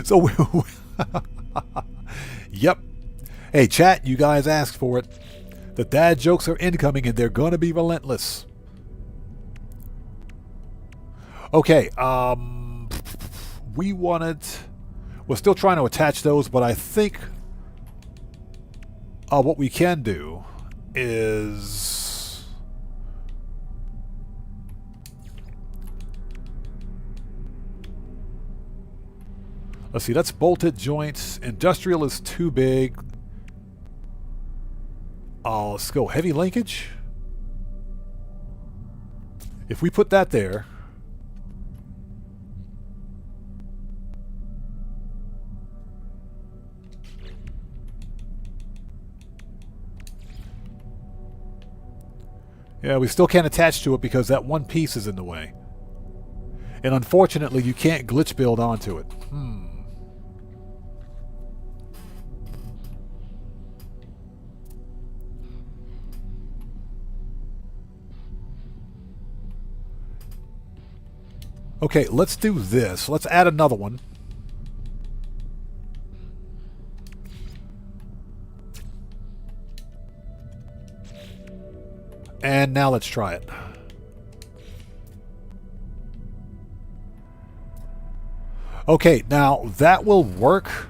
So, yep. Hey, chat, you guys asked for it. The dad jokes are incoming, and they're going to be relentless. Okay, we wanted... We're still trying to attach those, but I think what we can do is... Let's see, that's bolted joints. Industrial is too big. Let's go heavy linkage. If we put that there... Yeah, we still can't attach to it because that one piece is in the way. And unfortunately, you can't glitch build onto it. Okay, let's do this. Let's add another one. And now let's try it. Okay, now that will work.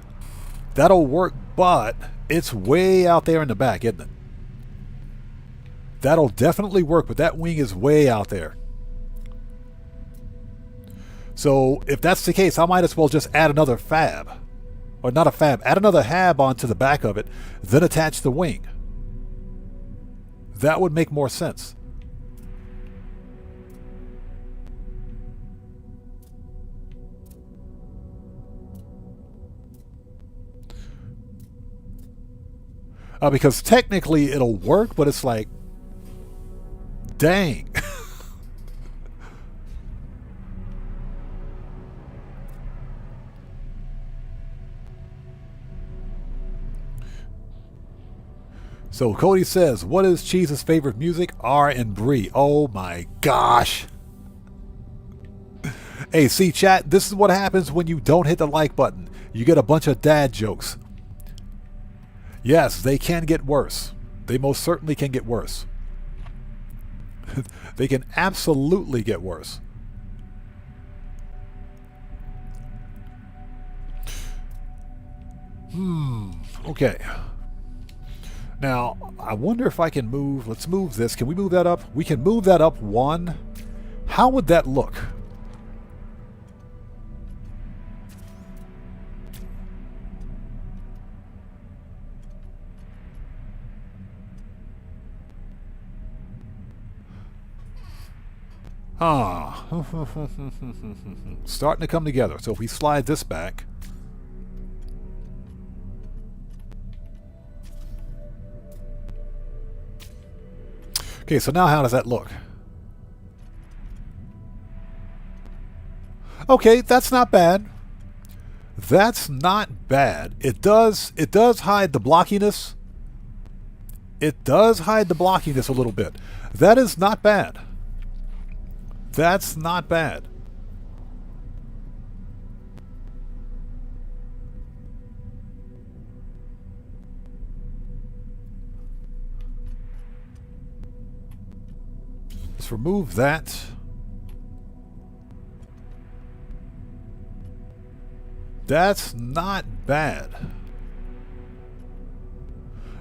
That'll work, but it's way out there in the back, isn't it? That'll definitely work, but that wing is way out there. So if that's the case, I might as well just add another fab. or not a fab, add another hab onto the back of it, then attach the wing. That would make more sense. Because technically it'll work, but it's like, dang. So Cody says, what is Cheese's favorite music? R and Brie. Oh my gosh. Hey, see chat, this is what happens when you don't hit the like button. You get a bunch of dad jokes. Yes, they can get worse. They most certainly can get worse. They can absolutely get worse. Okay. Now, I wonder if I can move. Let's move this. Can we move that up? We can move that up one. How would that look? Starting to come together. So if we slide this back. Okay, so now how does that look? Okay, that's not bad. That's not bad. It does hide the blockiness. It does hide the blockiness a little bit. That is not bad. That's not bad. Let's remove that. That's not bad.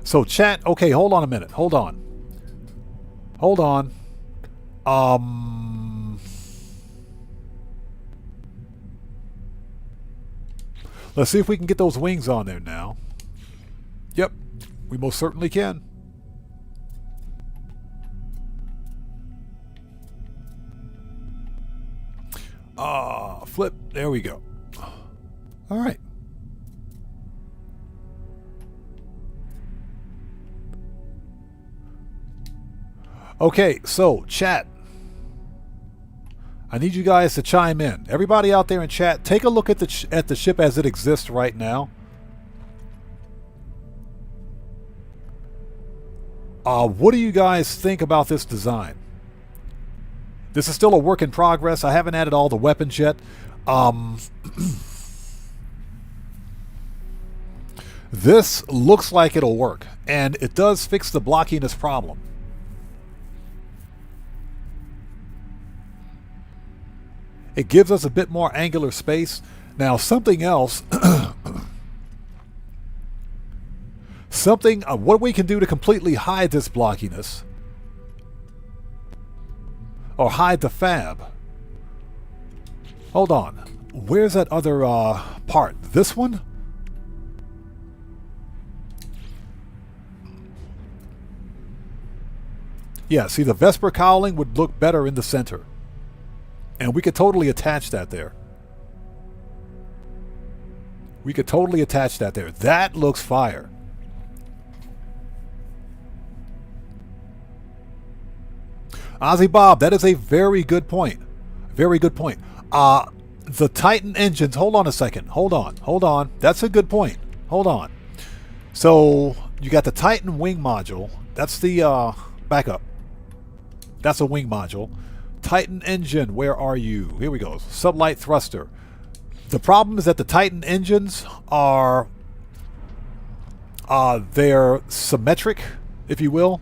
So chat, okay, hold on a minute. Hold on. Hold on. Let's see if we can get those wings on there now. Yep, we most certainly can. Flip. There we go. All right. Okay, so chat. I need you guys to chime in. Everybody out there in chat, take a look at the ship as it exists right now. What do you guys think about this design? This is still a work in progress. I haven't added all the weapons yet. This looks like it'll work, and it does fix the blockiness problem. It gives us a bit more angular space. Now, something else, what we can do to completely hide this blockiness, or hide the fab. Hold on. Where's that other part? This one? Yeah, see, the Vesper cowling would look better in the center. And we could totally attach that there. We could totally attach that there. That looks fire. Ozzy Bob, that is a very good point. Very good point. The Titan engines, hold on a second. Hold on. That's a good point. Hold on. So, you got the Titan wing module. That's the, back up. That's a wing module. Titan engine, where are you? Here we go. Sublight thruster. The problem is that the Titan engines are, they're symmetric, if you will.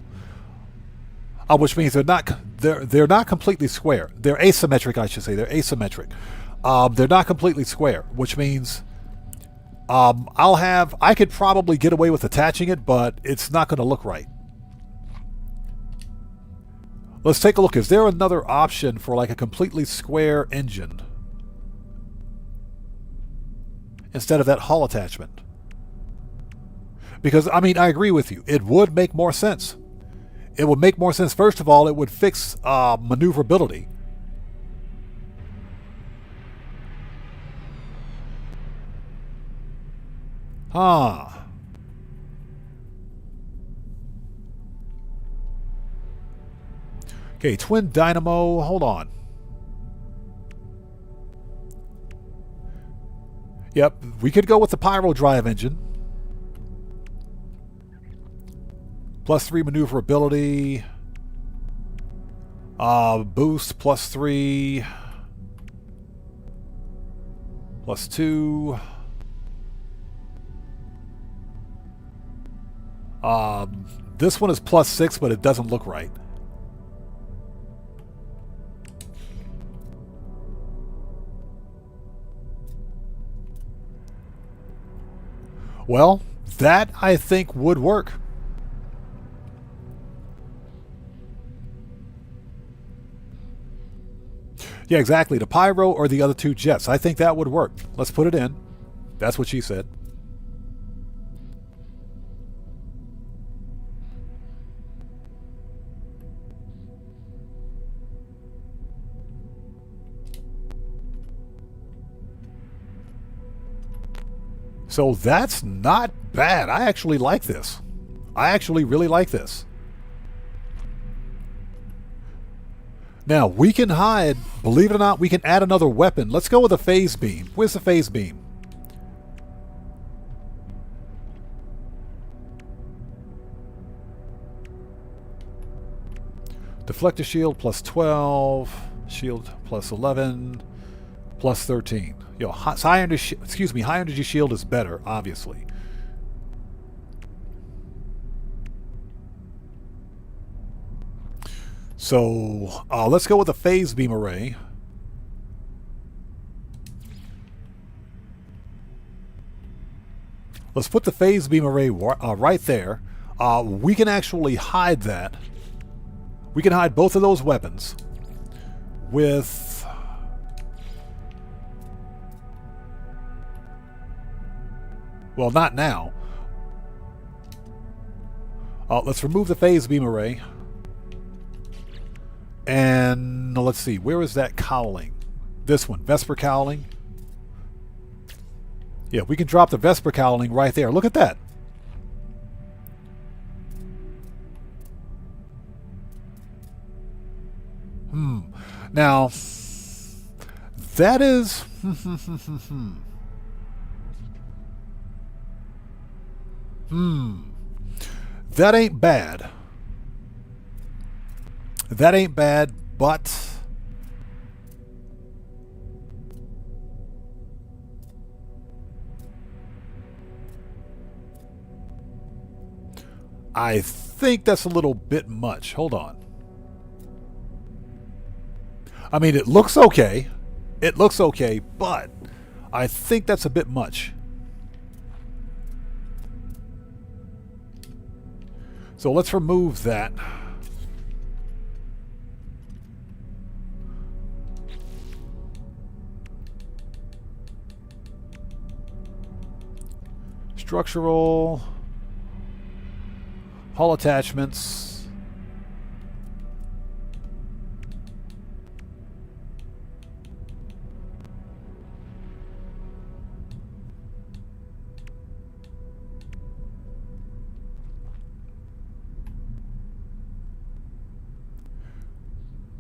Which means they're not completely square. They're asymmetric, I should say. They're asymmetric. They're not completely square, which means I could probably get away with attaching it, but it's not going to look right. Let's take a look. Is there another option for like a completely square engine? instead of that hull attachment. Because, I mean, I agree with you. It would make more sense. It would make more sense. First of all, it would fix maneuverability. Huh. Okay, twin dynamo. Hold on. Yep, we could go with the pyro drive engine. +3 maneuverability. Boost +3. +2. This one is +6, but it doesn't look right. Well, that I think would work. Yeah, exactly. The pyro or the other two jets. I think that would work. Let's put it in. That's what she said. So that's not bad. I actually like this. I actually really like this. Now, we can hide, believe it or not, we can add another weapon. Let's go with a phase beam. Where's the phase beam? Deflector shield +12, shield +11, +13. Yo, high energy, high energy shield is better, obviously. So let's go with a phase beam array. Let's put the phase beam array right there. We can actually hide that. We can hide both of those weapons with... Well, not now. Let's remove the phase beam array. And let's see, where is that cowling? This one, Vesper cowling. Yeah, we can drop the Vesper cowling right there. Look at that. Now, that is... That ain't bad. That ain't bad, but... I think that's a little bit much. Hold on. I mean, it looks okay. It looks okay, but I think that's a bit much. So let's remove that. Structural, hull attachments.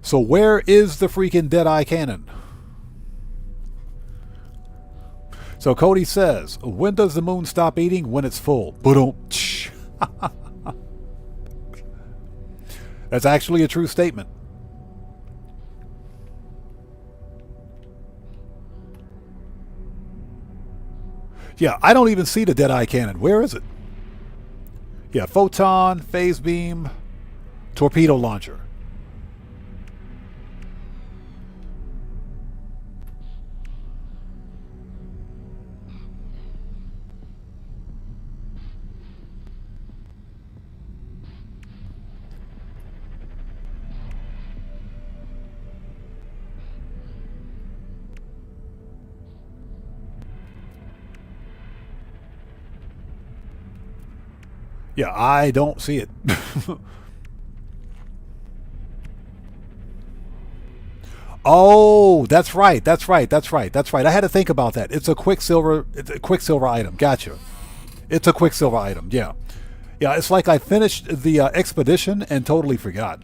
So where is the freaking Deadeye cannon? So Cody says, when does the moon stop eating? When it's full. Boom. That's actually a true statement. Yeah, I don't even see the Deadeye cannon. Where is it? Yeah, photon, phase beam, torpedo launcher. Yeah, I don't see it. Oh, that's right. That's right. That's right. That's right. I had to think about that. It's a Quicksilver. It's a Quicksilver item. Gotcha. It's a Quicksilver item. Yeah. Yeah. It's like I finished the expedition and totally forgot.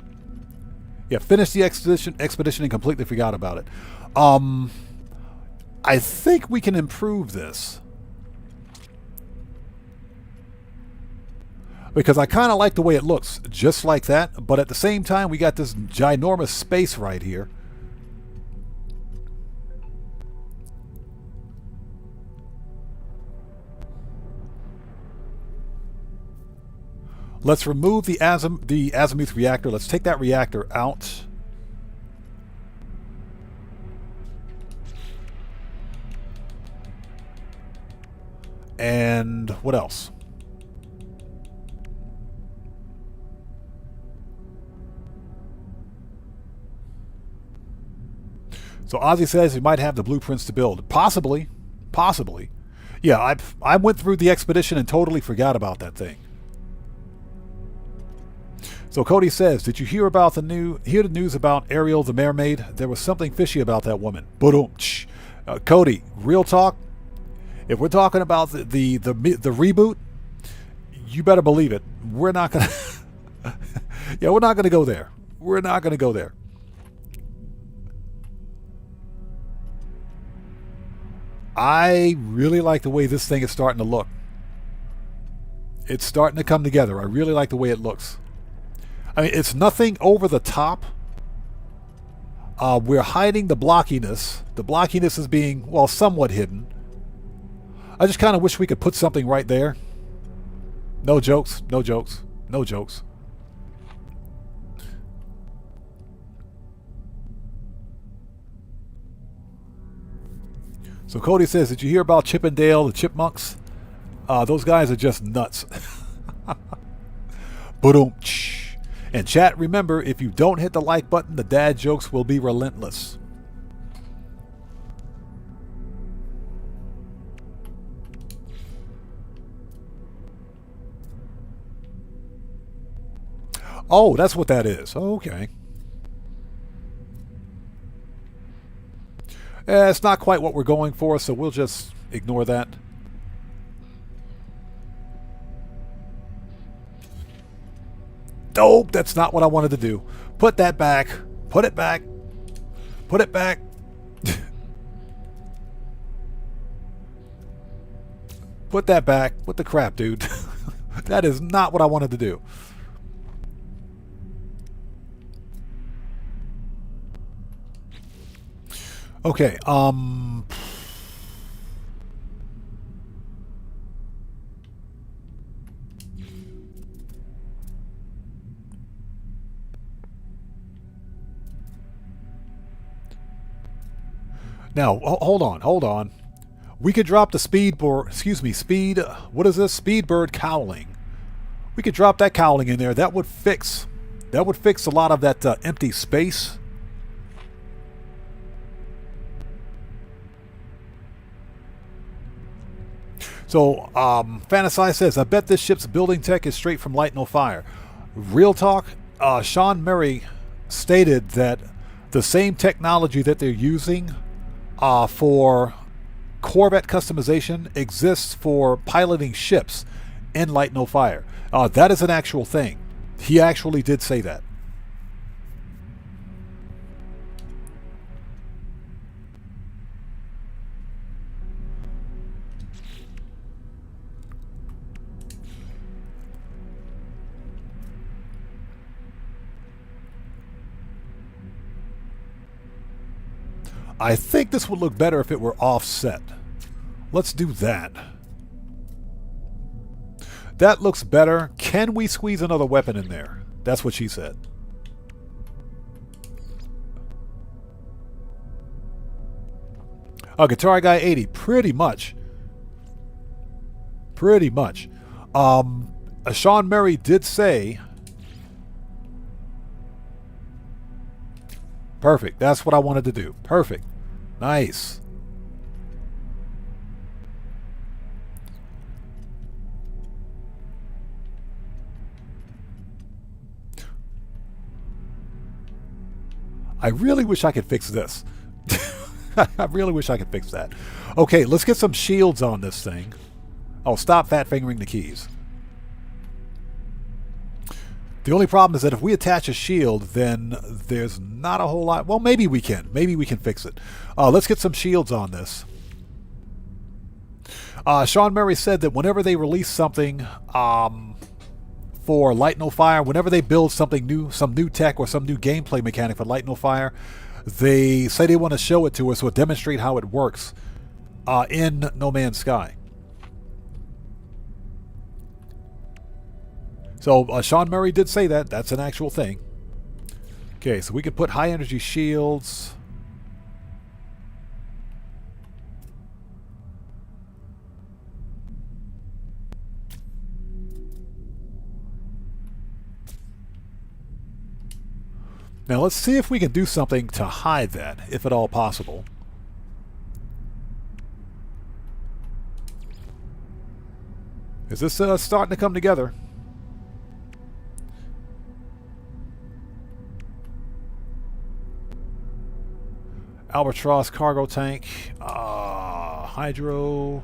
Yeah, finished the expedition and completely forgot about it. I think we can improve this because I kind of like the way it looks, just like that. But at the same time, we got this ginormous space right here. Let's remove the azimuth reactor. Let's take that reactor out. And what else? So Ozzy says he might have the blueprints to build. Possibly. Possibly. Yeah, I went through the expedition and totally forgot about that thing. So Cody says, did you hear the news about Ariel the mermaid? There was something fishy about that woman. Boom. Cody, real talk. If we're talking about the reboot, you better believe it. We're not gonna. Yeah, we're not gonna go there. We're not gonna go there. I really like the way this thing is starting to look. It's starting to come together. I really like the way it looks. I mean, it's nothing over the top. We're hiding the blockiness. The blockiness is being, well, somewhat hidden. I just kind of wish we could put something right there. No jokes, no jokes, no jokes. So Cody says, did you hear about Chip and Dale, the Chipmunks? Those guys are just nuts. Boom. And chat, remember, if you don't hit the like button, the dad jokes will be relentless. Oh, that's what that is. Okay. It's not quite what we're going for, so we'll just ignore that. Nope, that's not what I wanted to do. Put that back. Put it back. Put it back. Put that back. What the crap, dude? That is not what I wanted to do. Okay, now, hold on. We could drop the what is this? Speedbird cowling. We could drop that cowling in there. That would fix a lot of that empty space. So, Fantasize says, I bet this ship's building tech is straight from Light No Fire. Real talk, Sean Murray stated that the same technology that they're using for Corvette customization exists for piloting ships in Light No Fire. That is an actual thing. He actually did say that. I think this would look better if it were offset. Let's do that. That looks better. Can we squeeze another weapon in there? That's what she said. Guitar Guy 80. Pretty much. Pretty much. Sean Murray did say... Perfect. That's what I wanted to do. Perfect. Nice. I really wish I could fix this. I really wish I could fix that. Okay, let's get some shields on this thing. Oh, stop fat fingering the keys. The only problem is that if we attach a shield, then there's not a whole lot. Well, maybe we can. Maybe we can fix it. Let's get some shields on this. Sean Murray said that whenever they release something for Light No Fire, whenever they build something new, some new tech or some new gameplay mechanic for Light No Fire, they say they want to show it to us or demonstrate how it works in No Man's Sky. So Sean Murray did say that. That's an actual thing. Okay, so we could put high energy shields. Now let's see if we can do something to hide that, if at all possible. Is this starting to come together? Albatross cargo tank, hydro.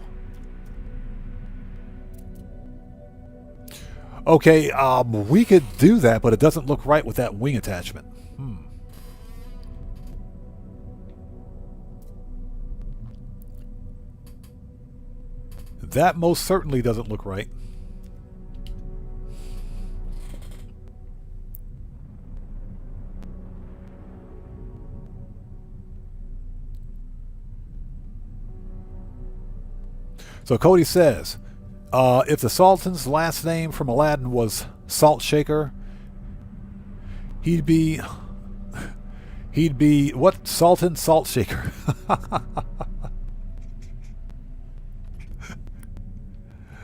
Okay, we could do that, but it doesn't look right with that wing attachment. That most certainly doesn't look right. So Cody says, if the Sultan's last name from Aladdin was Salt Shaker, he'd be what? Sultan Salt Shaker.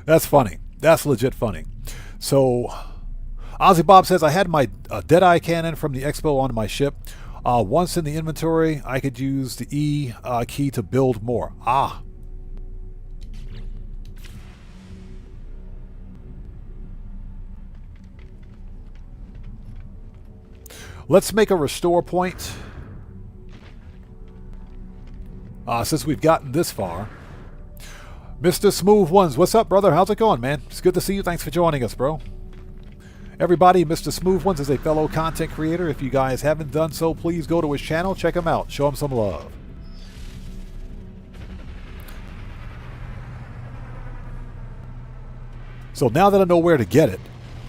That's funny. That's legit funny. So Ozzy Bob says, I had my Deadeye cannon from the Expo on my ship. Once in the inventory, I could use the E key to build more. Ah. Let's make a restore point. Since we've gotten this far. Mr. Smooth Ones, what's up, brother? How's it going, man? It's good to see you. Thanks for joining us, bro. Everybody, Mr. Smooth Ones is a fellow content creator. If you guys haven't done so, please go to his channel. Check him out. Show him some love. So now that I know where to get it,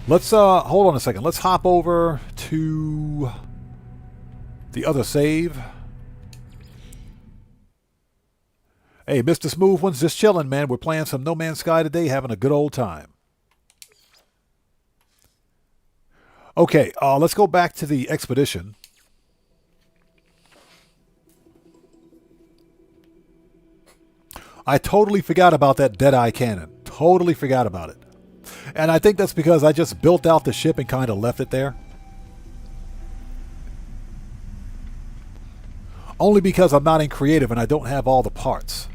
let's hold on a second. Let's hop over to the other save. Hey, Mr. Smooth One's just chilling, man. We're playing some No Man's Sky today, having a good old time. Okay, let's go back to the expedition. I totally forgot about that Deadeye cannon. Totally forgot about it. And I think that's because I just built out the ship and kind of left it there. Only because I'm not in creative and I don't have all the parts.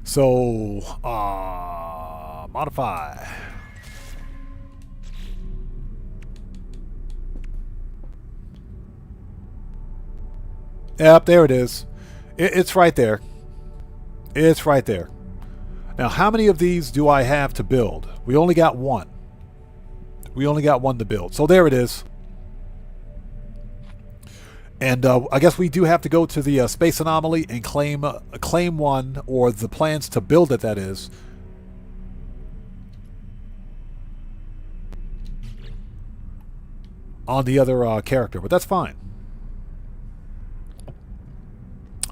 So, modify. Yep, there it is. It's right there. It's right there. Now, how many of these do I have to build? We only got one. We only got one to build. So there it is. And I guess we do have to go to the space anomaly and claim one, or the plans to build it, that is. On the other character, but that's fine.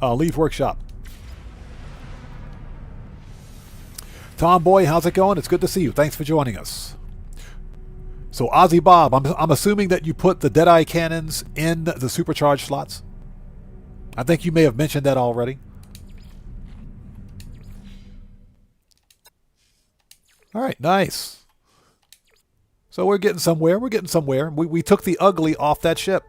Leave workshop. Tomboy, how's it going? It's good to see you. Thanks for joining us. So, Ozzy Bob, I'm assuming that you put the Deadeye cannons in the supercharged slots. I think you may have mentioned that already. All right, nice. So we're getting somewhere. We're getting somewhere. We took the ugly off that ship.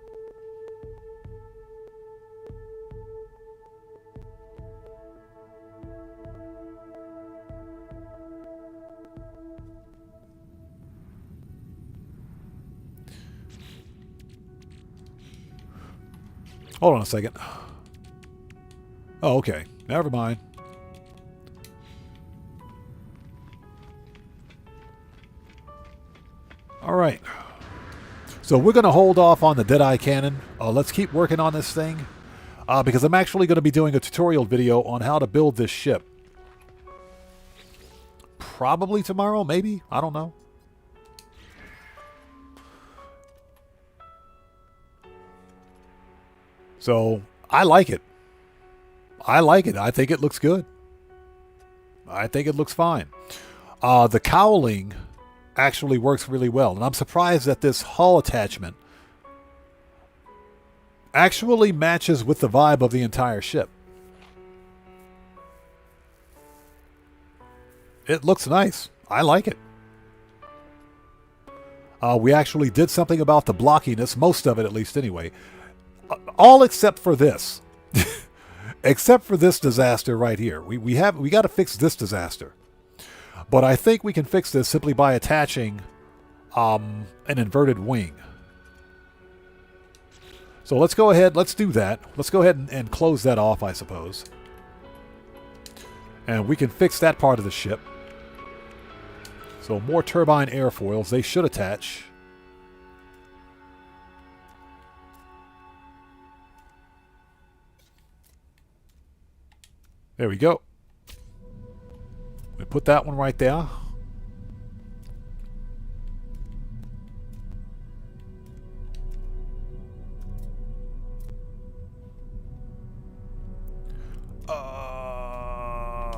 Hold on a second. Oh, okay. Never mind. All right. So we're going to hold off on the Deadeye Cannon. Let's keep working on this thing. Because I'm actually going to be doing a tutorial video on how to build this ship. Probably tomorrow, maybe. I don't know. So, I like it. I like it. I think it looks good. I think it looks fine. The cowling actually works really well. And I'm surprised that this hull attachment actually matches with the vibe of the entire ship. It looks nice. I like it. We actually did something about the blockiness, most of it at least anyway. All except for this. Except for this disaster right here. We got to fix this disaster. But I think we can fix this simply by attaching an inverted wing. So let's go ahead, let's do that. Let's go ahead and close that off, I suppose. And we can fix that part of the ship. So more turbine airfoils, they should attach. There we go. We put that one right there.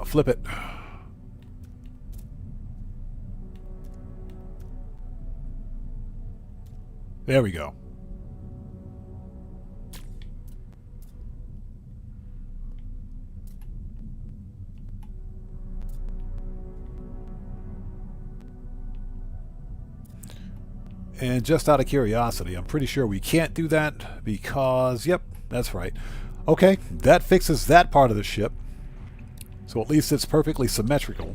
Flip it. There we go. And just out of curiosity, I'm pretty sure we can't do that because, yep, that's right. Okay, that fixes that part of the ship. So at least it's perfectly symmetrical.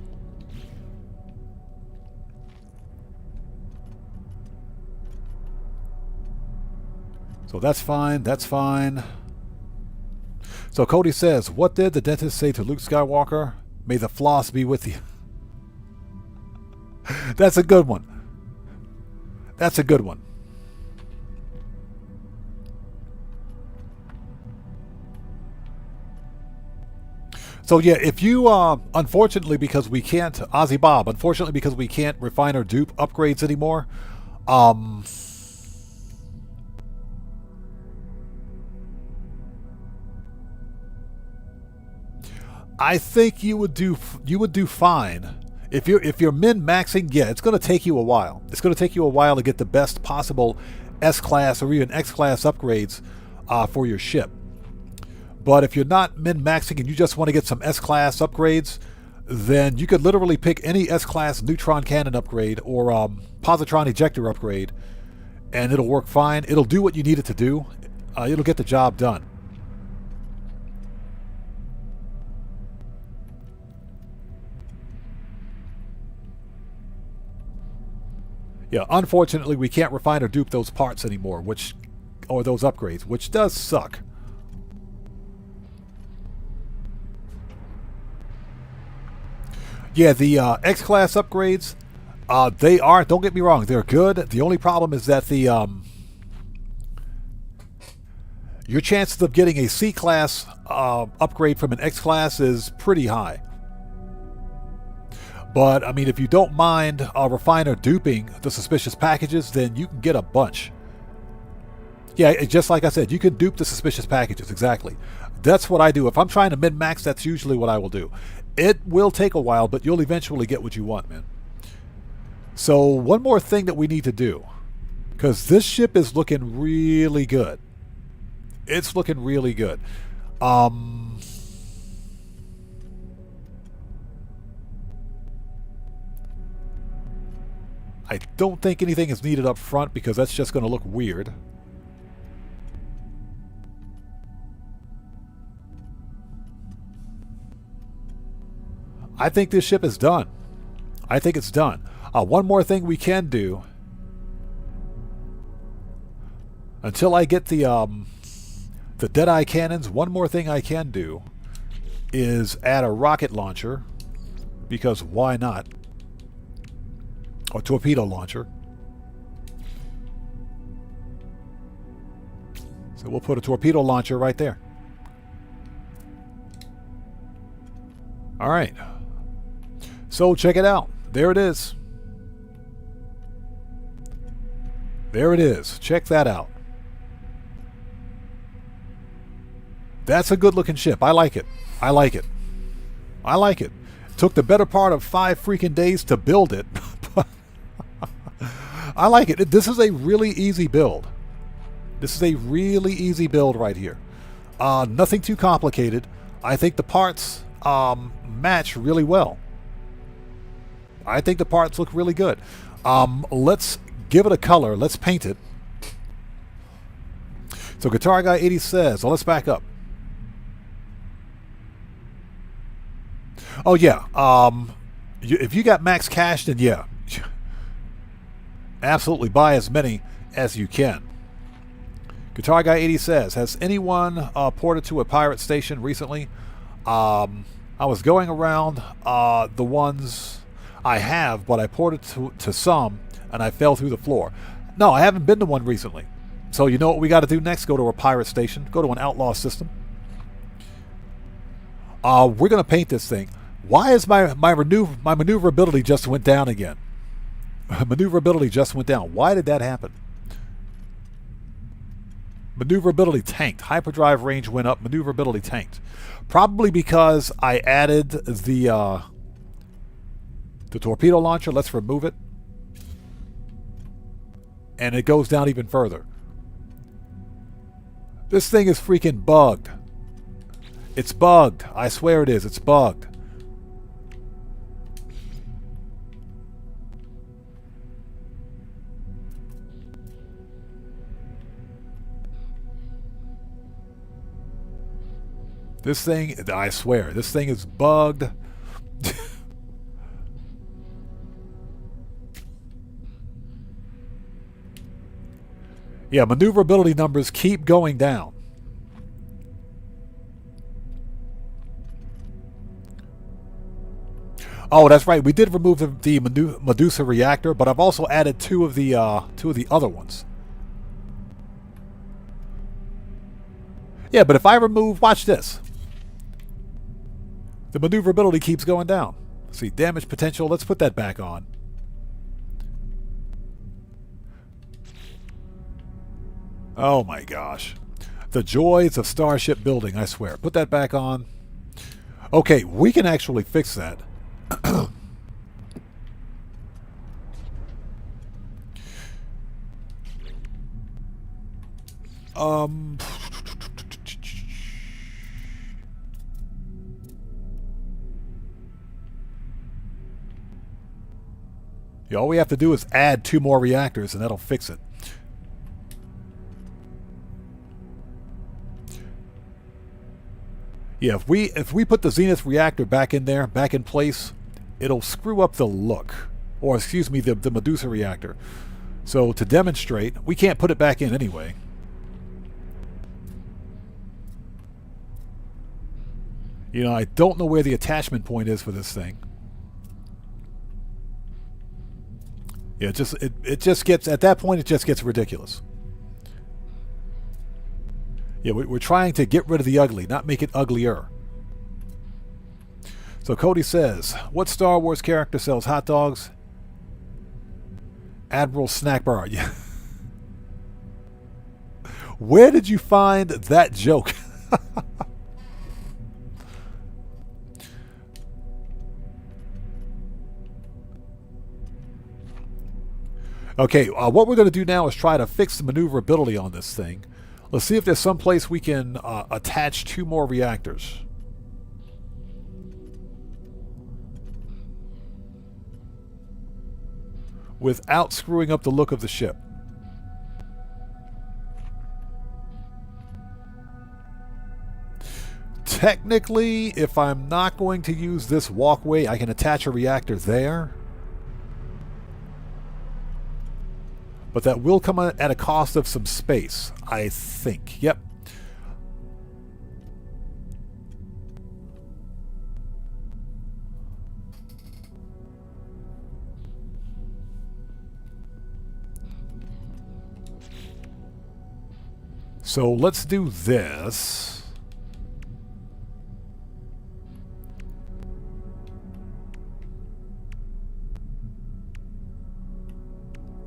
So that's fine, that's fine. So Cody says, what did the dentist say to Luke Skywalker? May the floss be with you. That's a good one. That's a good one. So yeah, if you, unfortunately because we can't, Ozzy Bob, unfortunately because we can't refine or dupe upgrades anymore, I think you would do fine. If you're min-maxing, yeah, it's going to take you a while. It's going to take you a while to get the best possible S-Class or even X-Class upgrades for your ship. But if you're not min-maxing and you just want to get some S-Class upgrades, then you could literally pick any S-Class neutron cannon upgrade or positron ejector upgrade, and it'll work fine. It'll do what you need it to do. It'll get the job done. Yeah, unfortunately, we can't refine or dupe those parts anymore, or those upgrades, which does suck. Yeah, the X-Class upgrades, they are, don't get me wrong, they're good. The only problem is that your chances of getting a C-Class upgrade from an X-Class is pretty high. But, I mean, if you don't mind refine or duping the suspicious packages, then you can get a bunch. Yeah, just like I said, you can dupe the suspicious packages, exactly. That's what I do. If I'm trying to min-max, that's usually what I will do. It will take a while, but you'll eventually get what you want, man. So, one more thing that we need to do. Because this ship is looking really good. It's looking really good. I don't think anything is needed up front because that's just going to look weird. I think this ship is done. I think it's done. One more thing we can do. Until I get the the Deadeye cannons, one more thing I can do is add a rocket launcher, because why not? Or torpedo launcher. So we'll put a torpedo launcher right there. All right. So check it out. There it is. There it is. Check that out. That's a good looking ship. I like it. I like it. I like it. Took the better part of 5 freaking days to build it. I like it. This is a really easy build. This is a really easy build right here. Nothing too complicated. I think the parts match really well. I think the parts look really good. Let's give it a color. Let's paint it. So Guitar Guy 80 says, well, let's back up. Oh yeah, if you got max cash, then yeah, absolutely buy as many as you can. Guitar Guy 80 says, has anyone ported to a pirate station recently? I was going around the ones I have, but I ported to some and I fell through the floor. No, I haven't been to one recently. So you know what we got to do next? Go to a pirate station. Go to an outlaw system. We're going to paint this thing. Why is my maneuverability just went down again? Maneuverability just went down. Why did that happen? Maneuverability tanked. Hyperdrive range went up. Maneuverability tanked. Probably because I added the torpedo launcher. Let's remove it. And it goes down even further. This thing is freaking bugged. It's bugged. I swear it is. It's bugged. This thing, I swear, this thing is bugged. Yeah, maneuverability numbers keep going down. Oh, that's right. We did remove the Medusa reactor, but I've also added two of the other ones. Yeah, but if I remove, watch this. The maneuverability keeps going down. See, damage potential. Let's put that back on. Oh my gosh. The joys of starship building, I swear. Put that back on. Okay, we can actually fix that. Yeah, all we have to do is add 2 more reactors and that'll fix it. Yeah, if we put the Zenith reactor back in there, back in place, it'll screw up the look. Or excuse me, the Medusa reactor. So to demonstrate, we can't put it back in anyway. You know, I don't know where the attachment point is for this thing. Yeah, it just gets, at that point, it just gets ridiculous. Yeah, we're trying to get rid of the ugly, not make it uglier. So Cody says, what Star Wars character sells hot dogs? Admiral Snack Bar. Yeah. Where did you find that joke? Okay, what we're going to do now is try to fix the maneuverability on this thing. Let's see if there's some place we can attach 2 more reactors. Without screwing up the look of the ship. Technically, if I'm not going to use this walkway, I can attach a reactor there. But that will come at a cost of some space, I think. Yep. So let's do this.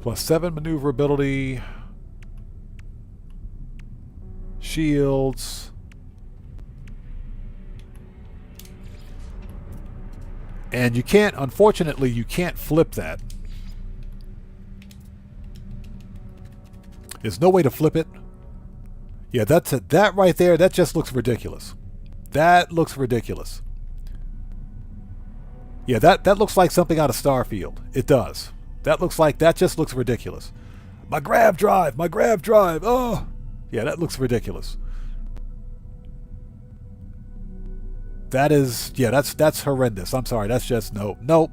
+7 maneuverability. Shields. And you can't, unfortunately, you can't flip that. There's no way to flip it. Yeah, that's it. That right there, that just looks ridiculous. That looks ridiculous. Yeah, that looks like something out of Starfield. It does. That just looks ridiculous. My grav drive, oh! Yeah, that looks ridiculous. That is, yeah, that's horrendous. I'm sorry, that's just nope. Nope.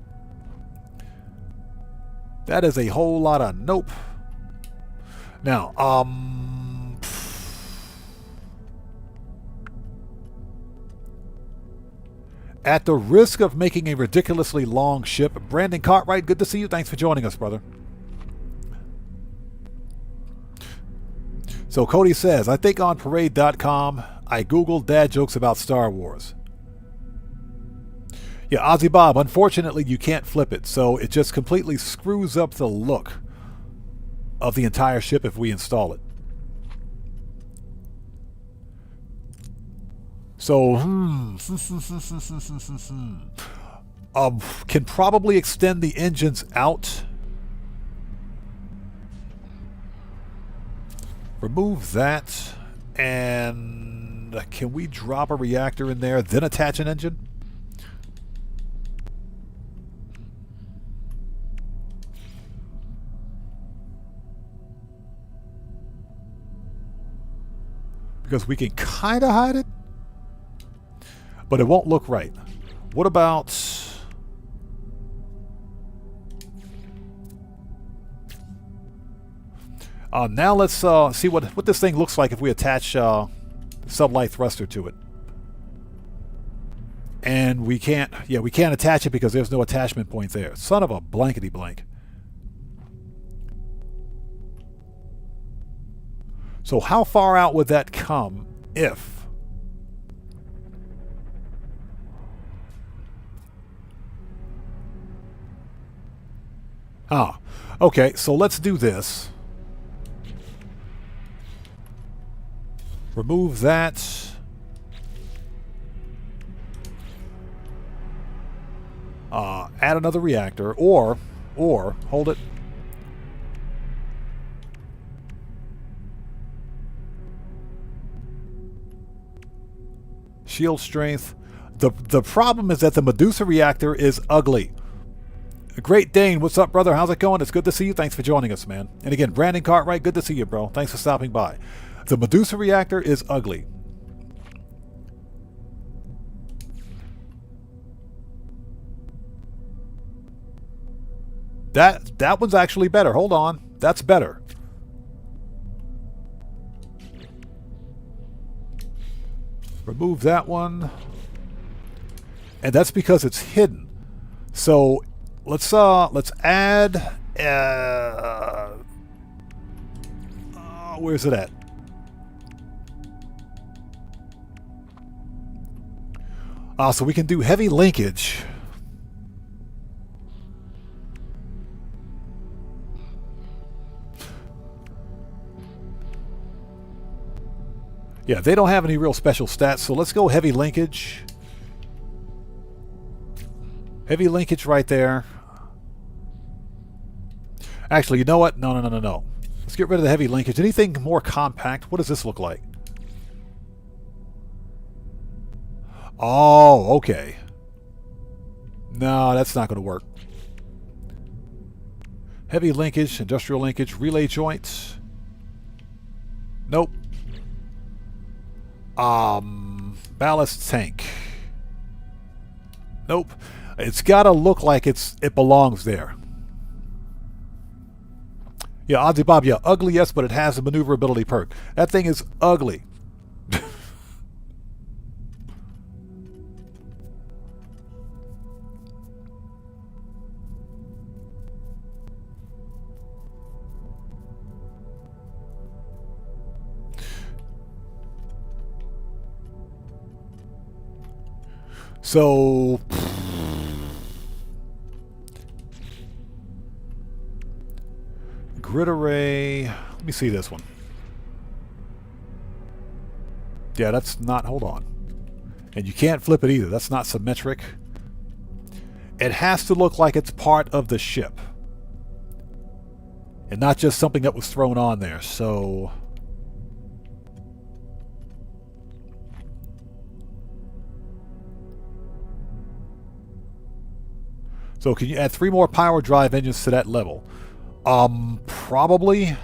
That is a whole lot of nope. Now, at the risk of making a ridiculously long ship, Brandon Cartwright, good to see you. Thanks for joining us, brother. So Cody says, I think on parade.com, I Googled dad jokes about Star Wars. Yeah, Ozzy Bob, unfortunately you can't flip it, so it just completely screws up the look of the entire ship if we install it. So, can probably extend the engines out. Remove that, and can we drop a reactor in there, then attach an engine? Because we can kind of hide it, but it won't look right. What about... now let's see what this thing looks like if we attach sublight thruster to it. And we can't attach it because there's no attachment point there. Son of a blankety blank. So how far out would that come if... Okay, so let's do this. Remove that. Add another reactor, or hold it. Shield strength. The problem is that the Medusa reactor is ugly. Great Dane, what's up, brother? How's it going? It's good to see you. Thanks for joining us, man. And again, Brandon Cartwright, good to see you, bro. Thanks for stopping by. The Medusa reactor is ugly. That one's actually better. Hold on. That's better. Remove that one. And that's because it's hidden. So let's add where's it at? So we can do heavy linkage. Yeah, they don't have any real special stats, so let's go heavy linkage. Heavy linkage right there. Actually, you know what? No. Let's get rid of the heavy linkage. Anything more compact? What does this look like? Oh, okay. No, that's not going to work. Heavy linkage, industrial linkage, relay joints. Nope. Ballast tank. Nope. It's got to look like it belongs there. Yeah, Ozzy Bob, yeah, ugly, yes, but it has a maneuverability perk. That thing is ugly. So grid array, let me see this one. Yeah, that's not, hold on. And you can't flip it either. That's not symmetric. It has to look like it's part of the ship. And not just something that was thrown on there. So can you add 3 more power drive engines to that level? Probably.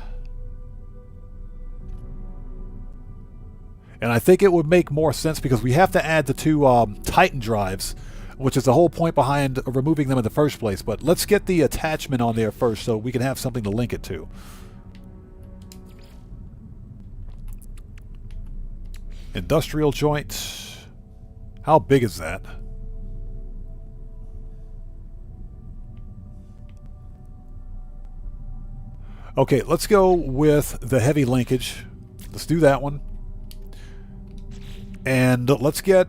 And I think it would make more sense because we have to add the 2 Titan drives, which is the whole point behind removing them in the first place. But let's get the attachment on there first so we can have something to link it to. Industrial joint. How big is that? Okay, let's go with the heavy linkage. Let's do that one. And let's get,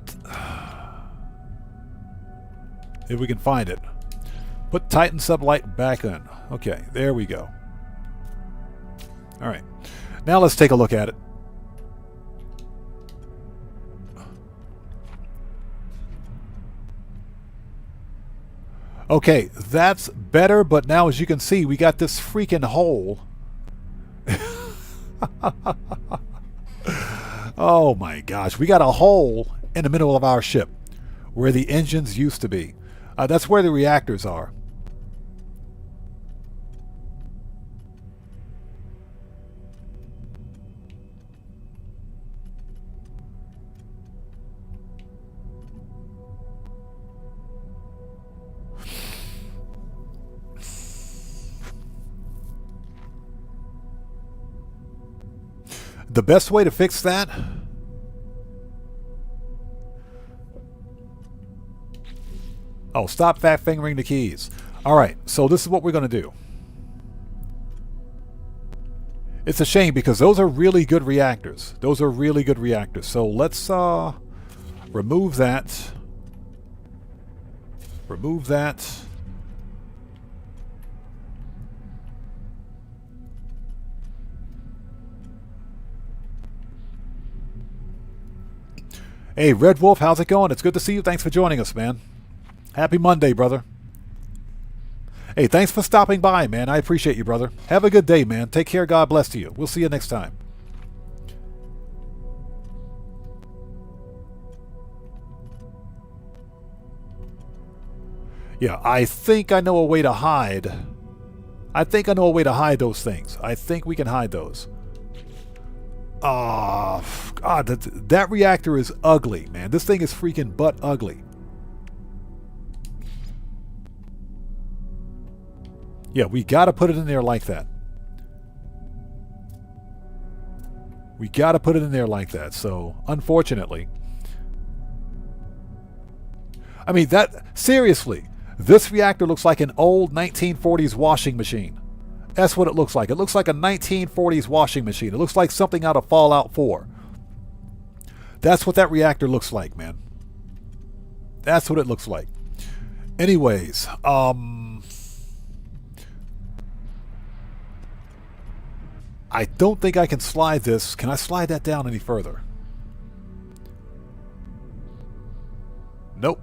if we can find it, put Titan sublight back in. Okay, there we go. All right, now let's take a look at it. Okay, that's better, but now as you can see, we got this freaking hole. Oh my gosh, we got a hole in the middle of our ship where the engines used to be. That's where the reactors are. The best way to fix that? Oh, stop fat fingering the keys. Alright, so this is what we're going to do. It's a shame because those are really good reactors. Those are really good reactors. So let's remove that. Remove that. Hey, Red Wolf, how's it going? It's good to see you. Thanks for joining us, man. Happy Monday, brother. Hey, thanks for stopping by, man. I appreciate you, brother. Have a good day, man. Take care. God bless to you. We'll see you next time. Yeah, I think I know a way to hide. I think I know a way to hide those things. I think we can hide those. Oh, God, that reactor is ugly, man. This thing is freaking butt ugly. Yeah, we got to put it in there like that. We got to put it in there like that. So, unfortunately. I mean, seriously, this reactor looks like an old 1940s washing machine. That's what it looks like. It looks like a 1940s washing machine. It looks like something out of Fallout 4. That's what that reactor looks like, man. That's what it looks like. Anyways, I don't think I can slide this. Can I slide that down any further? Nope.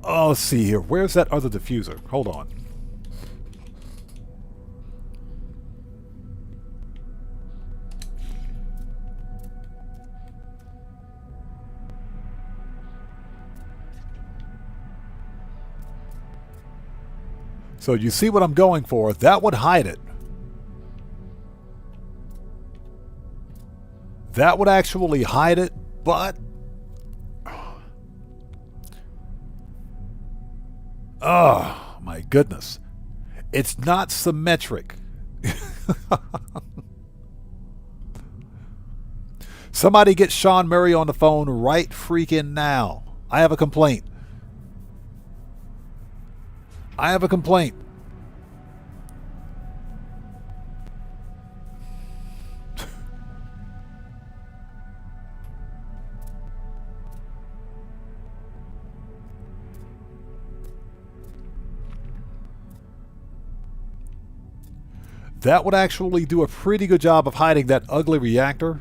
Oh, let's see here. Where's that other diffuser? Hold on. So you see what I'm going for? That would hide it. That would actually hide it, but... Oh, my goodness. It's not symmetric. Somebody get Sean Murray on the phone right freaking now. I have a complaint. I have a complaint. That would actually do a pretty good job of hiding that ugly reactor.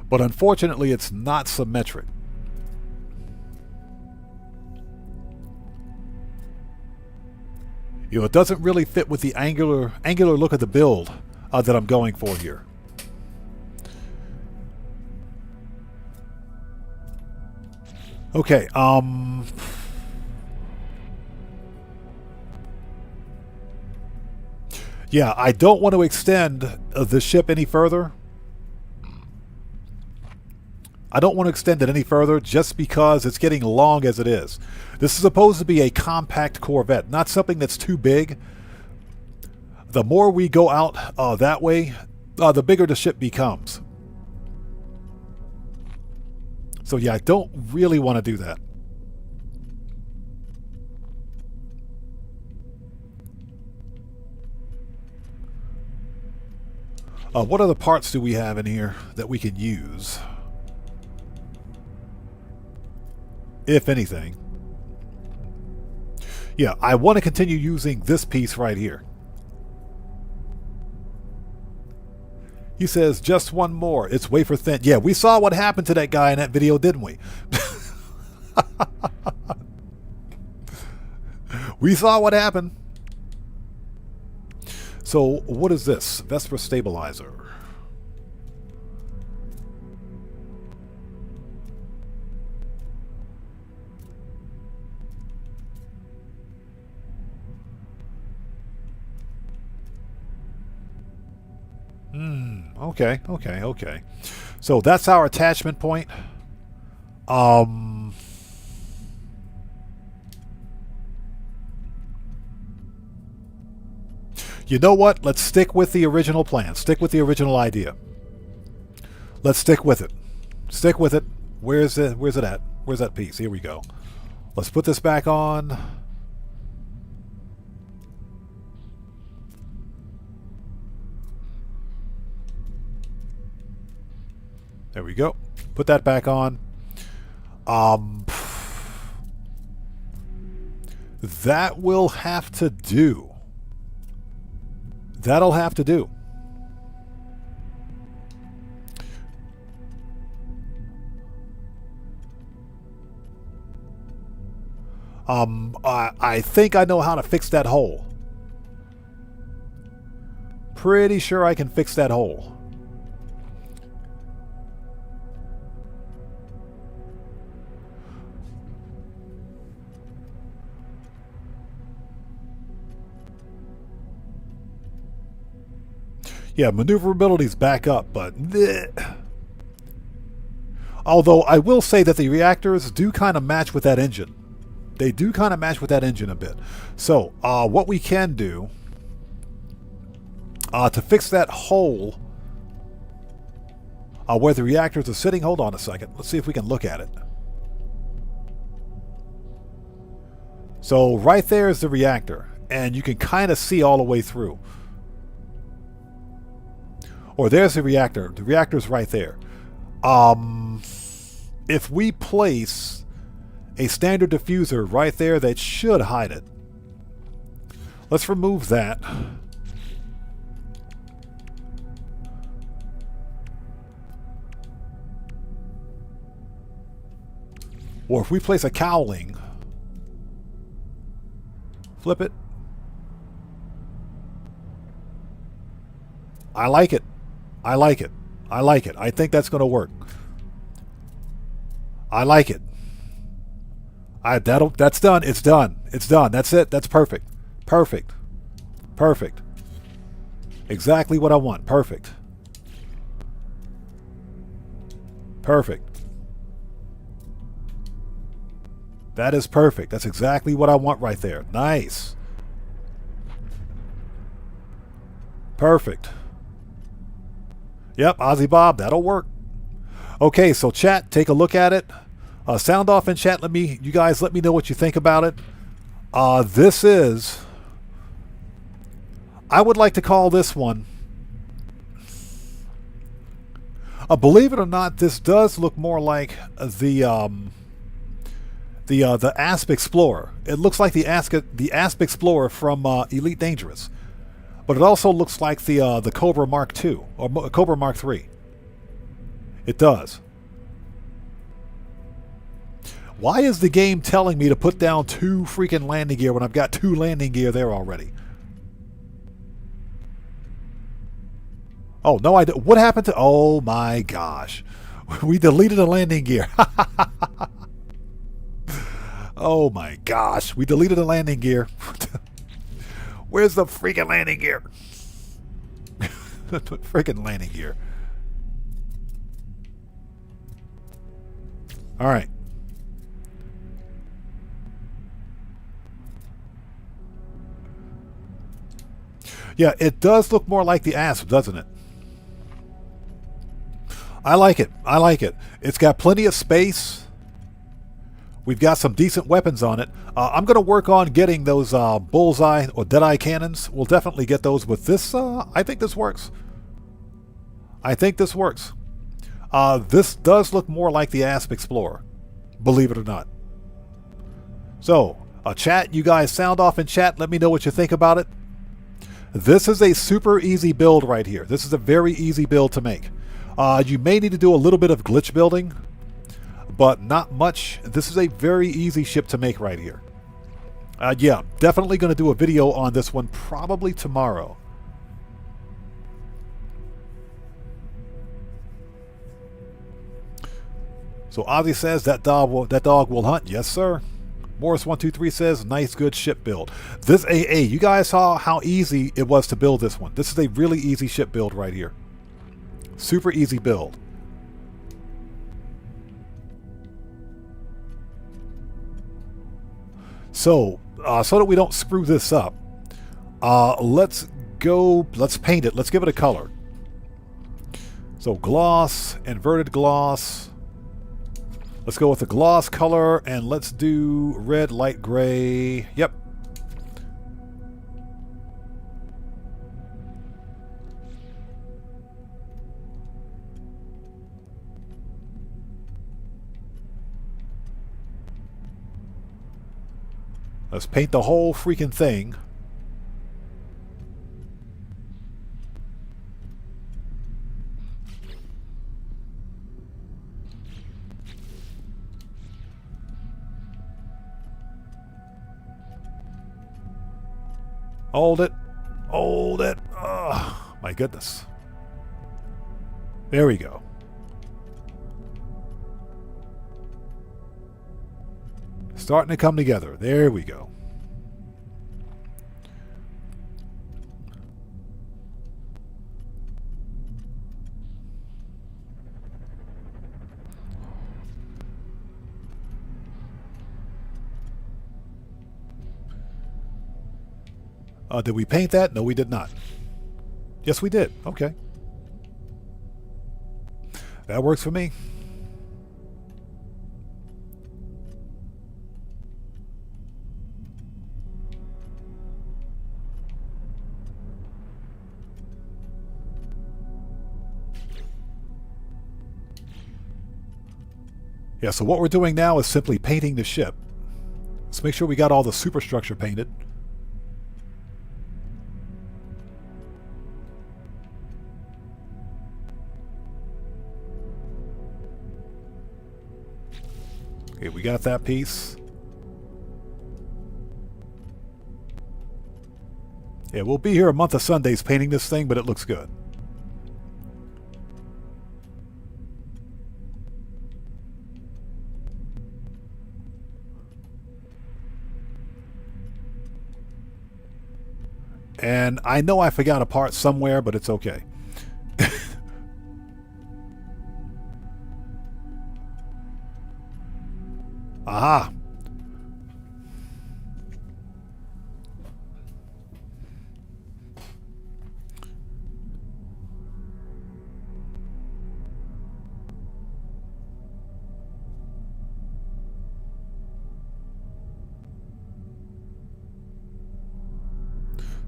But unfortunately, it's not symmetric. You know, it doesn't really fit with the angular look of the build that I'm going for here. Okay, yeah, I don't want to extend the ship any further. I don't want to extend it any further just because it's getting long as it is. This is supposed to be a compact Corvette, not something that's too big. The more we go out that way, the bigger the ship becomes. So yeah, I don't really want to do that. What other parts do we have in here that we can use? If anything. Yeah, I want to continue using this piece right here. He says, just one more. It's wafer thin. Yeah, we saw what happened to that guy in that video, didn't we? We saw what happened. So, what is this? Vesper stabilizer. Okay. So that's our attachment point. You know what? Let's stick with the original plan. Stick with the original idea. Let's stick with it. Stick with it. Where's it at? Where's that piece? Here we go. Let's put this back on. There we go. Put that back on. That will have to do. That'll have to do. I think I know how to fix that hole. Pretty sure I can fix that hole. Yeah, maneuverability's back up, but bleh. Although I will say that the reactors do kind of match with that engine. They do kind of match with that engine a bit. So, what we can do to fix that hole where the reactors are sitting, hold on a second. Let's see if we can look at it. So, right there is the reactor, and you can kind of see all the way through. Or there's the reactor. The reactor's right there. If we place a standard diffuser right there, that should hide it. Let's remove that. Or if we place a cowling, flip it. I like it. I like it. I like it. I think that's going to work. I like it. That's done. It's done. It's done. That's it. That's perfect. Perfect. Perfect. Exactly what I want. Perfect. Perfect. That is perfect. That's exactly what I want right there. Nice. Perfect. Yep, Ozzy Bob, that'll work. Okay, so chat, take a look at it. Sound off in chat. You guys let me know what you think about it. This is, I would like to call this one, believe it or not, this does look more like the Asp Explorer. It looks like the Asp Explorer from Elite Dangerous, but it also looks like the Cobra Mark II or Cobra Mark III. It does. Why is the game telling me to put down 2 freaking landing gear when I've got 2 landing gear there already? Oh, no, what happened to... Oh, my gosh. We deleted a landing gear. Oh, my gosh. We deleted a landing gear. Where's the freaking landing gear? Freaking landing gear. All right. Yeah, it does look more like the Asp, doesn't it? I like it. I like it. It's got plenty of space. We've got some decent weapons on it. I'm going to work on getting those bullseye or deadeye cannons. We'll definitely get those with this. I think this works. I think this works. This does look more like the Asp Explorer, believe it or not. So, chat, you guys sound off in chat. Let me know what you think about it. This is a super easy build right here. This is a very easy build to make. You may need to do a little bit of glitch building, but not much. This is a very easy ship to make right here. Yeah, definitely going to do a video on this one probably tomorrow. So Ozzy says that dog will hunt. Yes, sir. Morris123 says, nice, good ship build. This AA, you guys saw how easy it was to build this one. This is a really easy ship build right here. Super easy build. So, so that we don't screw this up, let's paint it. Let's give it a color. So gloss, inverted gloss. Let's go with the gloss color, and let's do red, light gray. Yep. Let's paint the whole freaking thing. Hold it. Hold it. Oh, my goodness. There we go. Starting to come together. There we go. Did we paint that? No, we did not. Yes, we did. Okay. That works for me. Yeah, so what we're doing now is simply painting the ship. Let's make sure we got all the superstructure painted. Okay, we got that piece. Yeah, we'll be here a month of Sundays painting this thing, but it looks good. And I know I forgot a part somewhere, but it's okay. Aha.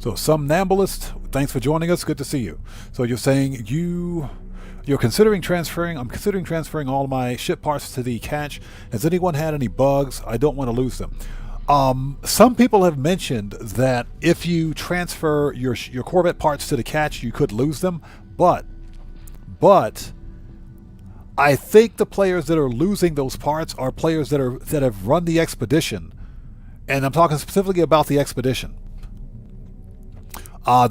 So somnambulist, thanks for joining us. Good to see you. So you're saying you're considering transferring. I'm considering transferring all my ship parts to the cache. Has anyone had any bugs? I don't want to lose them. Some people have mentioned that if you transfer your Corvette parts to the cache, you could lose them. But I think the players that are losing those parts are players that have run the expedition, and I'm talking specifically about the expedition.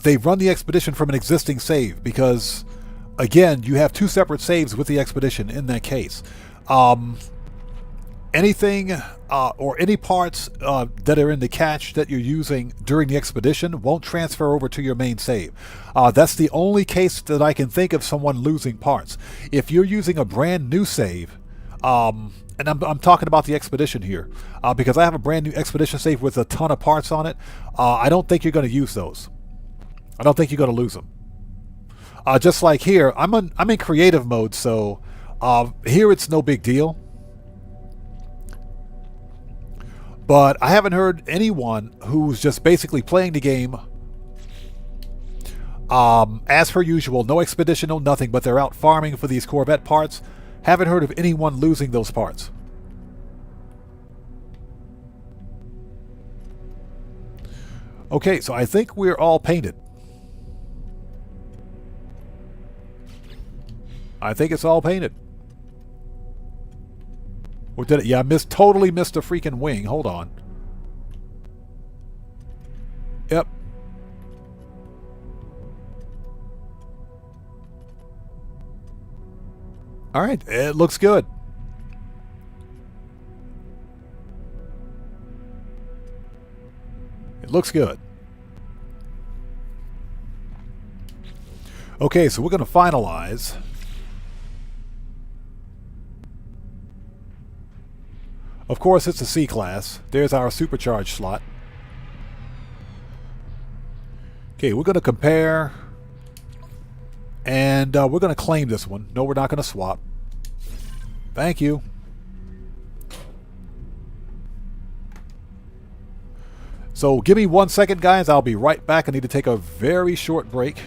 They've run the expedition from an existing save because, again, you have two separate saves with the expedition in that case. Anything or any parts that are in the cache that you're using during the expedition won't transfer over to your main save. That's the only case that I can think of someone losing parts. If you're using a brand new save, and I'm talking about the expedition here, because I have a brand new expedition save with a ton of parts on it, I don't think you're going to use those. I don't think you're going to lose them. Just like here, I'm in creative mode, so here it's no big deal. But I haven't heard anyone who's just basically playing the game as per usual, no expedition, no nothing, but they're out farming for these Corvette parts. Haven't heard of anyone losing those parts. Okay, so I think we're all painted. I think it's all painted. Or did it? Yeah, I totally missed a freaking wing. Hold on. Yep. All right, it looks good. It looks good. Okay, so we're going to finalize. Of course, it's a C-class. There's our supercharged slot. Okay, we're going to compare. And we're going to claim this one. No, we're not going to swap. Thank you. So give me 1 second, guys. I'll be right back. I need to take a very short break.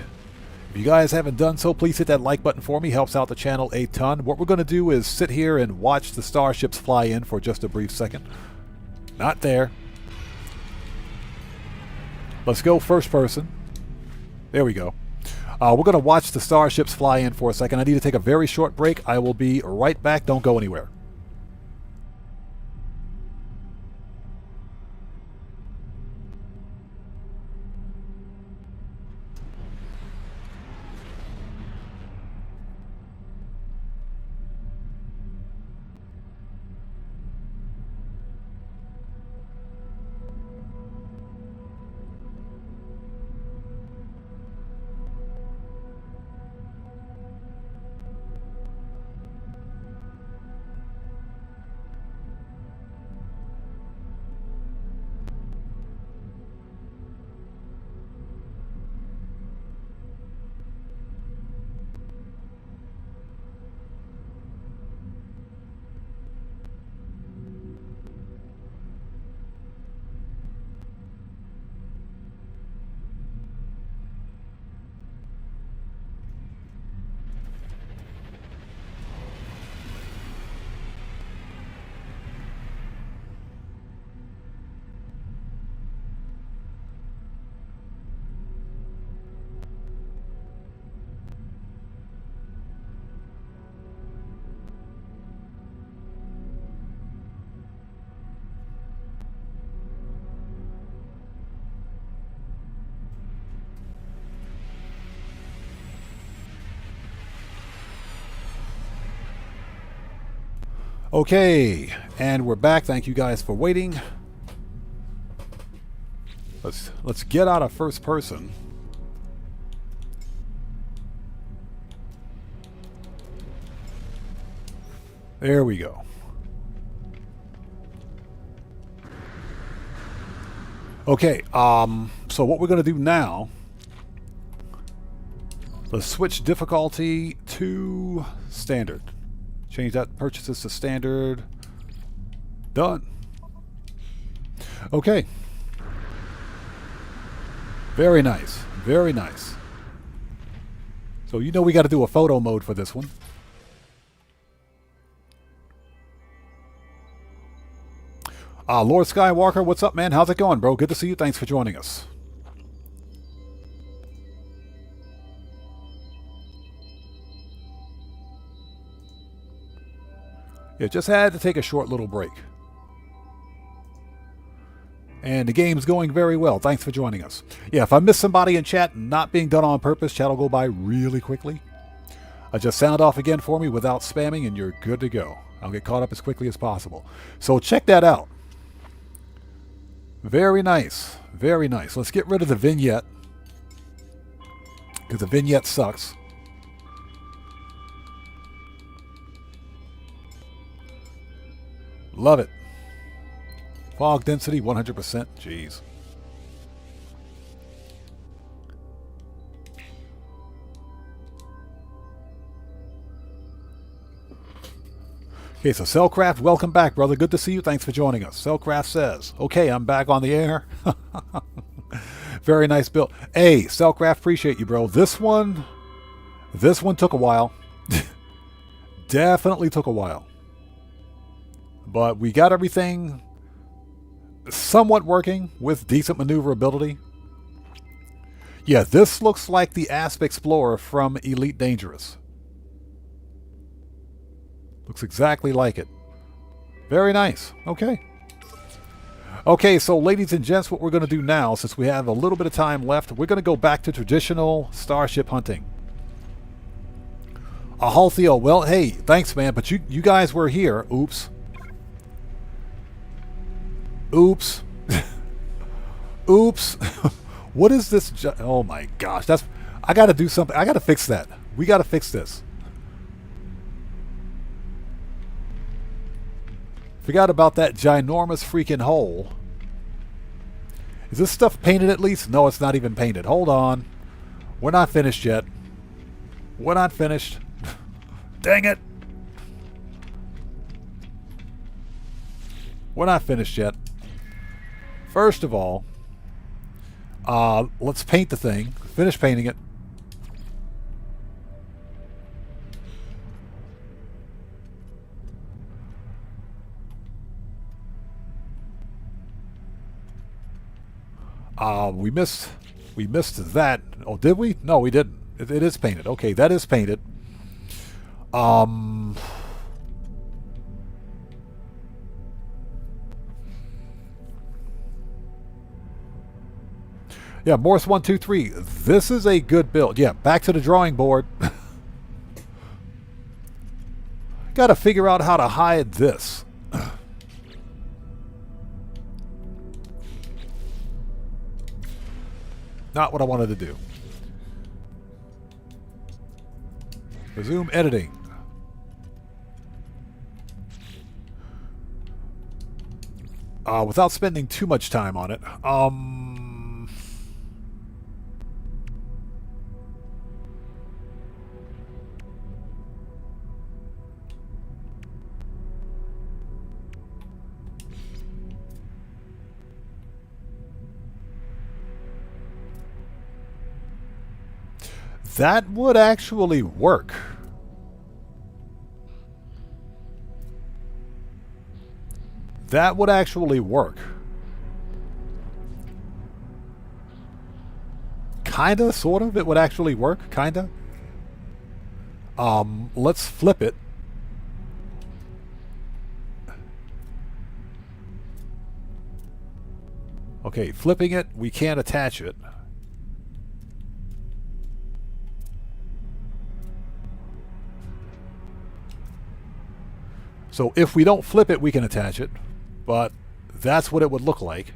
If you guys haven't done so, please hit that like button for me. Helps out the channel a ton. What we're going to do is sit here and watch the starships fly in for just a brief second. Not there. Let's go first person. There we go. We're going to watch the starships fly in for a second. I need to take a very short break. I will be right back. Don't go anywhere. Okay, and we're back. Thank you guys for waiting. Let's get out of first person. There we go. Okay, so what we're going to do now, let's switch difficulty to standard. Change that purchases to standard. Done. Okay. Very nice. Very nice. So you know we got to do a photo mode for this one. Lord Skywalker, what's up, man? How's it going, bro? Good to see you. Thanks for joining us. Yeah, just had to take a short little break. And the game's going very well. Thanks for joining us. Yeah, if I miss somebody in chat, not being done on purpose, chat will go by really quickly. Just sound off again for me without spamming, and you're good to go. I'll get caught up as quickly as possible. So check that out. Very nice. Very nice. Let's get rid of the vignette, because the vignette sucks. Love it. Fog density, 100%. Jeez. Okay, so Cellcraft, welcome back, brother. Good to see you. Thanks for joining us. Cellcraft says, okay, I'm back on the air. Very nice build. Hey, Cellcraft, appreciate you, bro. This one took a while. Definitely took a while. But we got everything somewhat working with decent maneuverability. Yeah, this looks like the Asp Explorer from Elite Dangerous. Looks exactly like it. Very nice. Okay. Okay, so ladies and gents, what we're going to do now, since we have a little bit of time left, we're going to go back to traditional starship hunting. Halthio, well, hey, thanks, man, but you guys were here. Oops. Oops. Oops. What is this? Oh my gosh. I got to do something. I got to fix that. We got to fix this. Forgot about that ginormous freaking hole. Is this stuff painted at least? No, it's not even painted. Hold on. We're not finished yet. We're not finished. Dang it. We're not finished yet. First of all, let's paint the thing. Finish painting it. We missed that. Oh, did we? No, we didn't. It is painted. Okay, that is painted. Yeah, Morse 123. This is a good build. Yeah, back to the drawing board. Got to figure out how to hide this. Not what I wanted to do. Resume editing. Without spending too much time on it. That would actually work. That would actually work. Kinda, sort of. It would actually work, kinda. Let's flip it. Okay, flipping it, we can't attach it. So if we don't flip it, we can attach it, but that's what it would look like.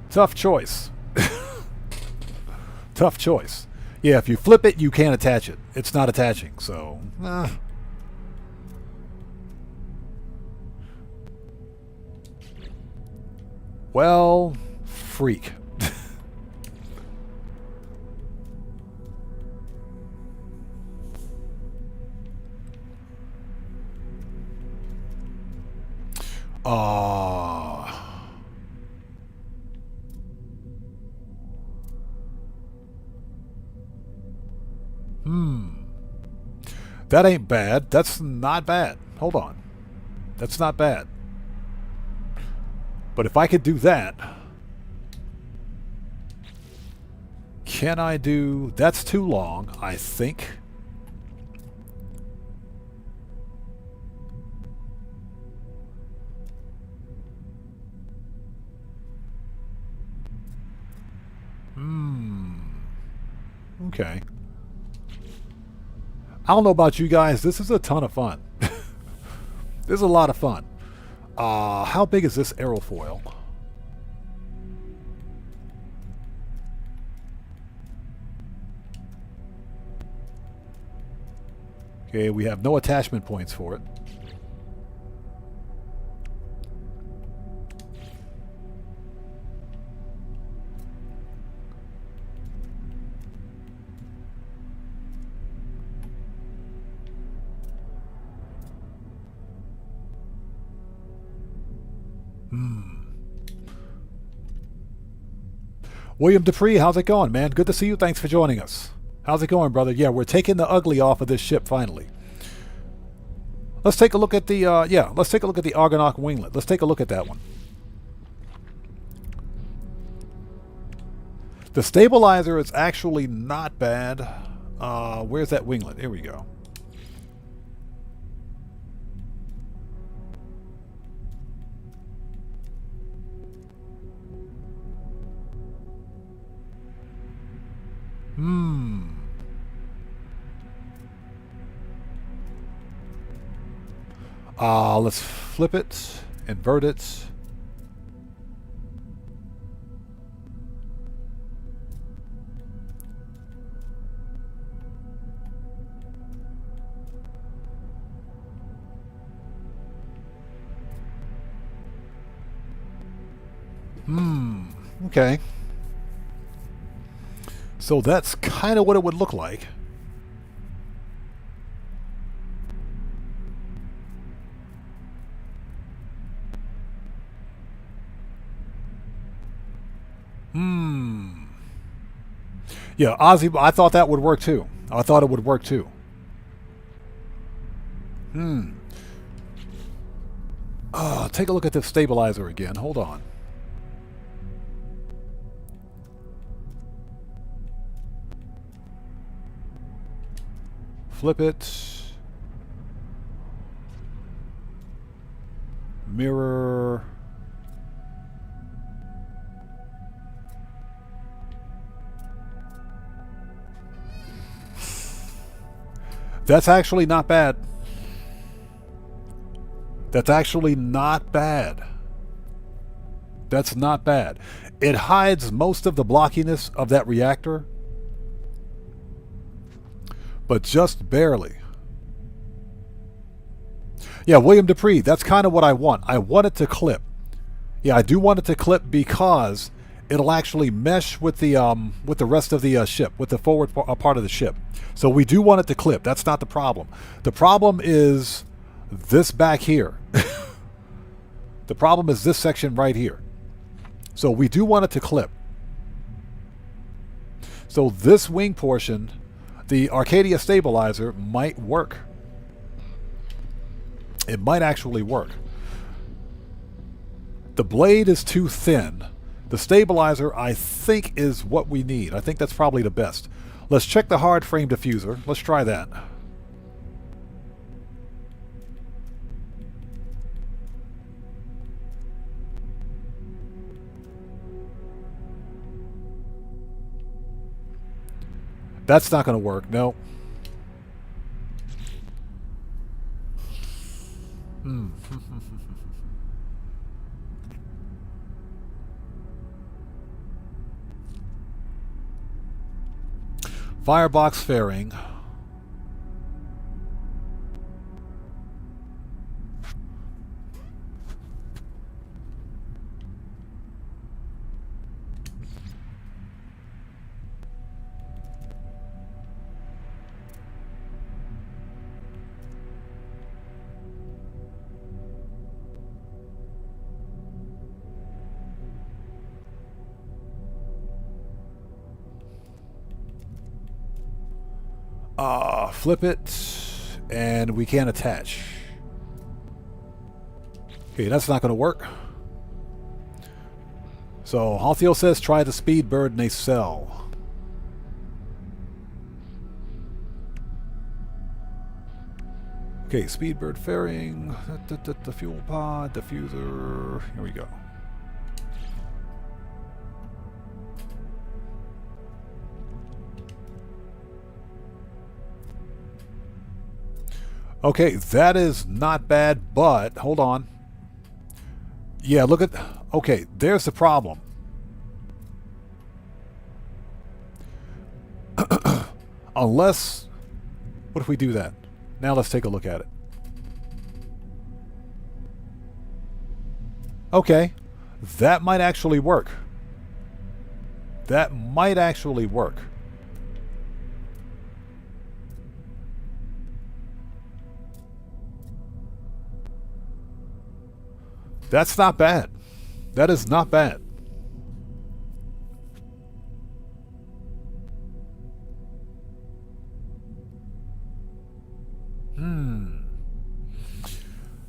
Tough choice. Tough choice. Yeah, if you flip it, you can't attach it. It's not attaching, so... Well, freak. Uh, That ain't bad. That's not bad. Hold on. That's not bad. But if I could do that, can I do... That's too long, I think. Okay. I don't know about you guys. This is a ton of fun. This is a lot of fun. How big is this aerofoil? Okay, we have no attachment points for it. William Dupree, how's it going, man? Good to see you. Thanks for joining us. How's it going, brother? Yeah, we're taking the ugly off of this ship finally. Let's take a look at the let's take a look at the Argonaut winglet. Let's take a look at that one. The stabilizer is actually not bad. Where's that winglet? Here we go. Let's flip it, invert it. Okay. So that's kind of what it would look like. Yeah, Ozzy, I thought that would work too. I thought it would work too. Take a look at the stabilizer again. Hold on. Flip it. Mirror. That's actually not bad. That's actually not bad. That's not bad. It hides most of the blockiness of that reactor, but just barely. Yeah, William Dupree, that's kind of what I want. I want it to clip. Yeah, I do want it to clip because it'll actually mesh with the rest of the ship, with the forward part of the ship. So we do want it to clip. That's not the problem. The problem is this back here. The problem is this section right here. So we do want it to clip. So this wing portion, the Arcadia stabilizer, might work. It might actually work. The blade is too thin. The stabilizer, I think, is what we need. I think that's probably the best. Let's check the hard frame diffuser. Let's try that. That's not going to work. No. Firebox fairing. Flip it, and we can't attach. Okay, that's not going to work. So Halthio says try the speed bird and they sell. Okay, Speedbird fairing, the fuel pod, diffuser, here we go. Okay, that is not bad, but hold on. Yeah, look at, okay, there's the problem. Unless, what if we do that? Now let's take a look at it. Okay, that might actually work. That might actually work. That's not bad. That is not bad.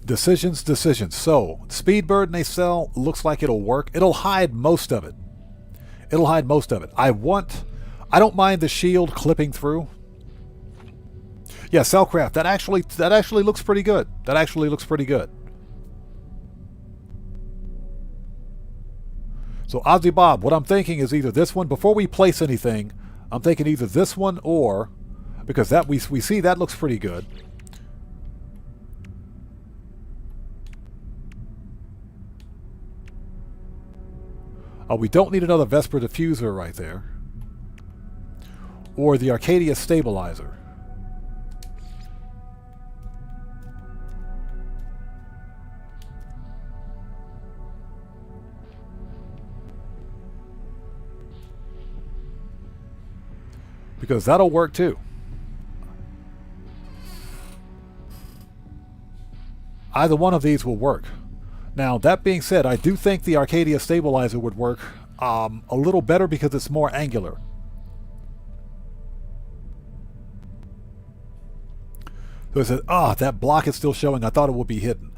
Decisions. So, Speedbird and they sell looks like it'll work. It'll hide most of it. I don't mind the shield clipping through. Yeah, Cellcraft, that actually looks pretty good. So Ozzy Bob, what I'm thinking is either this one, before we place anything, I'm thinking either this one or, because that we see that looks pretty good. We don't need another Vesper diffuser right there. Or the Arcadia stabilizer. Because that'll work too. Either one of these will work. Now, that being said, I do think the Arcadia stabilizer would work a little better because it's more angular. So it says, that block is still showing. I thought it would be hidden.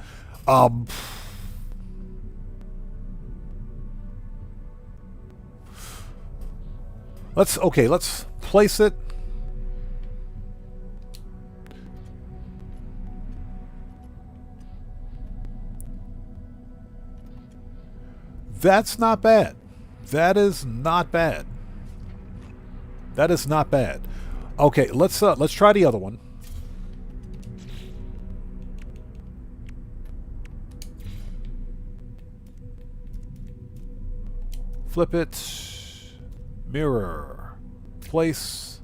Let's place it. That's not bad. That is not bad. Okay, let's try the other one. Flip it. Mirror. Place.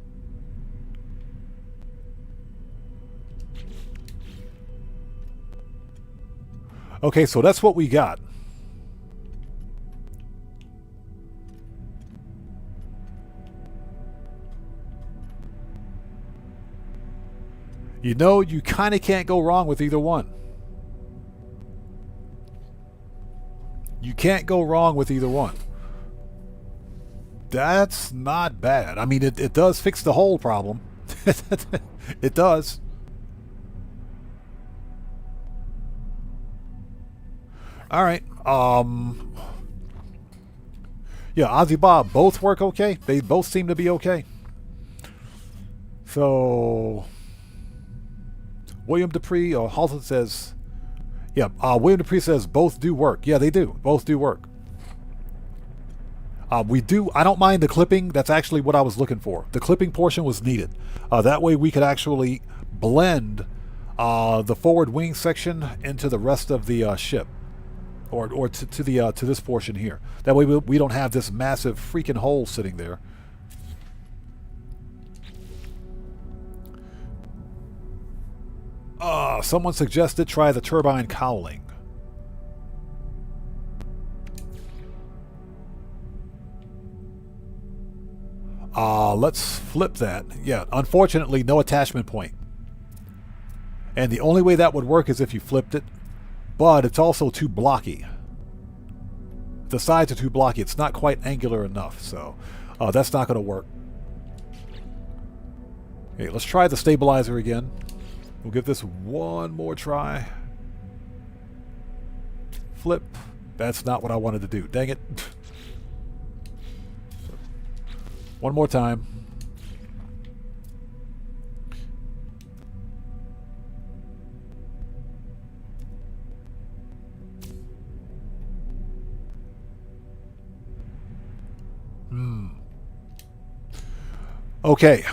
Okay, so that's what we got. You know, you kind of can't go wrong with either one. That's not bad. I mean, it does fix the whole problem. It does. All right. Yeah, Ozzy Bob, both work okay. They both seem to be okay. So... William Dupree or Halton says, yeah, William Dupree says both do work. Yeah, they do. Both do work. I don't mind the clipping. That's actually what I was looking for. The clipping portion was needed. That way we could actually blend the forward wing section into the rest of the ship. Or to this portion here. That way we don't have this massive freaking hole sitting there. Someone suggested try the turbine cowling. Let's flip that. Yeah, unfortunately, no attachment point. And the only way that would work is if you flipped it. But it's also too blocky. The sides are too blocky. It's not quite angular enough, so that's not going to work. Okay, let's try the stabilizer again. We'll give this one more try. Flip. That's not what I wanted to do. Dang it. One more time. Okay.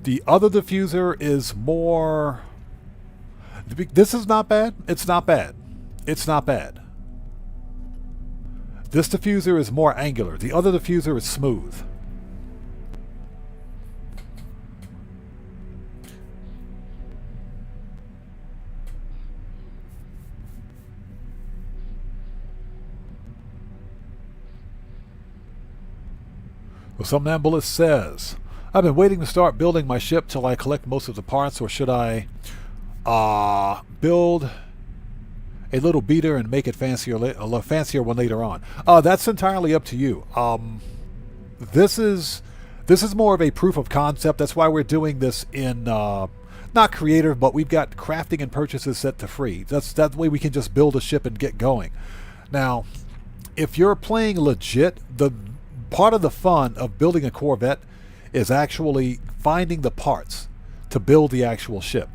The other diffuser is more... This is not bad. It's not bad. It's not bad. This diffuser is more angular. The other diffuser is smooth. The somnambulist says, I've been waiting to start building my ship till I collect most of the parts, or should I build a little beater and make it fancier, a fancier one later on? That's entirely up to you. This is more of a proof of concept. That's why we're doing this in not creative, but we've got crafting and purchases set to free. That way we can just build a ship and get going. Now, if you're playing legit, the part of the fun of building a Corvette is actually finding the parts to build the actual ship.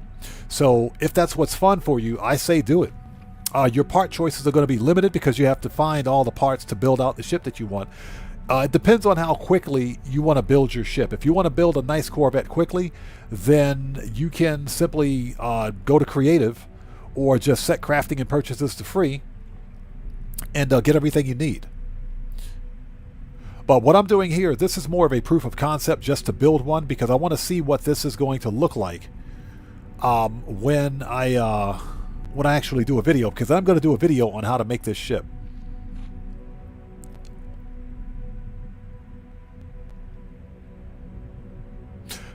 So if that's what's fun for you, I say do it. Your part choices are going to be limited because you have to find all the parts to build out the ship that you want. It depends on how quickly you want to build your ship. If you want to build a nice Corvette quickly, then you can simply go to creative or just set crafting and purchases to free and get everything you need. But what I'm doing here, this is more of a proof of concept just to build one, because I want to see what this is going to look like when I actually do a video, because I'm going to do a video on how to make this ship.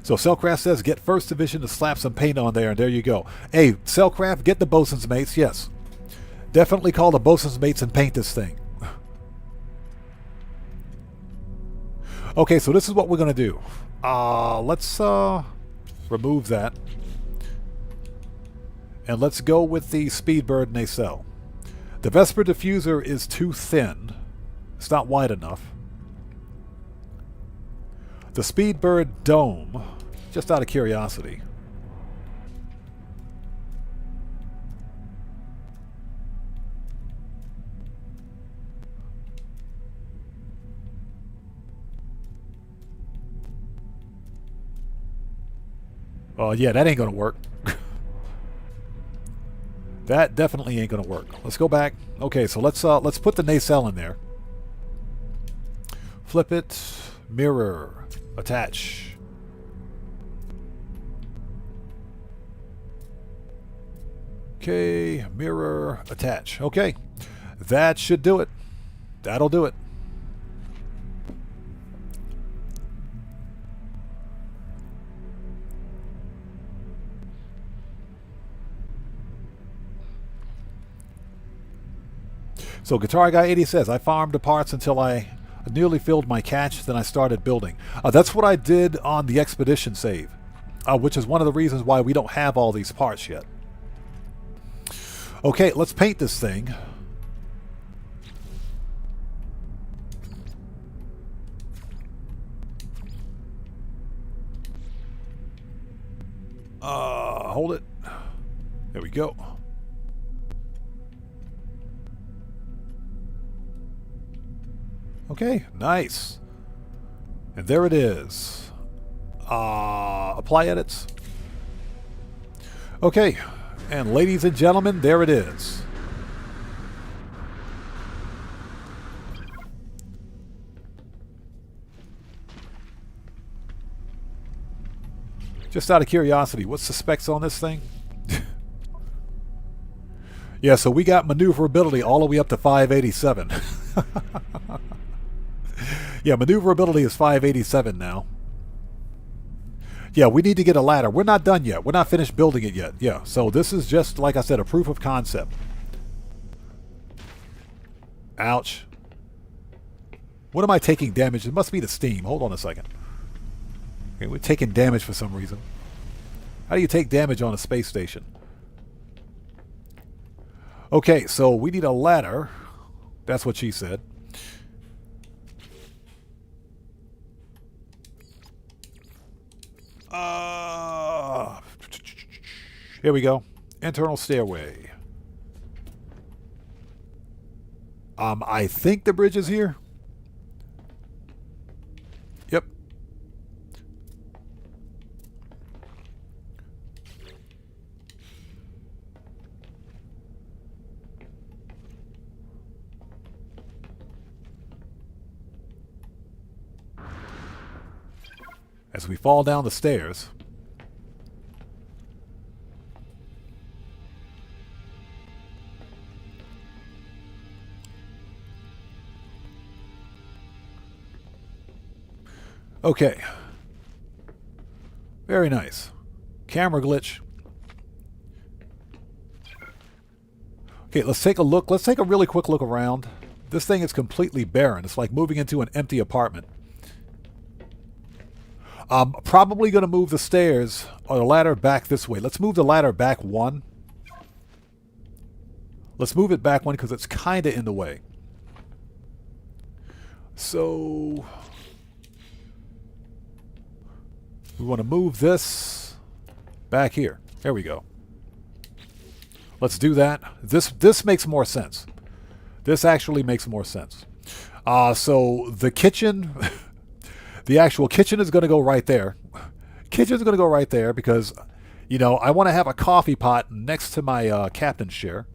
So Cellcraft says, get First Division to slap some paint on there, and there you go. Hey, Cellcraft, get the bosun's mates, yes. Definitely call the bosun's mates and paint this thing. Okay, so this is what we're going to do. Let's remove that. And let's go with the Speedbird nacelle. The Vesper diffuser is too thin. It's not wide enough. The Speedbird dome, just out of curiosity. Oh yeah, that ain't gonna work. That definitely ain't gonna work. Let's go back. Okay, so let's put the nacelle in there. Flip it, mirror, attach. Okay, mirror, attach. Okay, that should do it. That'll do it. So Guitar Guy 80 says, I farmed the parts until I nearly filled my cache, then I started building. That's what I did on the Expedition save, which is one of the reasons why we don't have all these parts yet. Okay, let's paint this thing. Hold it. There we go. Okay, nice. And there it is. Apply edits. Okay, and ladies and gentlemen, there it is. Just out of curiosity, what's the specs on this thing? Yeah, so we got maneuverability all the way up to 587. Yeah, maneuverability is 587 now. Yeah, we need to get a ladder. We're not done yet. We're not finished building it yet. Yeah, so this is just, like I said, a proof of concept. Ouch. What am I taking damage? It must be the steam. Hold on a second. Okay, we're taking damage for some reason. How do you take damage on a space station? Okay, so we need a ladder. That's what she said. Here we go. Internal stairway. I think the bridge is here. Yep. As we fall down the stairs. Okay. Very nice. Camera glitch. Okay, let's take a look. Let's take a really quick look around. This thing is completely barren. It's like moving into an empty apartment. I'm probably going to move the stairs or the ladder back this way. Let's move the ladder back one. Let's move it back one because it's kind of in the way. So we want to move this back here. There we go. Let's do that. This makes more sense. This actually makes more sense. So the kitchen, the actual kitchen is going to go right there. Kitchen's going to go right there because, you know, I want to have a coffee pot next to my captain's chair.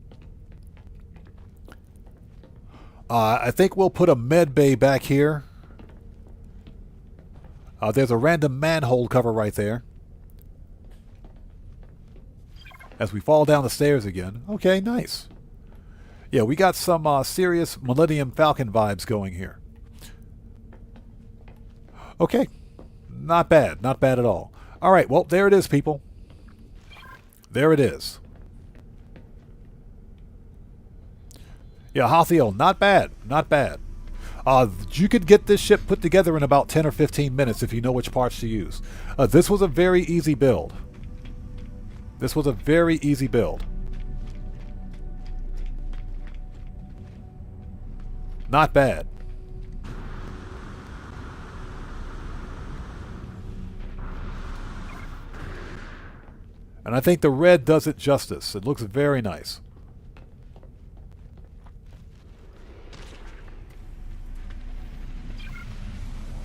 I think we'll put a med bay back here. There's a random manhole cover right there. As we fall down the stairs again. Okay, nice. Yeah, we got some serious Millennium Falcon vibes going here. Okay. Not bad. Not bad at all. All right, well, there it is, people. There it is. Yeah, Hathiel, not bad. Not bad. You could get this ship put together in about 10 or 15 minutes if you know which parts to use. This was a very easy build. This was a very easy build. Not bad. And I think the red does it justice. It looks very nice.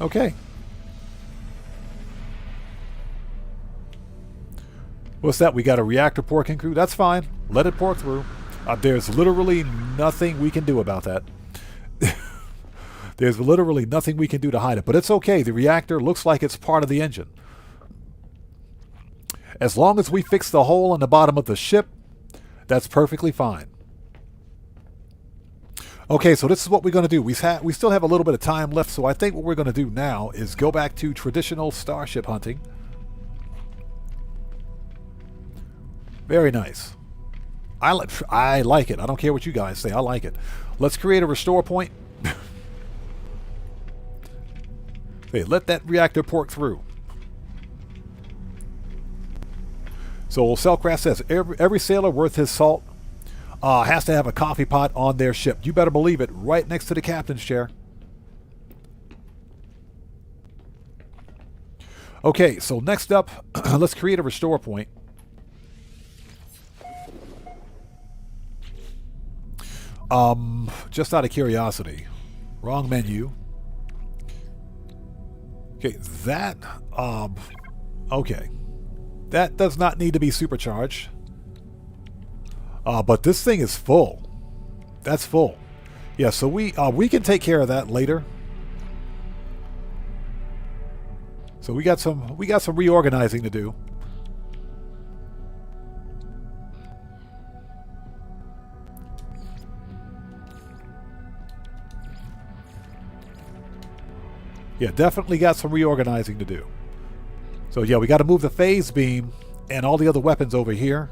Okay. What's that? We got a reactor porking through? That's fine. Let it pour through. There's literally nothing we can do about that. There's literally nothing we can do to hide it. But it's okay. The reactor looks like it's part of the engine. As long as we fix the hole in the bottom of the ship, that's perfectly fine. Okay, so this is what we're going to do. We still have a little bit of time left, so I think what we're going to do now is go back to traditional starship hunting. Very nice. I like it. I don't care what you guys say. I like it. Let's create a restore point. Okay, let that reactor pork through. So Cellcraft says, every sailor worth his salt has to have a coffee pot on their ship. You better believe it, right next to the captain's chair. Okay, so next up, let's create a restore point. Just out of curiosity. Wrong menu. Okay, that, okay. That does not need to be supercharged. But this thing is full. That's full. Yeah, so we can take care of that later. So we got some reorganizing to do. Yeah, definitely got some reorganizing to do. So yeah, we got to move the phase beam and all the other weapons over here.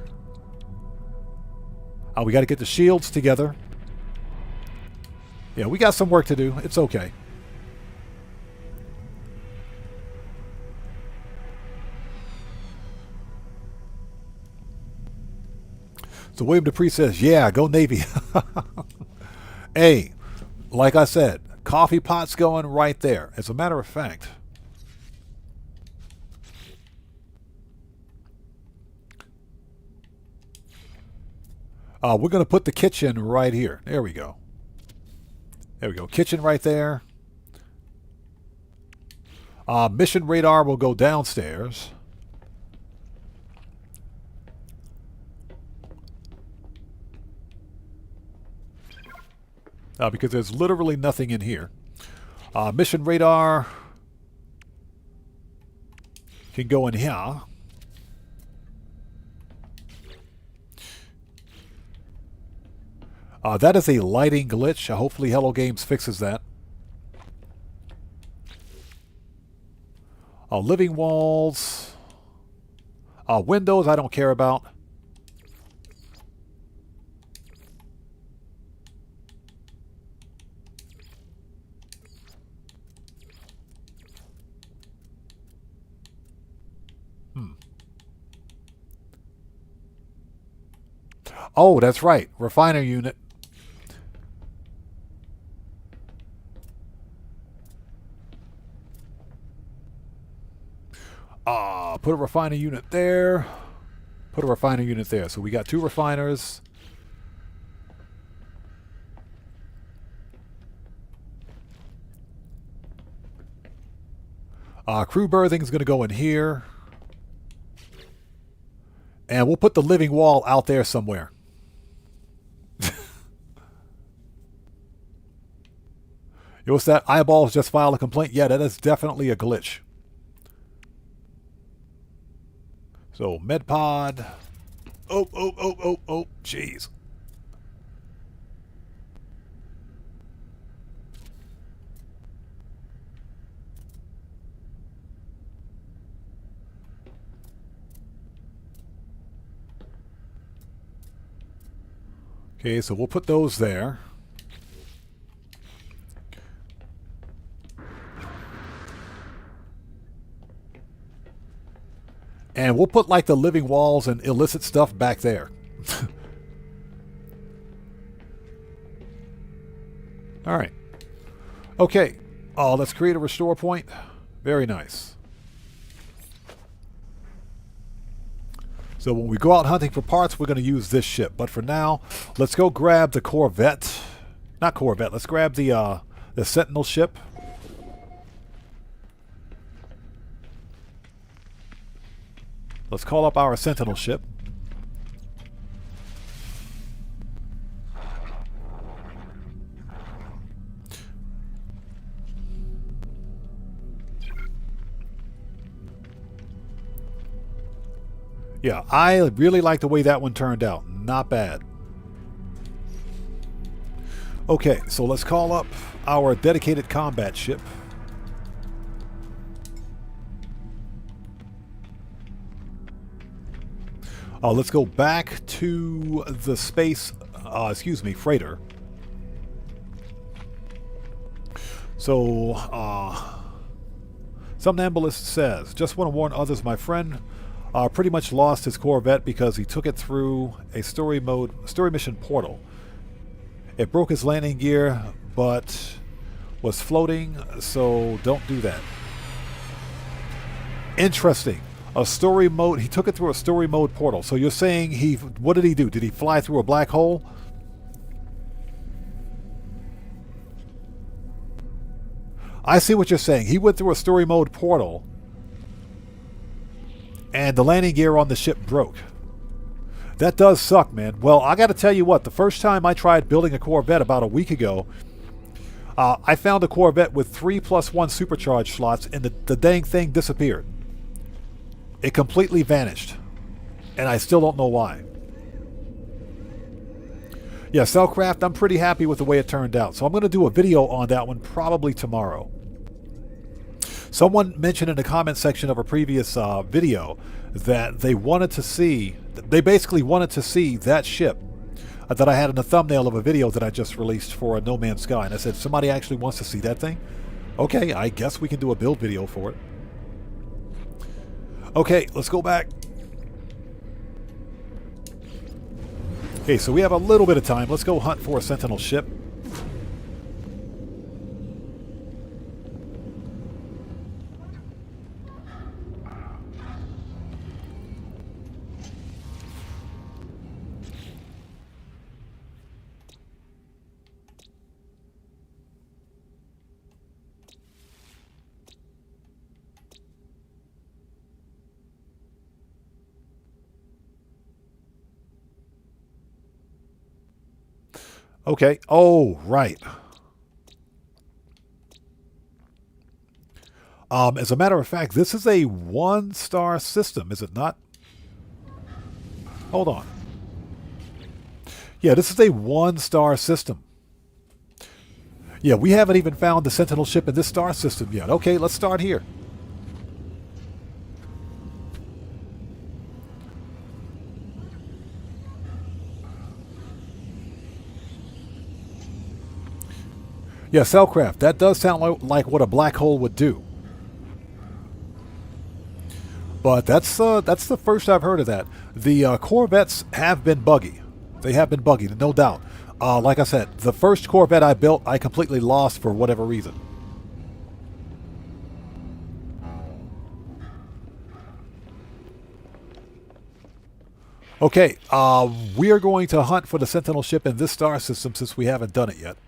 We got to get the shields together. Yeah, we got some work to do. It's okay. So William Dupree says, yeah, go Navy. Hey, like I said, coffee pot's going right there. As a matter of fact, we're going to put the kitchen right here. There we go. There we go. Kitchen right there. Mission radar will go downstairs. Because there's literally nothing in here. Mission radar can go in here. That is a lighting glitch. Hopefully Hello Games fixes that. Living walls. Windows I don't care about. Oh, that's right. Refiner unit. Put a refiner unit there. Put a refiner unit there. So we got 2 refiners. Crew berthing is going to go in here. And we'll put the living wall out there somewhere. What's that? Eyeballs just filed a complaint. Yeah, that is definitely a glitch. So, MedPod. Oh, jeez. Okay, so we'll put those there. And we'll put like the living walls and illicit stuff back there. All right. Okay. Let's create a restore point. Very nice. So when we go out hunting for parts, we're going to use this ship. But for now, let's go grab the Corvette. Not Corvette. Let's grab the Sentinel ship. Let's call up our Sentinel ship. Yeah, I really like the way that one turned out. Not bad. Okay, so let's call up our dedicated combat ship. Let's go back to the space, freighter. So, Somnambulist says, just want to warn others, my friend pretty much lost his Corvette because he took it through a story mission portal. It broke his landing gear, but was floating, so don't do that. Interesting. A story mode, he took it through a story mode portal. So you're saying what did he do? Did he fly through a black hole? I see what you're saying. He went through a story mode portal and the landing gear on the ship broke. That does suck, man. Well, I got to tell you what, the first time I tried building a Corvette about a week ago, I found a Corvette with 3+1 supercharge slots and the dang thing disappeared. It completely vanished. And I still don't know why. Yeah, Cellcraft, I'm pretty happy with the way it turned out. So I'm going to do a video on that one probably tomorrow. Someone mentioned in the comment section of a previous video that they basically wanted to see that ship that I had in the thumbnail of a video that I just released for No Man's Sky. And I said, somebody actually wants to see that thing? Okay, I guess we can do a build video for it. Okay, let's go back. Okay, so we have a little bit of time. Let's go hunt for a Sentinel ship. Okay. Oh, right. As a matter of fact, this is a one-star system, is it not? Hold on. Yeah, this is a one-star system. Yeah, we haven't even found the Sentinel ship in this star system yet. Okay, let's start here. Yeah, Cellcraft. That does sound like what a black hole would do. But that's the first I've heard of that. The Corvettes have been buggy. They have been buggy, no doubt. Like I said, the first Corvette I built, I completely lost for whatever reason. Okay, we are going to hunt for the Sentinel ship in this star system since we haven't done it yet.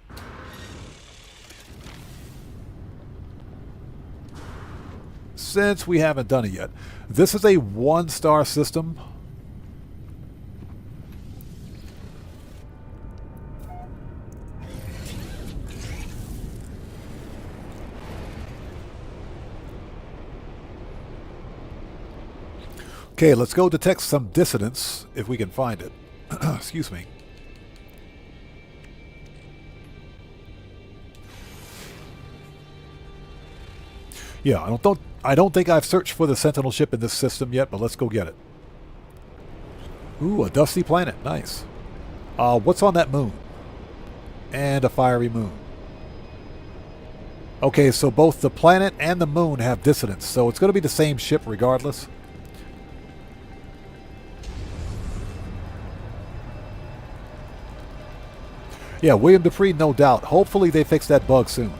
Since we haven't done it yet. This is a one-star system. Okay, let's go detect some dissidence if we can find it. Excuse me. Yeah, I don't think I've searched for the Sentinel ship in this system yet, but let's go get it. Ooh, a dusty planet. Nice. What's on that moon? And a fiery moon. Okay, so both the planet and the moon have dissidence, so it's going to be the same ship regardless. Yeah, William Dupree, no doubt. Hopefully they fix that bug soon.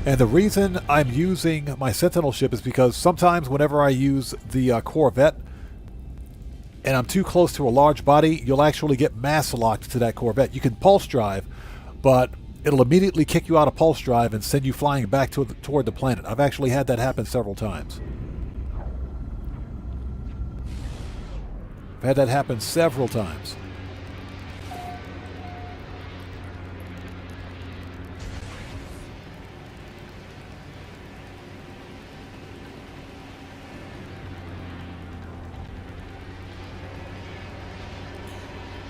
And the reason I'm using my Sentinel ship is because sometimes whenever I use the Corvette and I'm too close to a large body, you'll actually get mass locked to that Corvette. You can pulse drive, but it'll immediately kick you out of pulse drive and send you flying back toward the planet. I've actually had that happen several times. I've had that happen several times.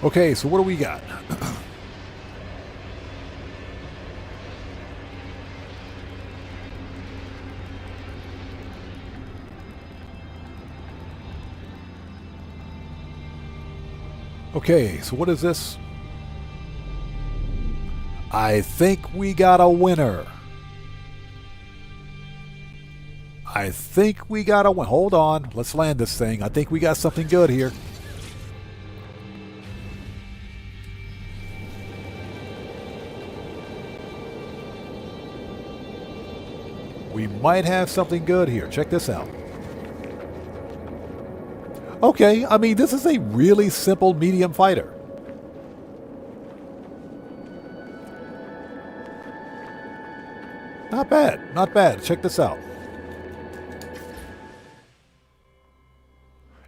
Okay, so what do we got? Okay, so what is this? I think we got a winner. I think we got a win. Hold on, let's land this thing. I think we got something good here. We might have something good here. Check this out. Okay, I mean, this is a really simple medium fighter. Not bad, not bad. Check this out.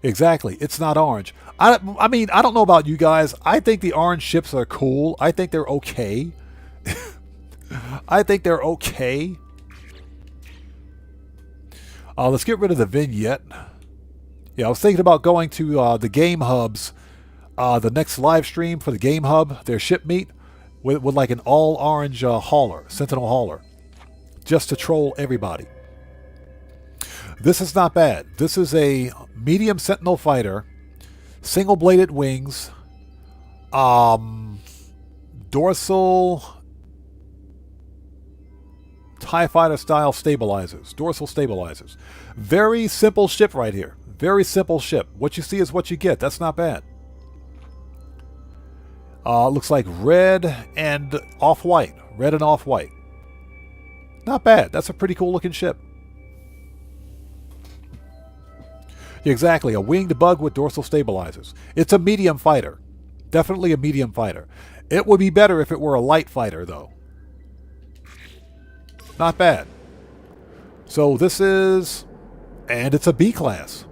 Exactly, it's not orange. I mean, I don't know about you guys. I think the orange ships are cool. I think they're okay. I think they're okay. Let's get rid of the vignette. Yeah, I was thinking about going to the game hubs, the next live stream for the game hub, their ship meet, with like an all-orange hauler, Sentinel hauler, just to troll everybody. This is not bad. This is a medium Sentinel fighter, single-bladed wings, dorsal TIE fighter style stabilizers, dorsal stabilizers. Very simple ship right here. Very simple ship. What you see is what you get. That's not bad. Looks like red and off-white. Red and off-white. Not bad. That's a pretty cool looking ship. Exactly. A winged bug with dorsal stabilizers. It's a medium fighter. Definitely a medium fighter. It would be better if it were a light fighter, though. Not bad. So this is... And it's a B class.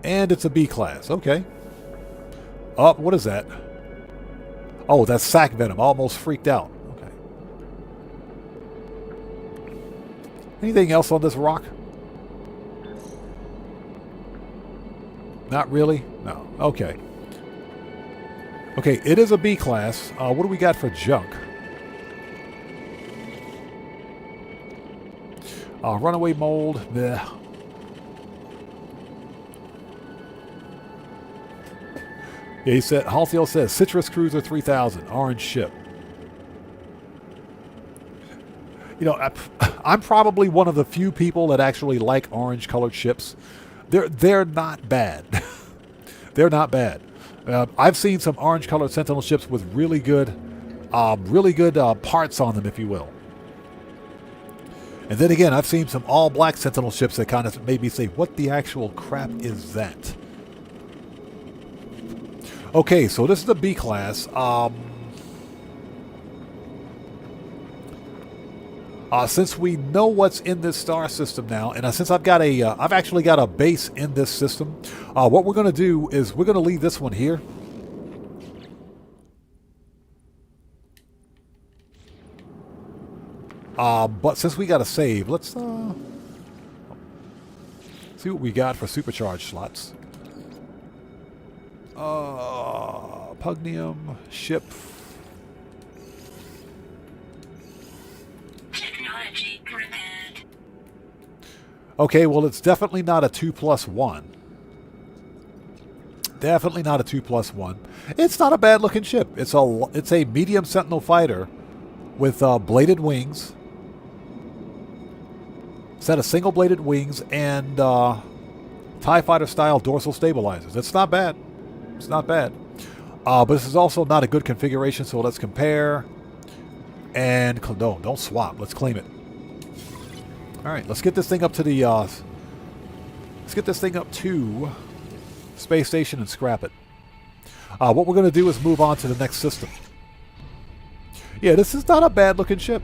And it's a B class. Okay. Oh, what is that? Oh, that's sack venom. Almost freaked out. Okay. Anything else on this rock? Not really? No. Okay. Okay, it is a B class. What do we got for junk? Runaway mold. Bleh. Yeah, he said, Halthiel says, Citrus Cruiser 3000, orange ship. You know, I'm probably one of the few people that actually like orange colored ships. They're not bad. They're not bad. I've seen some orange colored Sentinel ships with really good parts on them, if you will. And then again, I've seen some all black Sentinel ships that kind of made me say, what the actual crap is that? Okay, so this is the B class. Since we know what's in this star system now, and since I've actually got a base in this system, what we're going to do is we're going to leave this one here. But since we got to save, let's see what we got for supercharged slots. Pugnium, ship. Technology prepared. Okay, well, it's definitely not a 2+1. Definitely not a 2+1. It's not a bad looking ship. It's a medium Sentinel fighter with bladed wings. Set of single bladed wings and TIE fighter style dorsal stabilizers. It's not bad. It's not bad. But this is also not a good configuration, so let's compare. And no, don't swap. Let's claim it. All right, let's get this thing up to the. Let's get this thing up to space station and scrap it. What we're going to do is move on to the next system. Yeah, this is not a bad looking ship.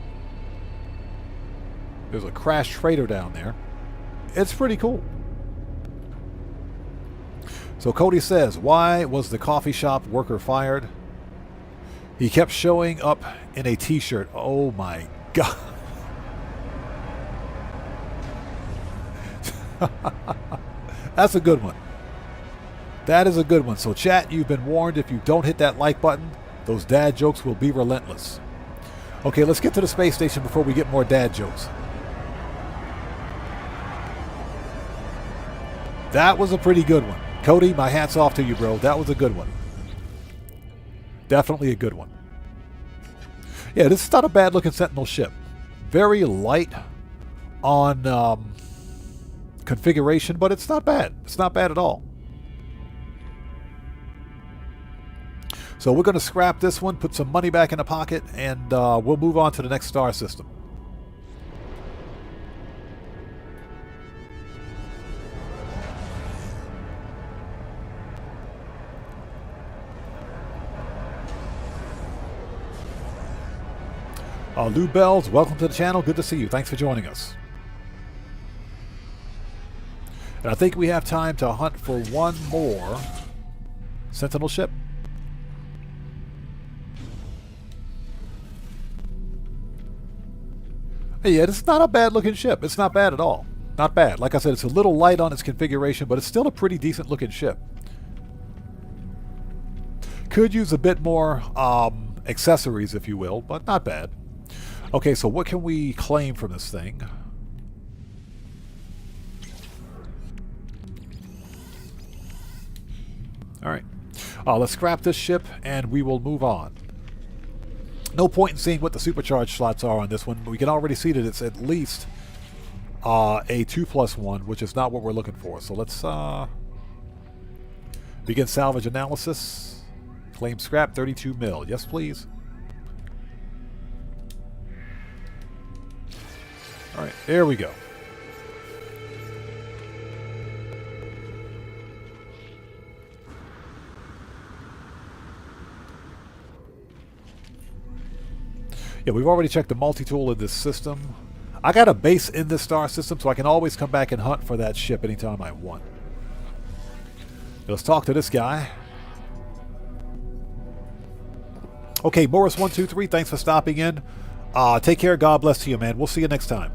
There's a crashed freighter down there. It's pretty cool. So Cody says, why was the coffee shop worker fired? He kept showing up in a t-shirt. Oh my God. That's a good one. That is a good one. So chat, you've been warned, if you don't hit that like button, those dad jokes will be relentless. Okay, let's get to the space station before we get more dad jokes. That was a pretty good one. Cody, my hat's off to you, bro. That was a good one. Definitely a good one. Yeah, this is not a bad looking Sentinel ship. Very light on configuration, but it's not bad. It's not bad at all. So we're going to scrap this one, put some money back in the pocket, and we'll move on to the next star system. Lou Bells, welcome to the channel. Good to see you. Thanks for joining us. And I think we have time to hunt for one more Sentinel ship. Yeah, this is not a bad looking ship. It's not bad at all. Not bad. Like I said, it's a little light on its configuration, but it's still a pretty decent looking ship. Could use a bit more accessories, if you will, but not bad. Okay, so what can we claim from this thing? All right. Let's scrap this ship, and we will move on. No point in seeing what the supercharged slots are on this one, but we can already see that it's at least a 2+1, which is not what we're looking for. So let's begin salvage analysis. Claim scrap 32 mil. Yes, please. All right, there we go. Yeah, we've already checked the multi-tool in this system. I got a base in this star system, so I can always come back and hunt for that ship anytime I want. Let's talk to this guy. Okay, Morris123, thanks for stopping in. Take care. God bless to you, man. We'll see you next time.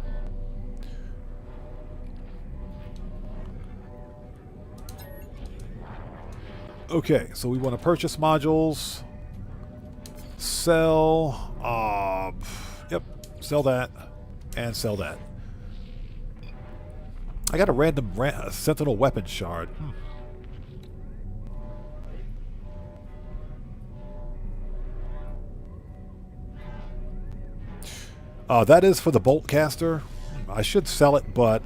Okay, so we want to purchase modules. Sell. Yep, sell that. And sell that. I got a random Sentinel weapon shard. That is for the bolt caster. I should sell it, but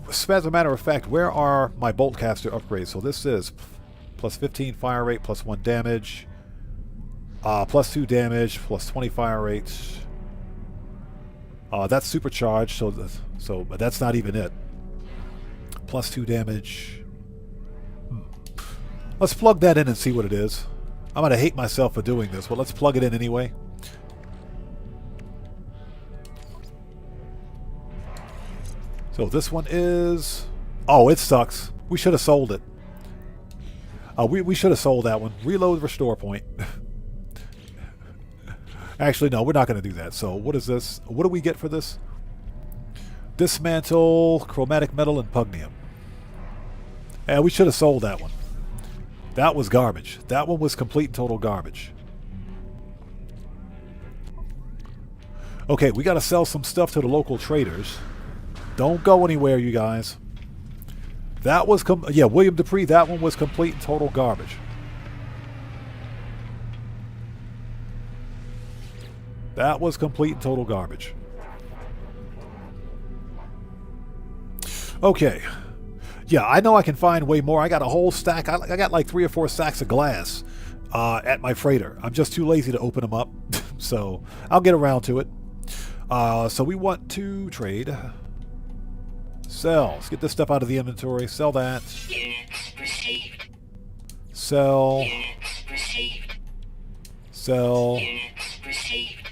as a matter of fact, where are my bolt caster upgrades? So this is plus 15 fire rate, plus 1 damage, plus 2 damage, plus 20 fire rate. That's supercharged, so but that's not even it. Plus 2 damage. Let's plug that in and see what it is. I'm gonna hate myself for doing this, but let's plug it in anyway. So this one is... Oh, it sucks. We should have sold it. We should have sold that one. Reload restore point. Actually, no, we're not going to do that. So what is this? What do we get for this? Dismantle, chromatic metal, and pugnium. We should have sold that one. That was garbage. That one was complete and total garbage. Okay, we got to sell some stuff to the local traders. Don't go anywhere, you guys. That was, yeah, William Dupree, that one was complete and total garbage. That was complete and total garbage. Okay. Yeah, I know I can find way more. I got a whole stack. I got like 3 or 4 stacks of glass at my freighter. I'm just too lazy to open them up. So I'll get around to it. So we want to trade. Sell. Let's get this stuff out of the inventory. Sell that. Units received. Sell. Units received. Sell. Units received.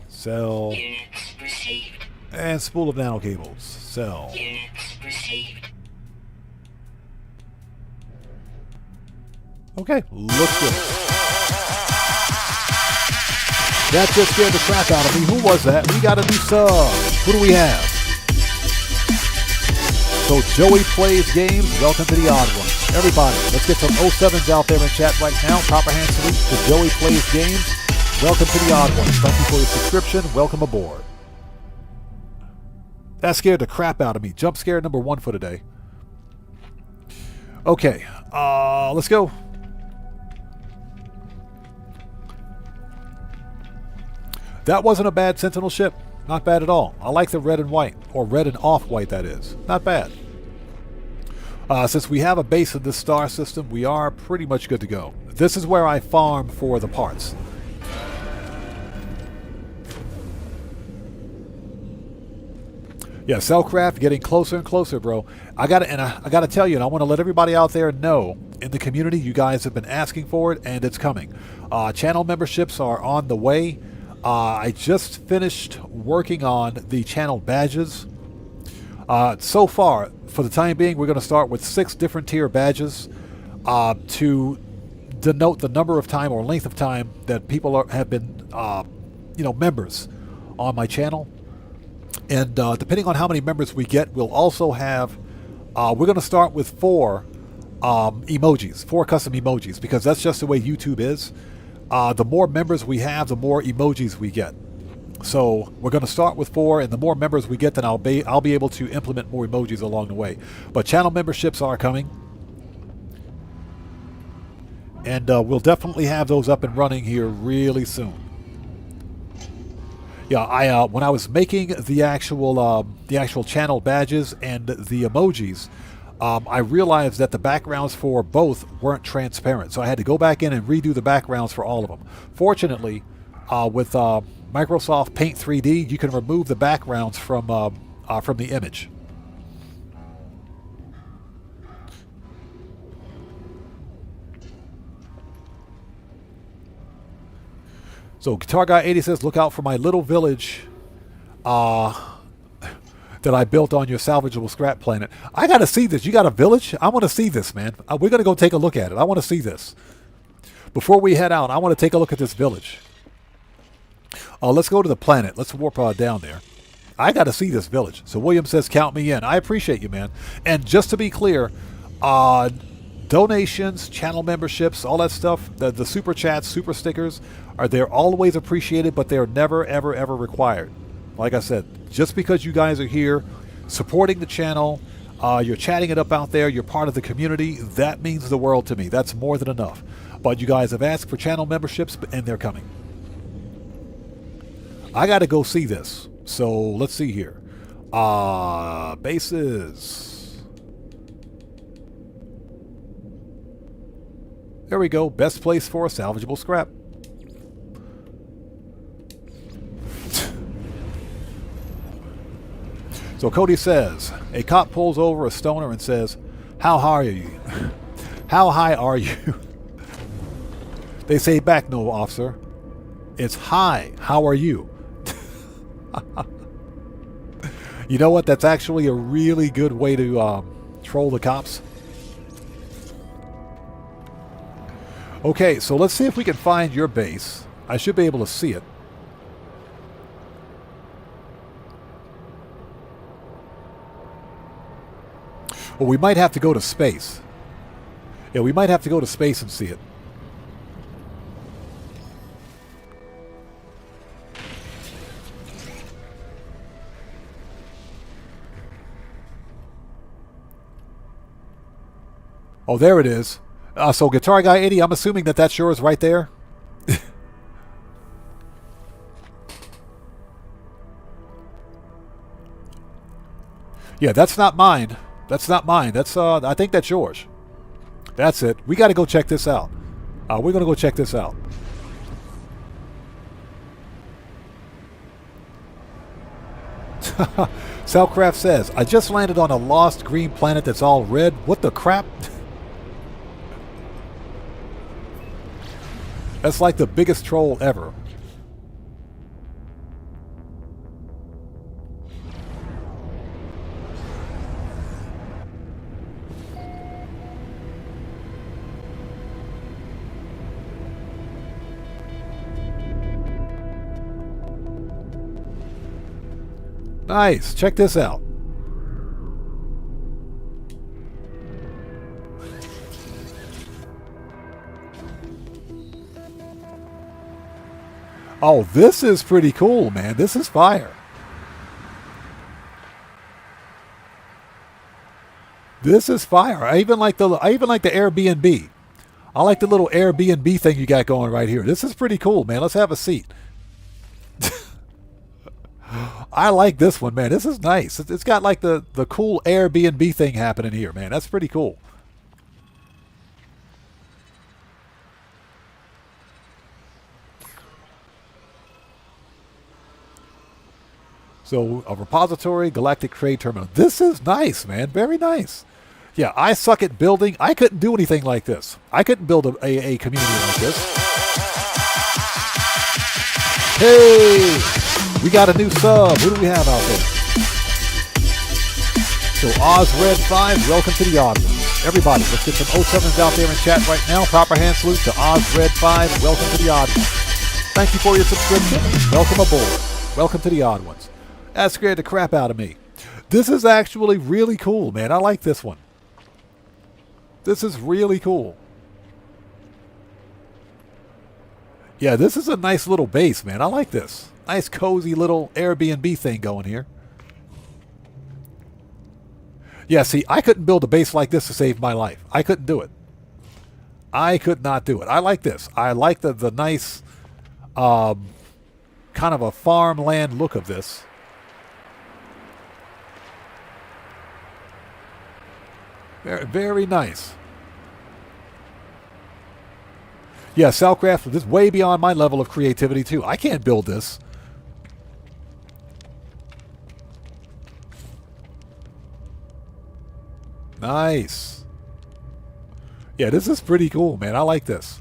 Sell. Units received. And spool of nano cables. Sell. Units received. Okay, looks good. That just scared the crap out of me. Who was that? We got a new sub. Who do we have? So Joey Plays Games, welcome to the odd one. Everybody, let's get some 07s out there in chat right now. Proper hand salute to Joey Plays Games. Welcome to the odd one. Thank you for your subscription. Welcome aboard. That scared the crap out of me. Jump scare number 1 for today. Okay, let's go. That wasn't a bad Sentinel ship. Not bad at all. I like the red and white, or red and off-white, that is. Not bad. Since we have a base in this star system, we are pretty much good to go. This is where I farm for the parts. Yeah, Cellcraft getting closer and closer, bro. I gotta tell you, and I want to let everybody out there know in the community, you guys have been asking for it, and it's coming. Channel memberships are on the way. I just finished working on the channel badges. So far, for the time being, we're going to start with 6 different tier badges to denote the number of time or length of time that people have been, members on my channel. And depending on how many members we get, we'll also have, we're going to start with 4 emojis, 4 custom emojis, because that's just the way YouTube is. The more members we have, the more emojis we get. So we're going to start with 4, and the more members we get, then I'll be able to implement more emojis along the way. But channel memberships are coming, and we'll definitely have those up and running here really soon. Yeah, I when I was making the actual channel badges and the emojis, I realized that the backgrounds for both weren't transparent, so I had to go back in and redo the backgrounds for all of them. Fortunately, with Microsoft Paint 3D, you can remove the backgrounds from the image. So Guitar Guy 80 says, "Look out for my little village that I built on your salvageable scrap planet." I gotta see this. You got a village? I want to see this, man. We're gonna go take a look at it. I want to see this. Before we head out, I want to take a look at this village. Let's go to the planet. Let's warp down there. I got to see this village. So William says, "Count me in." I appreciate you, man. And just to be clear, donations, channel memberships, all that stuff, the super chats, super stickers, they're always appreciated, but they're never, ever, ever required. Like I said, just because you guys are here supporting the channel, you're chatting it up out there, you're part of the community, that means the world to me. That's more than enough. But you guys have asked for channel memberships, and they're coming. I got to go see this. So let's see here. Bases. There we go. Best place for a salvageable scrap. So Cody says, a cop pulls over a stoner and says, "How high are you?" "How high are you?" They say back, "No, officer. It's high. How are you?" You know what? That's actually a really good way to troll the cops. Okay, so let's see if we can find your base. I should be able to see it. Well, we might have to go to space. Yeah, we might have to go to space and see it. Oh, there it is. So Guitar Guy 80, I'm assuming that that's yours right there. Yeah, that's not mine. That's not mine. That's I think that's yours. That's it. We got to go check this out. We're going to go check this out. Cellcraft says, "I just landed on a lost green planet that's all red. What the crap?" That's like the biggest troll ever. Nice. Check this out. Oh, this is pretty cool, man. This is fire. This is fire. I even like the Airbnb. I like the little Airbnb thing you got going right here. This is pretty cool, man. Let's have a seat. I like this one, man. This is nice. It's got like the cool Airbnb thing happening here, man. That's pretty cool. So, a repository, galactic trade terminal. This is nice, man. Very nice. Yeah, I suck at building. I couldn't do anything like this. I couldn't build a community like this. Hey! We got a new sub. Who do we have out there? So OzRed5, welcome to the Odd Ones. Everybody, let's get some 07s out there in chat right now. Proper hand salute to OzRed5, welcome to the Odd Ones. Thank you for your subscription. Welcome aboard. Welcome to the Odd Ones. That scared the crap out of me. This is actually really cool, man. I like this one. This is really cool. Yeah, this is a nice little base, man. I like this. Nice, cozy little Airbnb thing going here. Yeah, see, I couldn't build a base like this to save my life. I couldn't do it. I could not do it. I like this. I like the nice kind of a farmland look of this. Very, very nice. Yeah, Cellcraft, this is way beyond my level of creativity, too. I can't build this. Nice. Yeah, this is pretty cool, man. I like this.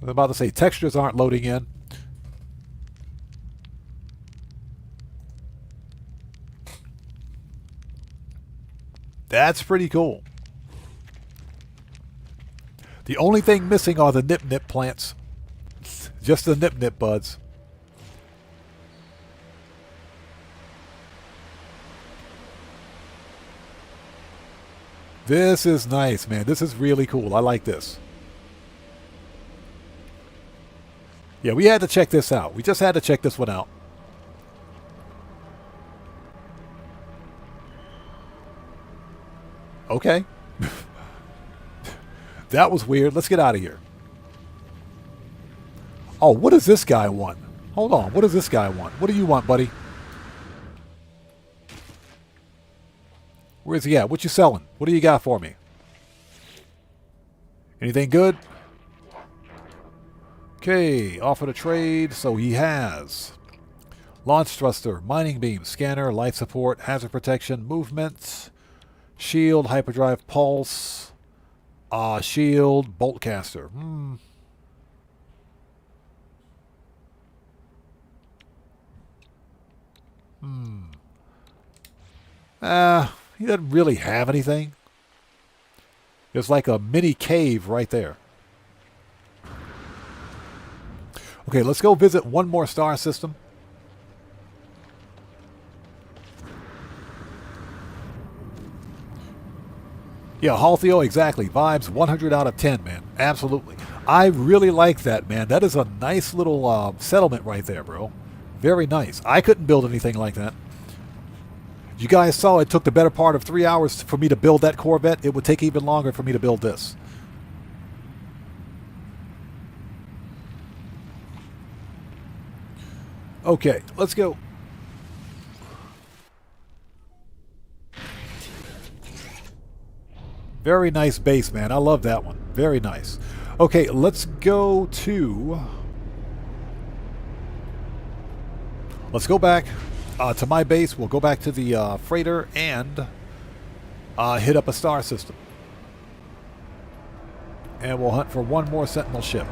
I was about to say, textures aren't loading in. That's pretty cool. The only thing missing are the nip-nip plants. Just the nip-nip buds. This is nice, man. This is really cool. I like this. Yeah, we had to check this out. We just had to check this one out. Okay. That was weird. Let's get out of here. Oh, what does this guy want? Hold on. What does this guy want? What do you want, buddy? Where's he at? What you selling? What do you got for me? Anything good? Okay, offer to trade. So he has launch thruster, mining beam, scanner, life support, hazard protection, movement, shield, hyperdrive, pulse, shield, bolt caster. He doesn't really have anything. There's like a mini cave right there. Okay, let's go visit one more star system. Yeah, Halthio, exactly. Vibes 100 out of 10, man. Absolutely. I really like that, man. That is a nice little settlement right there, bro. Very nice. I couldn't build anything like that. You guys saw it took the better part of 3 hours for me to build that Corvette. It would take even longer for me to build this. Okay, let's go. Very nice base, man. I love that one. Very nice. Okay, let's go to... Let's go back to my base. We'll go back to the freighter and hit up a star system. And we'll hunt for one more Sentinel ship.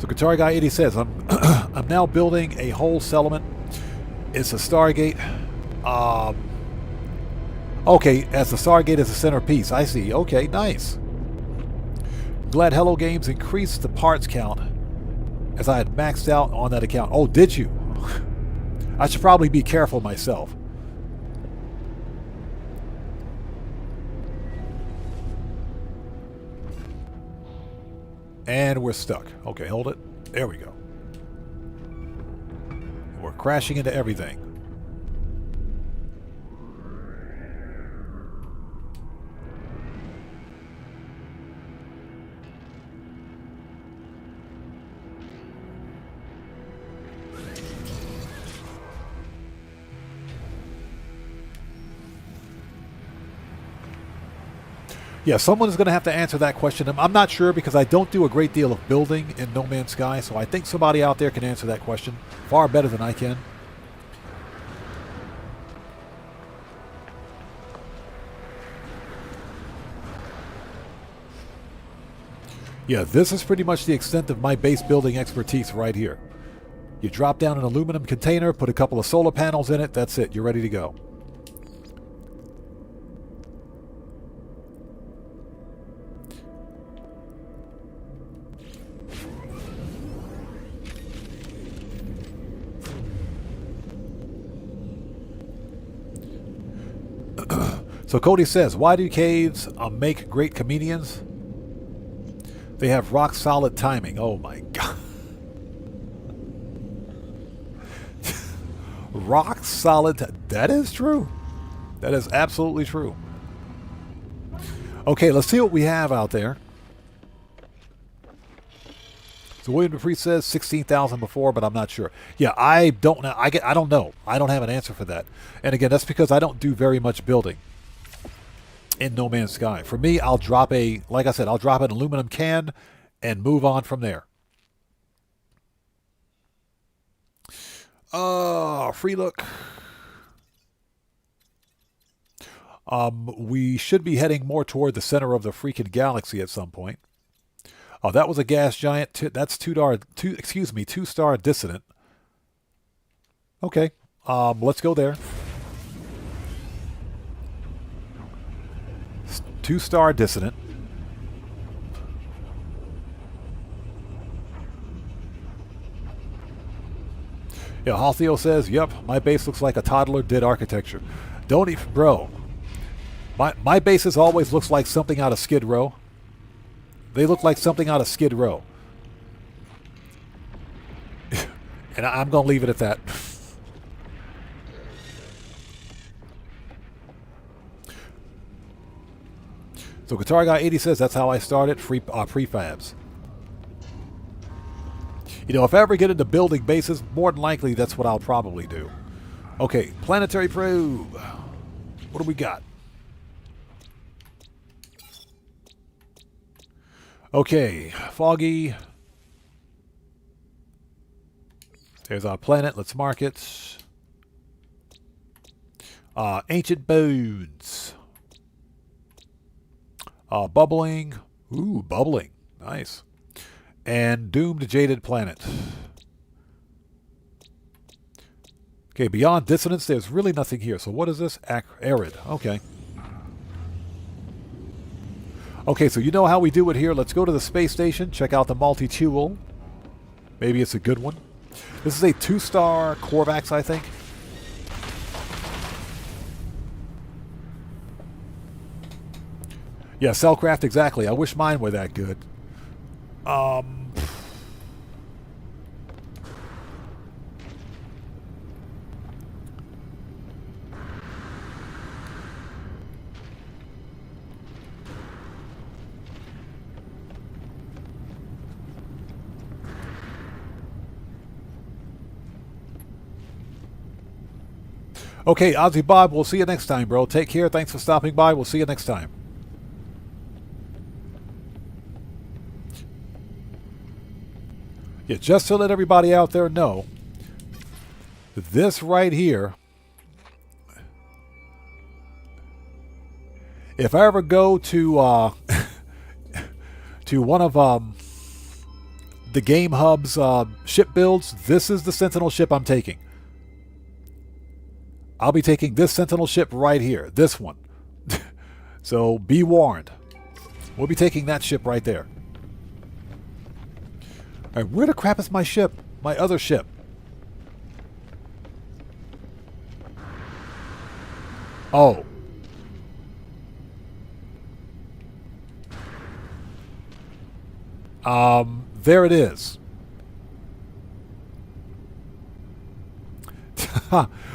So Guitar Guy 80 says, I'm now building a whole settlement. It's a Stargate. Okay, as the Stargate is the centerpiece. I see. Okay, nice. Glad Hello Games increased the parts count as I had maxed out on that account. Oh, did you? I should probably be careful myself. And we're stuck. Okay, hold it. There we go. We're crashing into everything. Yeah, someone is going to have to answer that question. I'm not sure because I don't do a great deal of building in No Man's Sky, so I think somebody out there can answer that question far better than I can. Yeah, this is pretty much the extent of my base building expertise right here. You drop down an aluminum container, put a couple of solar panels in it, that's it, you're ready to go. So Cody says, why do caves make great comedians? They have rock solid timing. Oh my god. Rock solid. That is true. That is absolutely true. Okay, let's see what we have out there. So William Dupree says 16,000 before, but I'm not sure. Yeah, I don't know. I don't know. I don't have an answer for that. And again, that's because I don't do very much building in No Man's Sky. For me, I'll drop like I said, I'll drop an aluminum can and move on from there. Free look. We should be heading more toward the center of the freaking galaxy at some point. Oh, that was a gas giant. That's two-star dissident. Okay. Let's go there. 2-star dissident. Yeah, Haltheo says, yep, my base looks like a toddler did architecture. Don't even, bro. My bases always looks like something out of Skid Row. They look like something out of Skid Row. And I'm going to leave it at that. So Guitar Guy 80 says, that's how I started prefabs. You know, if I ever get into building bases, more than likely that's what I'll probably do. Okay, planetary probe. What do we got? Okay, foggy. There's our planet. Let's mark it. Ancient bones. Bubbling. Ooh, bubbling. Nice. And doomed jaded planet. Okay, beyond dissonance, there's really nothing here. So what is this? Arid. Okay. Okay, so you know how we do it here. Let's go to the space station, check out the multi-tool. Maybe it's a good one. This is a 2-star Corvax, I think. Yeah, Cellcraft, exactly. I wish mine were that good. Okay, Ozzy Bob, we'll see you next time, bro. Take care. Thanks for stopping by. We'll see you next time. Yeah, just to let everybody out there know, this right here, if I ever go to to one of the Game Hub's ship builds, this is the Sentinel ship I'm taking. I'll be taking this Sentinel ship right here. This one. So be warned. We'll be taking that ship right there. All right, where the crap is my ship? My other ship. Oh. There it is.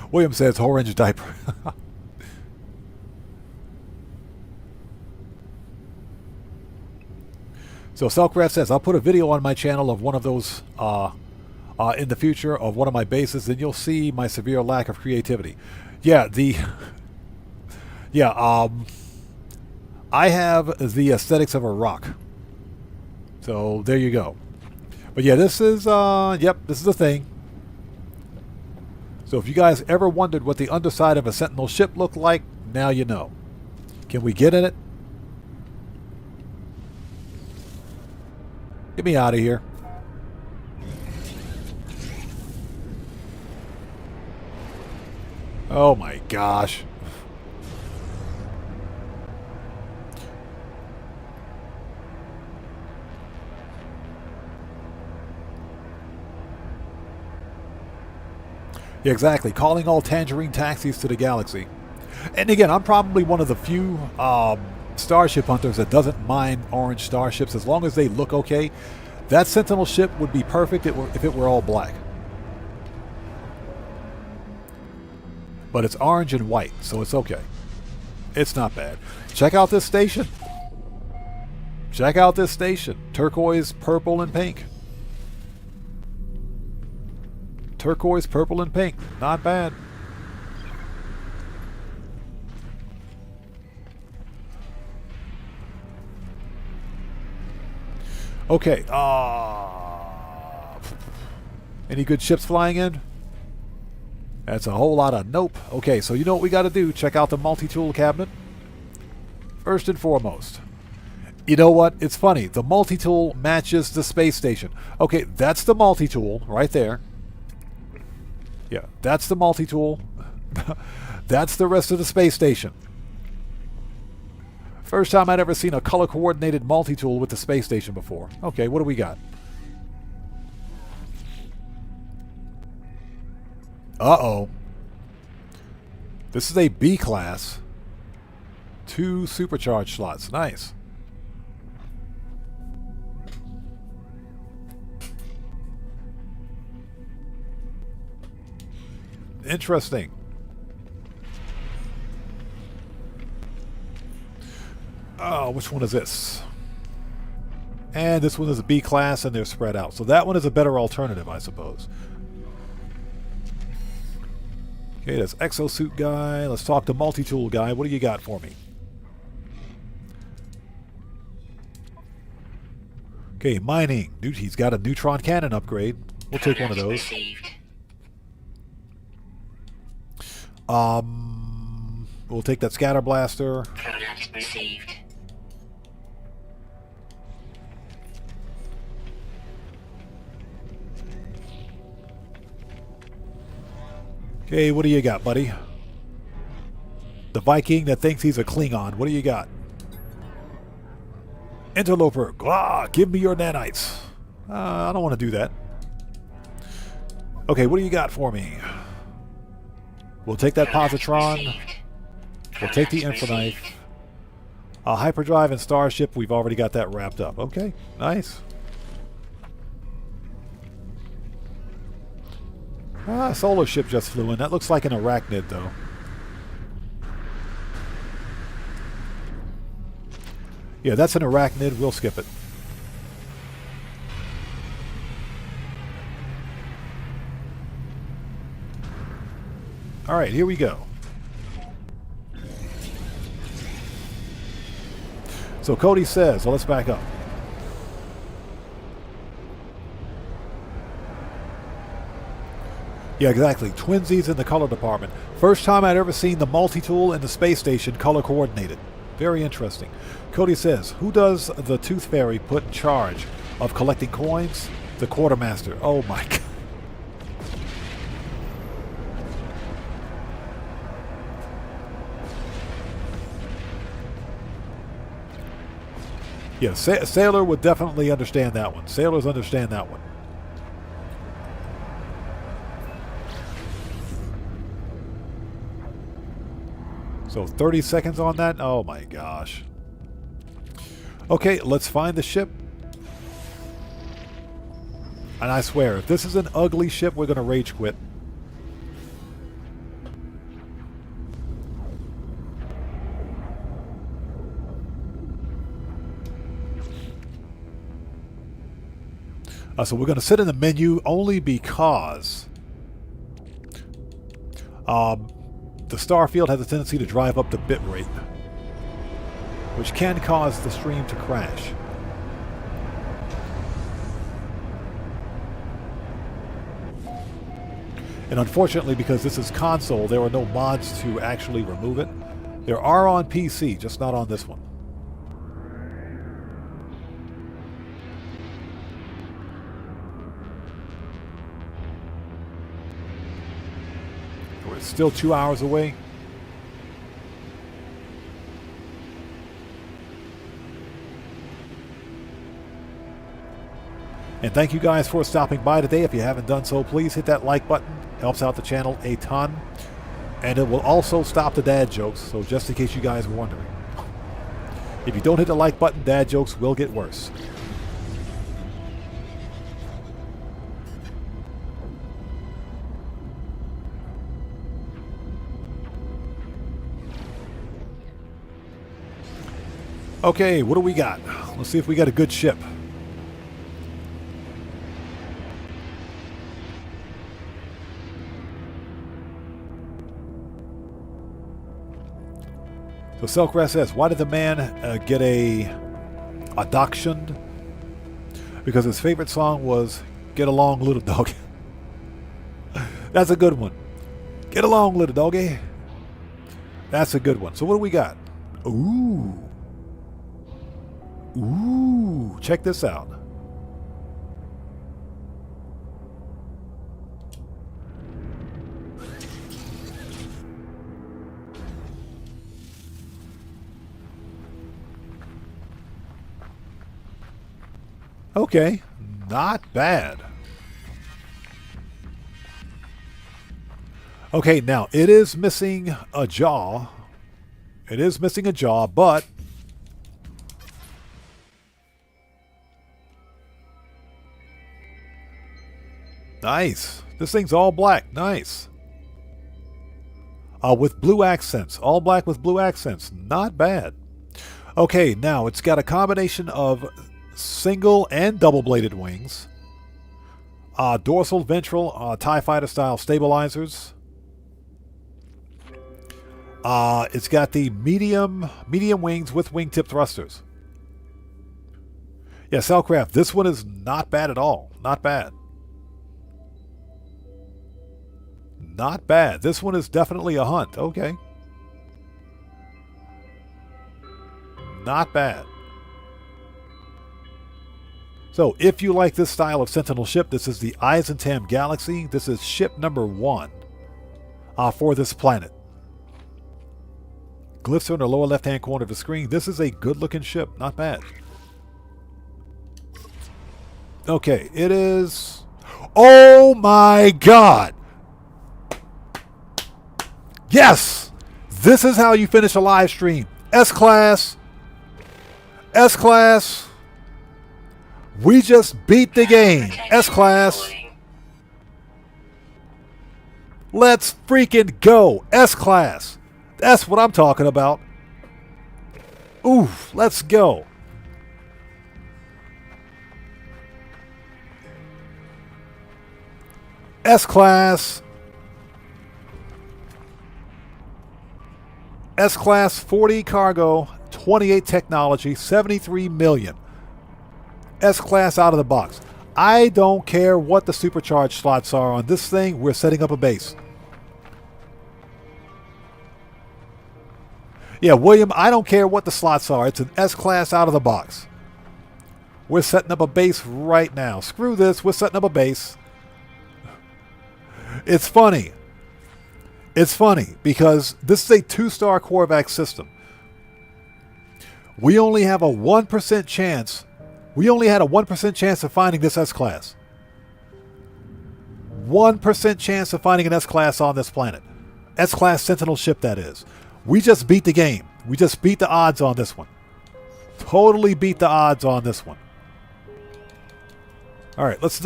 William says orange diaper. So Selcraft says, I'll put a video on my channel of one of those in the future of one of my bases, then you'll see my severe lack of creativity. Yeah, I have the aesthetics of a rock. So there you go. But yeah, this is this is a thing. So if you guys ever wondered what the underside of a Sentinel ship looked like, now you know. Can we get in it? Get me out of here. Oh my gosh. Yeah, exactly. Calling all tangerine taxis to the galaxy. And again, I'm probably one of the few starship hunters that doesn't mind orange starships as long as they look okay. That Sentinel ship would be perfect if it were all black. But it's orange and white, so it's okay. It's not bad. Check out this station. Check out this station. Turquoise, purple, and pink. Turquoise, purple, and pink. Not bad. Okay. Any good ships flying in? That's a whole lot of nope. Okay, so you know what we got to do. Check out the multi-tool cabinet. First and foremost. You know what? It's funny. The multi-tool matches the space station. Okay, that's the multi-tool right there. Yeah, that's the multi-tool. That's the rest of the space station. First time I'd ever seen a color-coordinated multi-tool with the space station before. Okay, what do we got? Uh-oh. This is a B class. 2 supercharged slots. Nice. Interesting. Oh, which one is this? And this one is a B class and they're spread out. So that one is a better alternative, I suppose. Okay, that's exosuit guy. Let's talk to multi-tool guy. What do you got for me? Okay, mining. Dude, he's got a neutron cannon upgrade. We'll take one of those. We'll take that scatter blaster. Okay, what do you got, buddy? The Viking that thinks he's a Klingon. What do you got? Interloper. Ah, give me your nanites. I don't want to do that. Okay, what do you got for me? We'll take that positron. We'll take the infraknife. Hyperdrive and Starship, we've already got that wrapped up. Okay, nice. Solar ship just flew in. That looks like an arachnid, though. Yeah, that's an arachnid. We'll skip it. Alright, here we go. So Cody says, well, let's back up. Yeah, exactly. Twinsies in the color department. First time I'd ever seen the multi-tool in the space station color coordinated. Very interesting. Cody says, who does the Tooth Fairy put in charge of collecting coins? The Quartermaster. Oh my god. Yeah, Sailor would definitely understand that one. Sailors understand that one. So 30 seconds on that? Oh my gosh. Okay, let's find the ship. And I swear, if this is an ugly ship, we're going to rage quit. So we're going to sit in the menu only because the Starfield has a tendency to drive up the bit rate, which can cause the stream to crash. And unfortunately, because this is console, there are no mods to actually remove it. There are on PC, just not on this one. We're still 2 hours away. And thank you guys for stopping by today. If you haven't done so, please hit that like button. Helps out the channel a ton. And it will also stop the dad jokes, so just in case you guys were wondering. If you don't hit the like button, dad jokes will get worse. Okay, what do we got? Let's see if we got a good ship. So Selcraft says, why did the man get a dachshund? Because his favorite song was Get Along Little Doggy. That's a good one. Get along, little doggy. That's a good one. So what do we got? Ooh. Ooh. Check this out. Okay, not bad. Okay, now it is missing a jaw. It is missing a jaw, but nice. This thing's all black. Nice. With blue accents. All black with blue accents. Not bad. Okay, now it's got a combination of single and double-bladed wings, dorsal, ventral, TIE Fighter style stabilizers. It's got the medium wings with wingtip thrusters. Yeah, Selcraft, this one is not bad at all. Not bad. Not bad. This one is definitely a hunt. Okay. Not bad. So, if you like this style of Sentinel ship, this is the Eisentam Galaxy. This is ship number 1 for this planet. Glyphs are in the lower left-hand corner of the screen. This is a good-looking ship. Not bad. Okay, it is... Oh my god! Yes! This is how you finish a live stream. S-Class. S-Class. We just beat the game. S-Class. Let's freaking go. S-Class. That's what I'm talking about. Oof. Let's go. S-Class. S-Class 40 cargo, 28 technology, 73 million. S-Class out of the box. I don't care what the supercharged slots are on this thing. We're setting up a base. Yeah, William, I don't care what the slots are. It's an S-Class out of the box. We're setting up a base right now. Screw this. We're setting up a base. It's funny. It's funny because this is a 2-star Corvette system. We only have a 1% chance. We only had a 1% chance of finding this S-Class. 1% chance of finding an S-Class on this planet. S-Class Sentinel ship, that is. We just beat the game. We just beat the odds on this one. Totally beat the odds on this one. All right, let's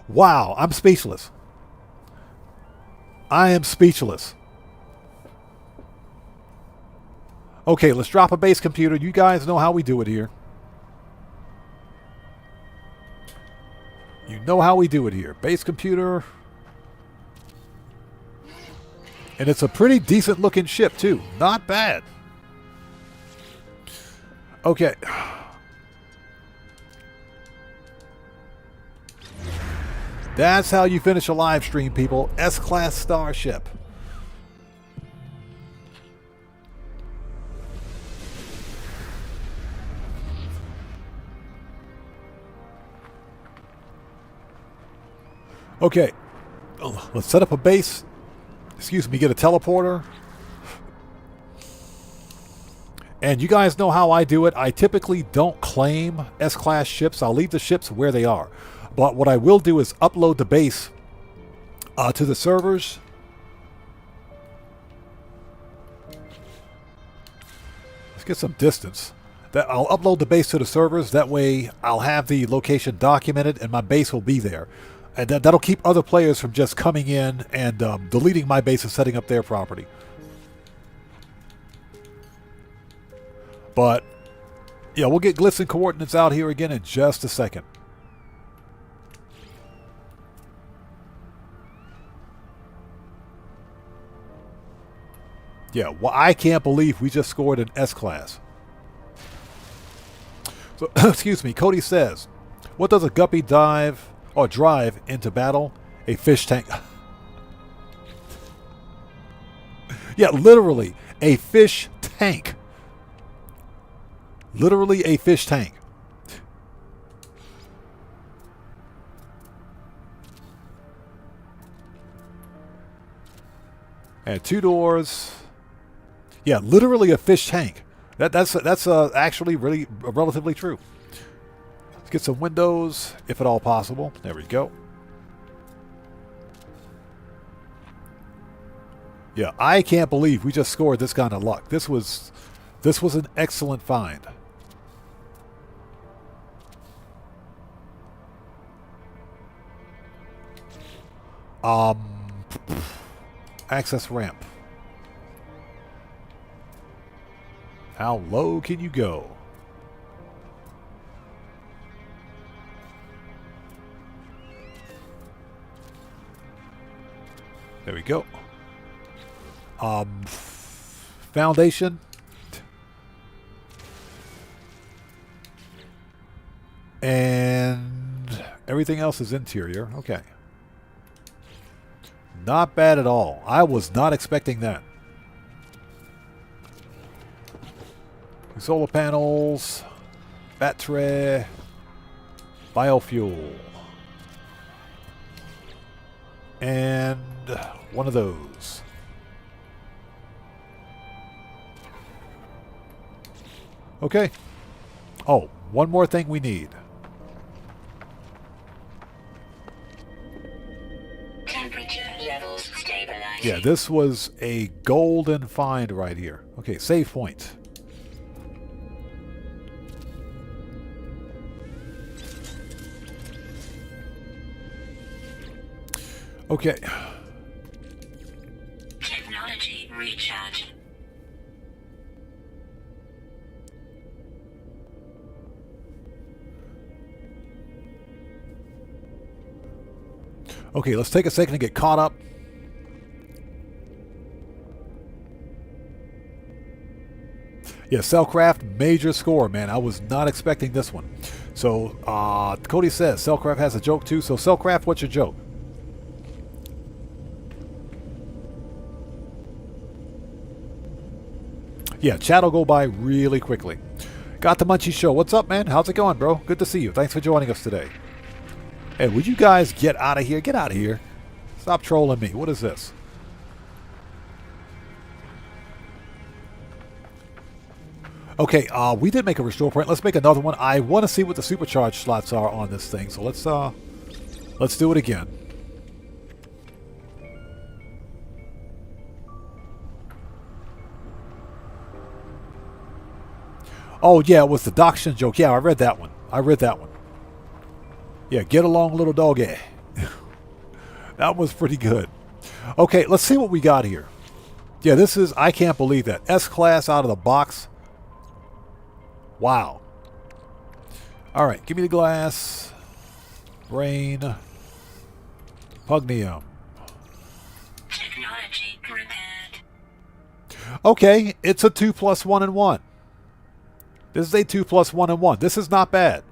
wow, I'm speechless. I am speechless. Okay, let's drop a base computer. You guys know how we do it here. You know how we do it here. Base computer. And it's a pretty decent looking ship too. Not bad. Okay. That's how you finish a live stream, people. S-Class starship. Okay. Let's set up a base. Excuse me, get a teleporter. And you guys know how I do it. I typically don't claim S-Class ships. I'll leave the ships where they are. But what I will do is upload the base to the servers. Let's get some distance. That I'll upload the base to the servers. That way I'll have the location documented and my base will be there. And that'll keep other players from just coming in and deleting my base and setting up their property. But, yeah, we'll get glitz and coordinates out here again in just a second. Yeah, well, I can't believe we just scored an S-class. So, excuse me, Cody says, what does a guppy dive or drive into battle? A fish tank. Yeah, literally, a fish tank. Literally a fish tank. And 2 doors. Yeah, literally a fish tank. That's actually really relatively true. Let's get some windows, if at all possible. There we go. Yeah, I can't believe we just scored this kind of luck. This was an excellent find. Access ramp. How low can you go? There we go. Foundation. And everything else is interior. Okay. Not bad at all. I was not expecting that. Solar panels, battery, biofuel, and one of those. Okay. Oh, one more thing we need. Temperature levels stabilizing. Yeah, this was a golden find right here. Okay, save point. Okay. Technology recharge. Okay, let's take a second to get caught up. Yeah, Cellcraft, major score, man. I was not expecting this one. So, Cody says Cellcraft has a joke too. So, Cellcraft, what's your joke? Yeah, chat will go by really quickly. Got the Munchie Show. What's up, man? How's it going, bro? Good to see you. Thanks for joining us today. Hey, would you guys get out of here? Get out of here. Stop trolling me. What is this? Okay, we did make a restore point. Let's make another one. I want to see what the supercharge slots are on this thing. So let's do it again. Oh, yeah, it was the Dachshund joke. Yeah, I read that one. Yeah, get along, little doggy. That was pretty good. Okay, let's see what we got here. Yeah, this is, I can't believe that. S-Class out of the box. Wow. All right, give me the glass. Brain. Pugnium. Technology repaired. Okay, it's a 2 + 1 and 1. This is a 2 + 1 and 1. This is not bad.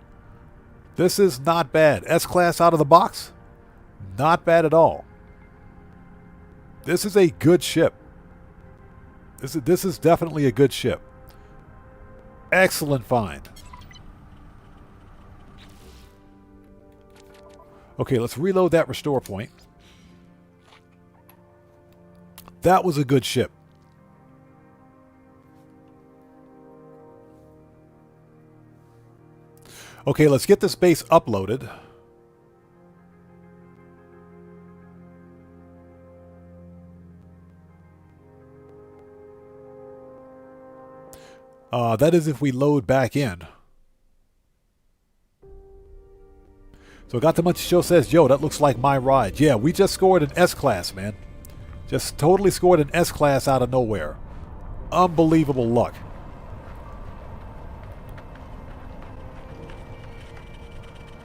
This is not bad. S-Class out of the box? Not bad at all. This is a good ship. This is definitely a good ship. Excellent find. Okay, let's reload that restore point. That was a good ship. Okay, let's get this base uploaded. That is if we load back in. So Got the Munchie Show says, yo, that looks like my ride. Yeah, we just scored an S-Class, man. Just totally scored an S-Class out of nowhere. Unbelievable luck.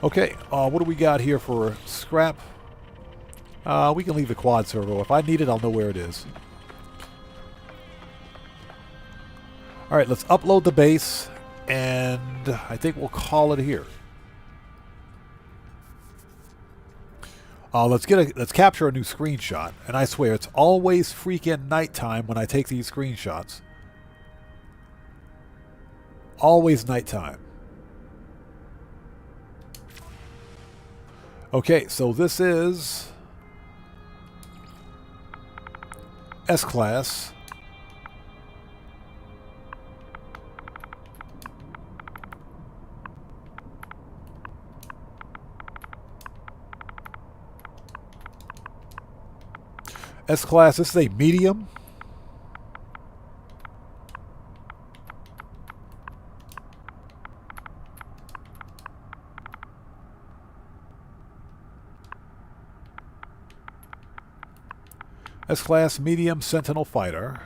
Okay, what do we got here for scrap? We can leave the quad servo. If I need it, I'll know where it is. Alright, let's upload the base, and I think we'll call it here. Let's capture a new screenshot, and I swear it's always freaking nighttime when I take these screenshots. Always nighttime. Okay, so this is S-Class. S-Class, this is a medium. S-Class medium Sentinel fighter.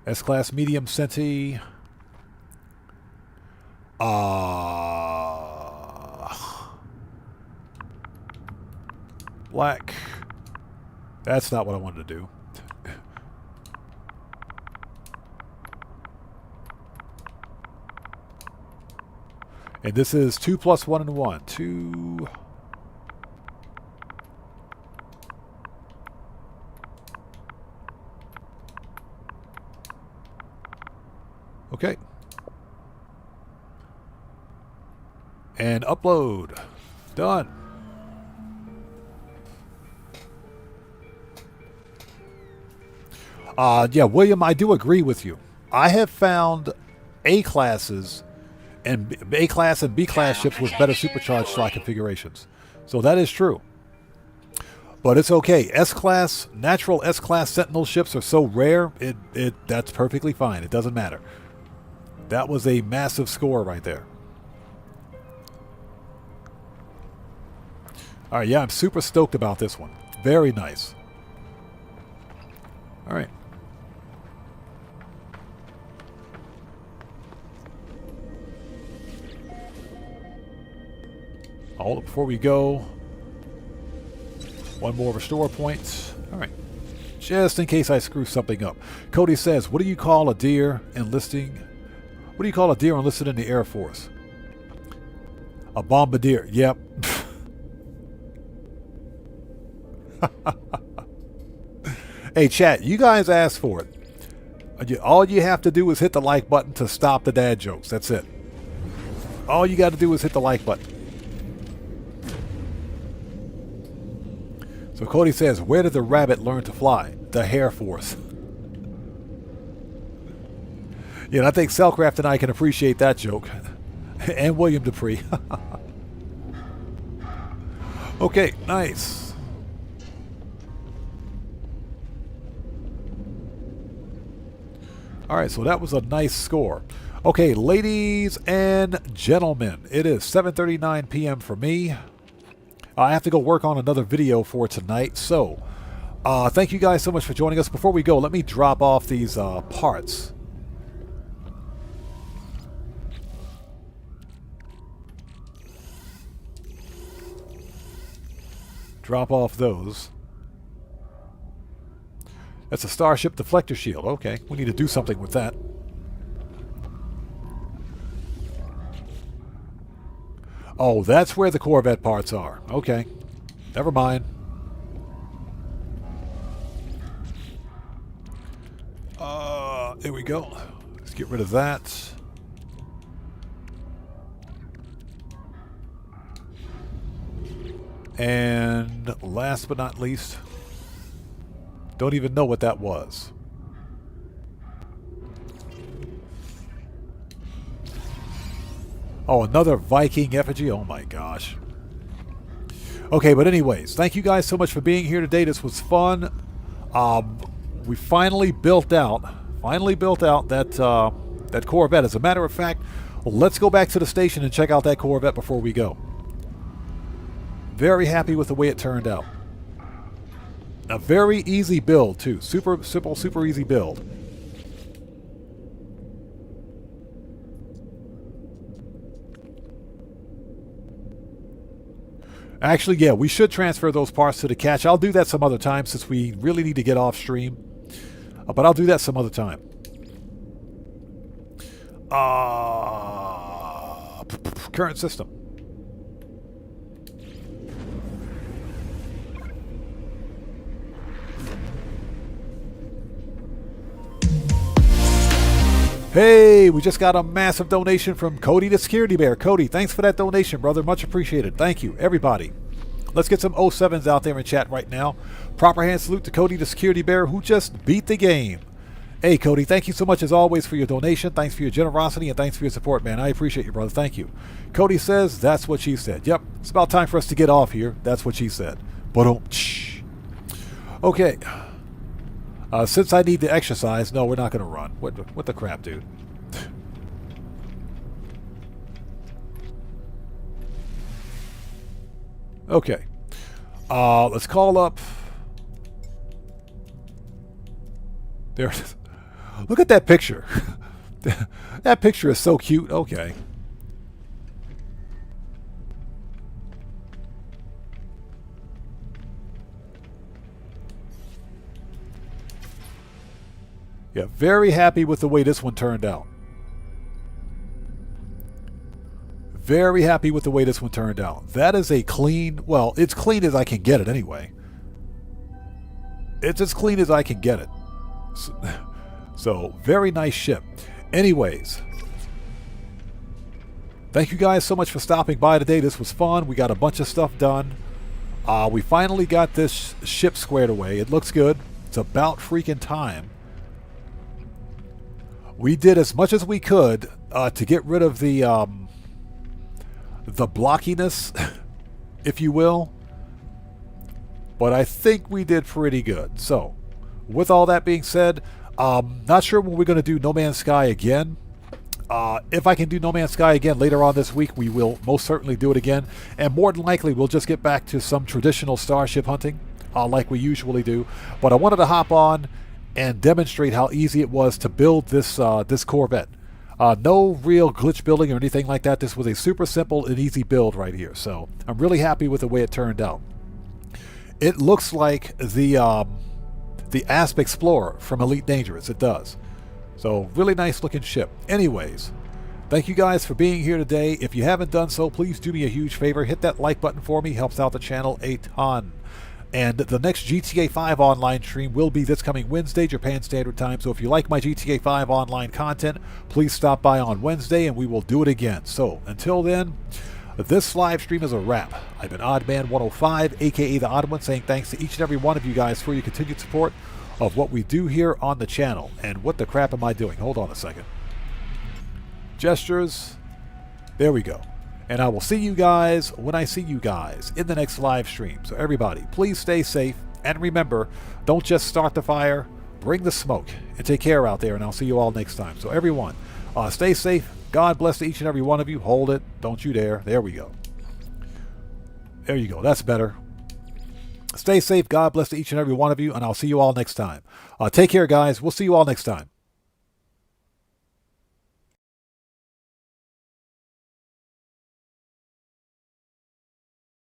S-Class medium Senti. Black. That's not what I wanted to do. And this is 2 plus 1 and 1. 2. Okay. And upload. Done. Yeah, William, I do agree with you. I have found A-classes and A-class and B-class ships with better supercharged slot configurations. So that is true. But it's okay. S-class, natural S-class Sentinel ships are so rare, that's perfectly fine. It doesn't matter. That was a massive score right there. Alright, yeah, I'm super stoked about this one. Very nice. Alright. Hold it before we go. One more restore point. Alright. Just in case I screw something up. Cody says, what do you call a deer enlisting? What do you call a deer enlisted in the Air Force? A bombardier. Yep. Hey, chat, you guys asked for it. All you have to do is hit the like button to stop the dad jokes. That's it. All you got to do is hit the like button. So Cody says, where did the rabbit learn to fly? The Air Force. Yeah, and I think Cellcraft and I can appreciate that joke. And William Dupree. Okay, nice. Alright, so that was a nice score. Okay, ladies and gentlemen, it is 7:39 p.m. for me. I have to go work on another video for tonight. So, thank you guys so much for joining us. Before we go, let me drop off these parts. Drop off those. That's a Starship deflector shield. Okay, we need to do something with that. Oh, that's where the Corvette parts are. Okay. Never mind. There we go. Let's get rid of that. And last but not least, don't even know what that was. Oh, another Viking effigy? Oh my gosh. Okay, but anyways, thank you guys so much for being here today. This was fun. We finally built out that that Corvette. As a matter of fact, let's go back to the station and check out that Corvette before we go. Very happy with the way it turned out. A very easy build too. Super simple, super easy build. Actually, yeah, we should transfer those parts to the cache. I'll do that some other time since we really need to get off stream. But I'll do that some other time. Current system. Hey, we just got a massive donation from Cody the Security Bear. Cody, thanks for that donation, brother. Much appreciated. Thank you, everybody. Let's get some 07s out there in chat right now. Proper hand salute to Cody the Security Bear, who just beat the game. Hey, Cody, thank you so much as always for your donation. Thanks for your generosity and thanks for your support, man. I appreciate you, brother. Thank you. Cody says, that's what she said. Yep, it's about time for us to get off here. That's what she said. Okay. Since I need to exercise, no, we're not going to run. What the crap, dude? Okay. Let's call up. There it is. Look at that picture. That picture is so cute. Okay. Yeah, very happy with the way this one turned out. Very happy with the way this one turned out. That is a clean, well, it's clean as I can get it anyway. It's as clean as I can get it. So very nice ship. Anyways, thank you guys so much for stopping by today. This was fun. We got a bunch of stuff done. We finally got this ship squared away. It looks good. It's about freaking time. We did as much as we could to get rid of the blockiness, if you will. But I think we did pretty good. So, with all that being said, not sure when we're going to do No Man's Sky again. If I can do No Man's Sky again later on this week, we will most certainly do it again. And more than likely, we'll just get back to some traditional starship hunting, like we usually do. But I wanted to hop on and demonstrate how easy it was to build this this Corvette. No real glitch building or anything like that. This was a super simple and easy build right here. So I'm really happy with the way it turned out. It looks like the Asp Explorer from Elite Dangerous. It does. So really nice looking ship. Anyways, thank you guys for being here today. If you haven't done so, please do me a huge favor. Hit that like button for me. Helps out the channel a ton. And the next GTA 5 online stream will be this coming Wednesday, Japan Standard Time. So if you like my GTA 5 online content, please stop by on Wednesday and we will do it again. So until then, this live stream is a wrap. I've been Oddman105, aka The Odd One, saying thanks to each and every one of you guys for your continued support of what we do here on the channel. And what the crap am I doing? Hold on a second. Gestures. There we go. And I will see you guys when I see you guys in the next live stream. So everybody, please stay safe. And remember, don't just start the fire, bring the smoke. And take care out there, and I'll see you all next time. So everyone, stay safe. God bless to each and every one of you. Hold it. Don't you dare. There we go. There you go. That's better. Stay safe. God bless to each and every one of you, and I'll see you all next time. Take care, guys. We'll see you all next time.